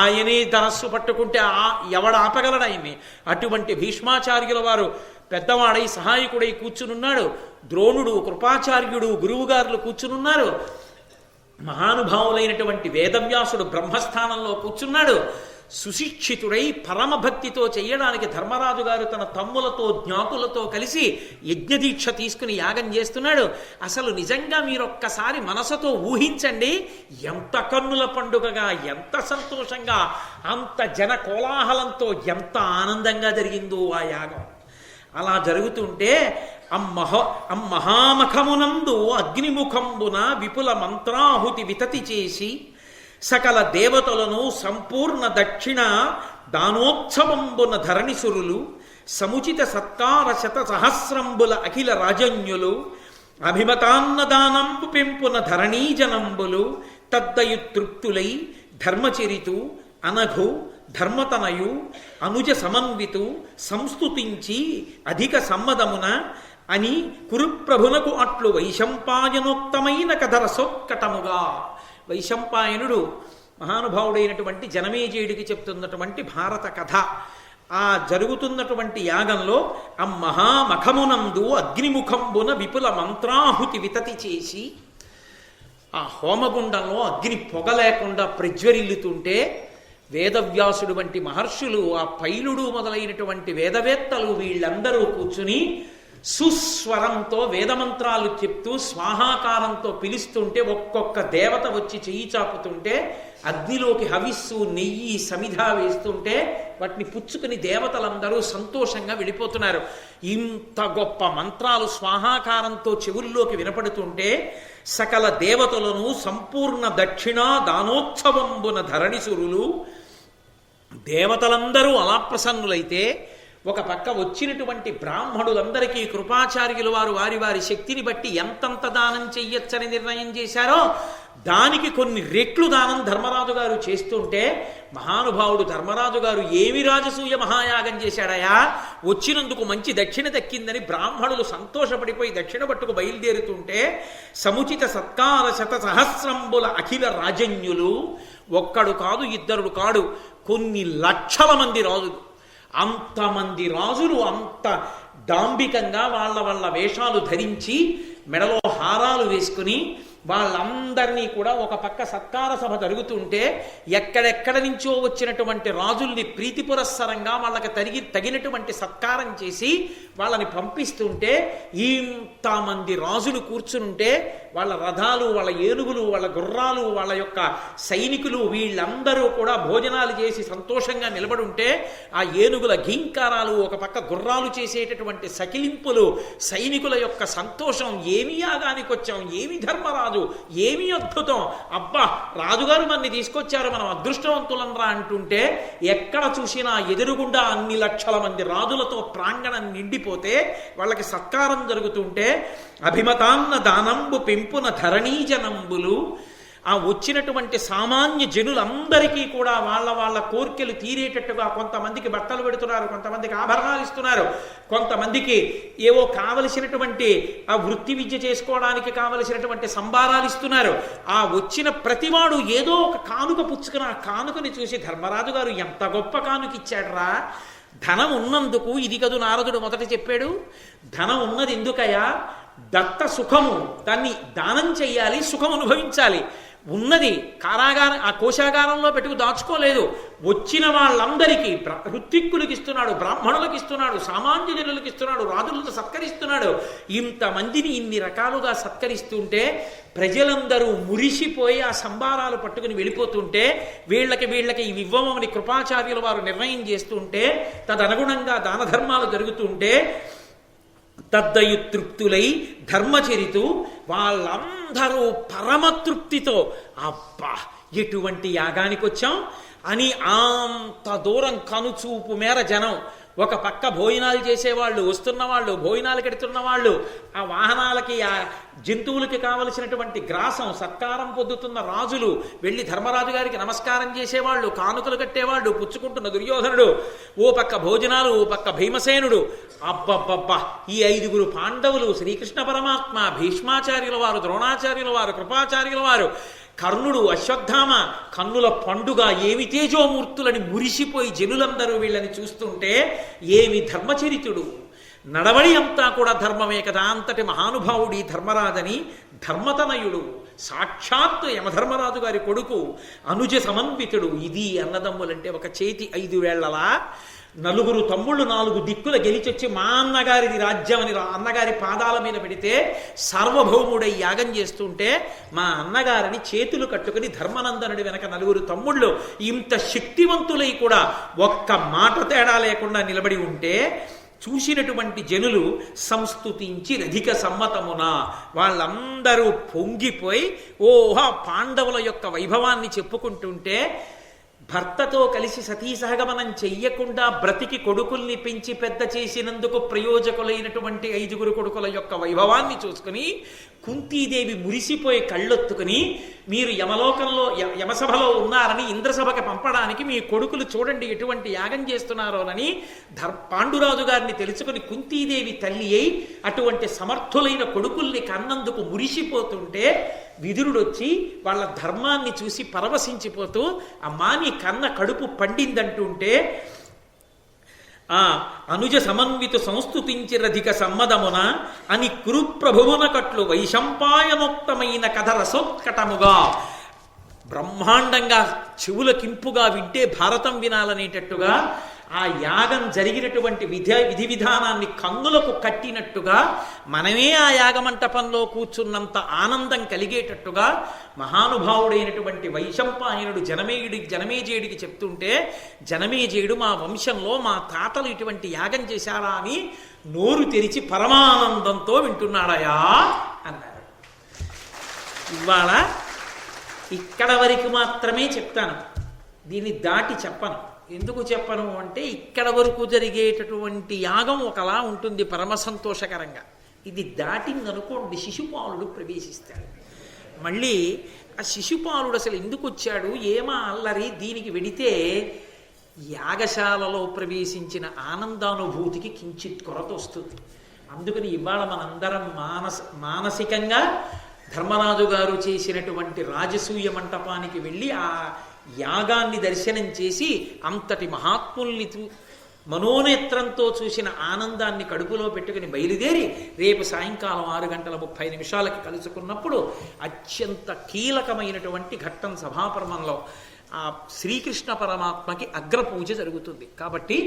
ఆయనే ధనస్సు పట్టుకుంటే ఎవడ ఆపగలడు ఆయన్ని. అటువంటి భీష్మాచార్యుల వారు పెద్దవాడై సహాయకుడై కూర్చునున్నాడు. ద్రోణుడు, కృపాచార్యుడు, గురువుగారులు కూర్చునున్నారు. మహానుభావులైనటువంటి వేదవ్యాసుడు బ్రహ్మస్థానంలో కూర్చున్నాడు. సుశిక్షితుడై పరమభక్తితో చెయ్యడానికి ధర్మరాజు గారు తన తమ్ములతో, జ్ఞాతులతో కలిసి యజ్ఞదీక్ష తీసుకుని యాగం చేస్తున్నాడు. అసలు నిజంగా మీరొక్కసారి మనసుతో ఊహించండి, ఎంత కన్నుల పండుగగా, ఎంత సంతోషంగా, అంత జన కోలాహలంతో ఎంత ఆనందంగా జరిగిందో ఆ యాగం. అలా జరుగుతుంటే మహామఖమునందు అగ్నిముఖంబున విపుల మంత్రాహుతి వితతి చేసి సకల దేవతలను సంపూర్ణ దక్షిణ దానోత్సవంబున ధరణిసురులు సముచిత సత్కార శత సహస్రంబుల అఖిల రాజన్యులు అభిమతాన్నదానంబు పెంపున ధరణీజనంబులు తద్దయు తృప్తులై ధర్మచరితు అనఘు ధర్మతనయు అనుజ సమన్వితు సంస్తుతించి అధిక సమ్మదమున అని కురుప్రభునకు అట్లు వైశంపాయనోక్తమైన కథరసోత్కటముగా. వైశంపాయనుడు మహానుభావుడైనటువంటి జనమేజయుడికి చెప్తున్నటువంటి భారత కథ. ఆ జరుగుతున్నటువంటి యాగంలో ఆ మహామఖమునందు అగ్నిముఖంబున విపుల మంత్రాహుతి వితతి చేసి ఆ హోమగుండంలో అగ్ని పొగ లేకుండా ప్రజ్వరిల్లుతుంటే వేదవ్యాసుడు వంటి మహర్షులు, ఆ పైలుడు మొదలైనటువంటి వేదవేత్తలు వీళ్ళందరూ కూర్చుని సుస్వరంతో వేదమంత్రాలు చెప్తూ స్వాహాకారంతో పిలుస్తుంటే ఒక్కొక్క దేవత వచ్చి చెయ్యి చాపుతుంటే అగ్నిలోకి హవిస్సు, నెయ్యి, సమిధ వేస్తుంటే వాటిని పుచ్చుకుని దేవతలందరూ సంతోషంగా వెళ్ళిపోతున్నారు. ఇంత గొప్ప మంత్రాలు స్వాహాకారంతో చెవుల్లోకి వినపడుతుంటే సకల దేవతలను సంపూర్ణ దక్షిణా దానోత్సవంబున ధరణిసురులు దేవతలందరూ అలా ప్రసన్నులైతే ఒక పక్క వచ్చినటువంటి బ్రాహ్మణులందరికీ కృపాచార్యులు వారు వారి వారి శక్తిని బట్టి ఎంతంత దానం చెయ్యొచ్చని నిర్ణయం చేశారో దానికి కొన్ని రెట్లు దానం ధర్మరాజు గారు చేస్తుంటే మహానుభావుడు ధర్మరాజు గారు ఏమి రాజసూయ మహాయాగం చేశాడయా, వచ్చినందుకు మంచి దక్షిణ దక్కిందని బ్రాహ్మణులు సంతోషపడిపోయి దక్షిణ పట్టుకు బయలుదేరుతుంటే సముచిత సత్కార శత సహస్రంబుల అఖిల రాజన్యులు, ఒక్కడు కాదు, ఇద్దరు కాడు, కొన్ని లక్షల మంది రాజులు. అంతమంది రాజులు అంత డాంబికంగా వాళ్ళ వేషాలు ధరించి మెడలో హారాలు వేసుకుని వాళ్ళందరినీ కూడా ఒక పక్క సత్కార సభ జరుగుతుంటే ఎక్కడెక్కడ నుంచో వచ్చినటువంటి రాజుల్ని ప్రీతి పురస్సరంగా వాళ్ళకి తగినటువంటి సత్కారం చేసి వాళ్ళని పంపిస్తుంటే ఇంతమంది రాజులు కూర్చునుంటే వాళ్ళ రథాలు, వాళ్ళ ఏనుగులు, వాళ్ళ గుర్రాలు, వాళ్ళ యొక్క సైనికులు వీళ్ళందరూ కూడా భోజనాలు చేసి సంతోషంగా నిలబడుంటే ఆ ఏనుగుల ఘీంకారాలు, ఒక పక్క గుర్రాలు చేసేటటువంటి సకిలింపులు, సైనికుల యొక్క సంతోషం, ఏమి యాగానికి వచ్చాం, ఏమి ధర్మరాజు, ఏమి అద్భుతం, అబ్బా రాజుగారు మనని తీసుకొచ్చారు, మనం అదృష్టవంతులం రా అంటుంటే ఎక్కడ చూసినా ఎదురుగుండా అన్ని లక్షల మంది రాజులతో ప్రాంగణం నిండిపోతే వాళ్ళకి సత్కారం జరుగుతుంటే అభిమతాన్న దానంబు పెంపున ధరణీజనంబులు ఆ వచ్చినటువంటి సామాన్య జనులందరికీ కూడా వాళ్ళ కోర్కెలు తీరేటట్టుగా కొంతమందికి బట్టలు పెడుతున్నారు, కొంతమందికి ఆభరణాలు ఇస్తున్నారు, కొంతమందికి ఏవో కావలసినటువంటి ఆ వృత్తి విద్య చేసుకోవడానికి కావలసినటువంటి సంభారాలు ఇస్తున్నారు. ఆ వచ్చిన ప్రతివాడు ఏదో ఒక కానుక పుచ్చుకుని ఆ కానుకని చూసి ధర్మరాజు గారు ఎంత గొప్ప కానుక ఇచ్చాడ్రా, ధనం ఉన్నందుకు. ఇది కదు నారదుడు మొదట చెప్పాడు, ధనం ఉన్నది ఎందుకయా, దత్త సుఖము, దాన్ని దానం చెయ్యాలి, సుఖం అనుభవించాలి. ఉన్నది ఆ కోశాగారంలో పెట్టుకు దాచుకోలేదు. వచ్చిన వాళ్ళందరికీ ఋత్విక్కులకి ఇస్తున్నాడు, బ్రాహ్మణులకు ఇస్తున్నాడు, సామాన్య జనులకు ఇస్తున్నాడు, రాజులను సత్కరిస్తున్నాడు. ఇంతమందిని ఇన్ని రకాలుగా సత్కరిస్తుంటే ప్రజలందరూ మురిసిపోయి ఆ సంబారాలు పట్టుకుని వెళ్ళిపోతుంటే వీళ్ళకి ఇవి ఇవ్వమని కృపాచార్యుల వారు నిర్ణయం చేస్తుంటే తదనుగుణంగా దాన ధర్మాలు జరుగుతుంటే తద్దయు తృప్తులై ధర్మచరితు వాళ్ళందరూ పరమతృప్తితో అబ్బా ఎటువంటి యాగానికి వచ్చాం అని అంత దూరం కనుచూపు మేర జనం ఒక పక్క భోజనాలు చేసేవాళ్ళు, వస్తున్న వాళ్ళు, భోజనాలు కెడుతున్న వాళ్ళు, ఆ వాహనాలకి ఆ జంతువులకి కావలసినటువంటి గ్రాసం సత్కారం పొందుతున్న రాజులు, వెళ్ళి ధర్మరాజు గారికి నమస్కారం చేసేవాళ్ళు, కానుకలు కట్టేవాళ్ళు, పుచ్చుకుంటున్న దుర్యోధనుడు, ఓ పక్క భోజనాలు, ఓ పక్క భీమసేనుడు. అబ్బబ్బబ్బా ఈ 5 పాండవులు, శ్రీకృష్ణ పరమాత్మ, భీష్మాచార్యుల వారు, ద్రోణాచార్యుల వారు, కృపాచార్యుల వారు, కర్ణుడు, అశ్వత్థామ, కన్నుల పండుగ ఏమి తేజోమూర్తులని మురిసిపోయి జనులందరూ వీళ్ళని చూస్తుంటే ఏమి ధర్మచరితుడు, నడవడి అంతా కూడా ధర్మమే కదా. అంతటి మహానుభావుడి ధర్మరాజని, ధర్మతనయుడు, సాక్షాత్ యమధర్మరాజు గారి కొడుకు, అనుజ సమన్వితుడు. ఇది అన్నదమ్ములంటే ఒక చేతి 5 వేళ్లలా 4 తమ్ముళ్ళు 4 దిక్కుల గెలిచొచ్చి మా అన్నగారిది రాజ్యం అని అన్నగారి పాదాల మీద పెడితే సార్వభౌముడై యాగం చేస్తుంటే మా అన్నగారిని చేతులు కట్టుకుని ధర్మనందనుడి వెనక 4 తమ్ముళ్ళు ఇంత శక్తివంతులై కూడా ఒక్క మాట తేడా లేకుండా నిలబడి ఉంటే చూసినటువంటి జనులు సంస్తుతించి రధిక సమ్మతమున వాళ్ళందరూ పొంగిపోయి ఓహా పాండవుల యొక్క వైభవాన్ని చెప్పుకుంటుంటే భర్తతో కలిసి సతీ సహగమనం చెయ్యకుండా బ్రతికి కొడుకుల్ని పెంచి పెద్ద చేసినందుకు ప్రయోజకులైనటువంటి 5 కొడుకుల యొక్క వైభవాన్ని చూసుకుని కుంతీదేవి మురిసిపోయి కళ్ళొత్తుకుని మీరు యమలోకంలో యమసభలో ఉన్నారని ఇంద్రసభకి పంపడానికి మీ కొడుకులు చూడండి ఎటువంటి యాగం చేస్తున్నారోనని పాండురాజు గారిని తెలుసుకుని కుంతీదేవి తల్లి అయి అటువంటి సమర్థులైన కొడుకుల్ని కన్నందుకు మురిసిపోతుంటే విదురుడొచ్చి వాళ్ళ ధర్మాన్ని చూసి పరవశించిపోతూ అమ్మా నీ కన్న కడుపు పండిందంటుంటే ఆ అనుజ సమన్విత సంస్తుతించి రధిక సమ్మదమున అని కురుప్రభువున కట్లు వైశంపాయనోక్తమైన కథ రసోత్కటముగా బ్రహ్మాండంగా చెవులకింపుగా వింటే భారతం వినాలనేటట్టుగా ఆ యాగం జరిగినటువంటి విధి విధానాన్ని కన్నులకు కట్టినట్టుగా మనమే ఆ యాగమంటపంలో కూర్చున్నంత ఆనందం కలిగేటట్టుగా మహానుభావుడైనటువంటి వైశంపాయనుడు జనమేజయుడికి చెప్తుంటే జనమేజయుడు మా వంశంలో మా తాతలు ఇటువంటి యాగం చేశారా అని నోరు తెరిచి పరమానందంతో వింటున్నాడయా అన్నారు. ఇవాళ ఇక్కడ వరకు మాత్రమే చెప్తాను, దీన్ని దాటి చెప్పను. ఎందుకు చెప్పను అంటే ఇక్కడ వరకు జరిగేటటువంటి యాగం ఒకలా ఉంటుంది పరమ సంతోషకరంగా. ఇది దాటిందనుకోండి శిశుపాలుడు ప్రవేశిస్తాడు. మళ్ళీ ఆ శిశుపాలుడు అసలు ఎందుకు వచ్చాడు, ఏమా అల్లరి, దీనికి వెడితే యాగశాలలో ప్రవేశించిన ఆనందానుభూతికి కించిత్ కొరత వస్తుంది. అందుకని ఇవాళ మనందరం మానసికంగా ధర్మరాజు గారు చేసినటువంటి రాజసూయ మంటపానికి వెళ్ళి ఆ యాగాన్ని దర్శనం చేసి అంతటి మహాత్ముల్ని మనోనేత్రంతో చూసిన ఆనందాన్ని కడుపులో పెట్టుకుని బయలుదేరి రేపు సాయంకాలం 6:30 కలుసుకున్నప్పుడు అత్యంత కీలకమైనటువంటి ఘట్టం సభాపర్వంలో ఆ శ్రీకృష్ణ పరమాత్మకి అగ్రపూజ జరుగుతుంది. కాబట్టి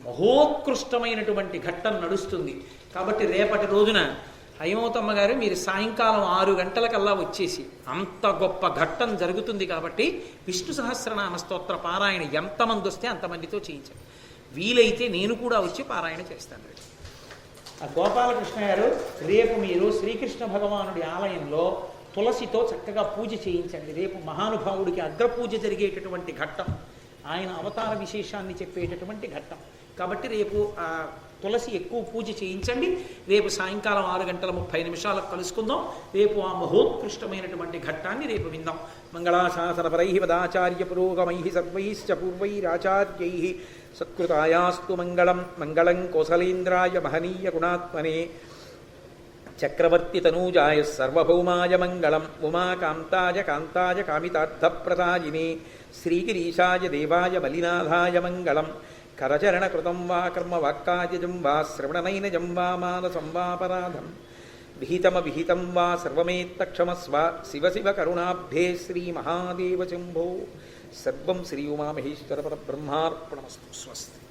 మహోత్కృష్టమైనటువంటి ఘట్టం నడుస్తుంది. కాబట్టి రేపటి రోజున హైమవతమ్మ గారు మీరు సాయంకాలం 6 వచ్చేసి అంత గొప్ప ఘట్టం జరుగుతుంది కాబట్టి విష్ణు సహస్రనామ స్తోత్ర పారాయణ ఎంతమంది వస్తే అంతమందితో చేయించండి. వీలైతే నేను కూడా వచ్చి పారాయణ చేస్తాను. ఆ గోపాలకృష్ణ గారు రేపు మీరు శ్రీకృష్ణ భగవానుడి ఆలయంలో తులసితో చక్కగా పూజ చేయించండి. రేపు మహానుభావుడికి అగ్రపూజ జరిగేటటువంటి ఘట్టం, ఆయన అవతార విశేషాన్ని చెప్పేటటువంటి ఘట్టం కాబట్టి రేపు ఆ తులసి ఎక్కువ పూజ చేయించండి. రేపు సాయంకాలం 6:30 కలుసుకుందాం. రేపు ఆ మహోత్కృష్టమైనటువంటి ఘట్టాన్ని రేపు విందాం. మంగళాశాసనపరై వదాచార్య పురోగమై సర్వైశ్చ పూర్వైరాచార్యై సత్కృతాయాస్తు మంగళం. మంగళం కోసలేంద్రాయ మహనీయ గుణాత్మనే చక్రవర్తి తనూజాయ సర్వభౌమాయ మంగళం. ఉమాకాంతాయ కాంతాయ కామితార్థప్రదాయినే శ్రీగిరీశాయ దేవాయ బలినాథాయ మంగళం. కరచరణకృతం వా కర్మ వాక్కాయజం వా శ్రవణనైనజం వా మానసం వాపరాధం విహితం వా సర్వమేత్తక్షమస్వ శివ శివ కరుణాబ్ధే శ్రీమహాదేవ శంభో. సర్వం శ్రీ ఉమామహేశ్వర పరబ్రహ్మార్పణమస్తు. స్వస్తి.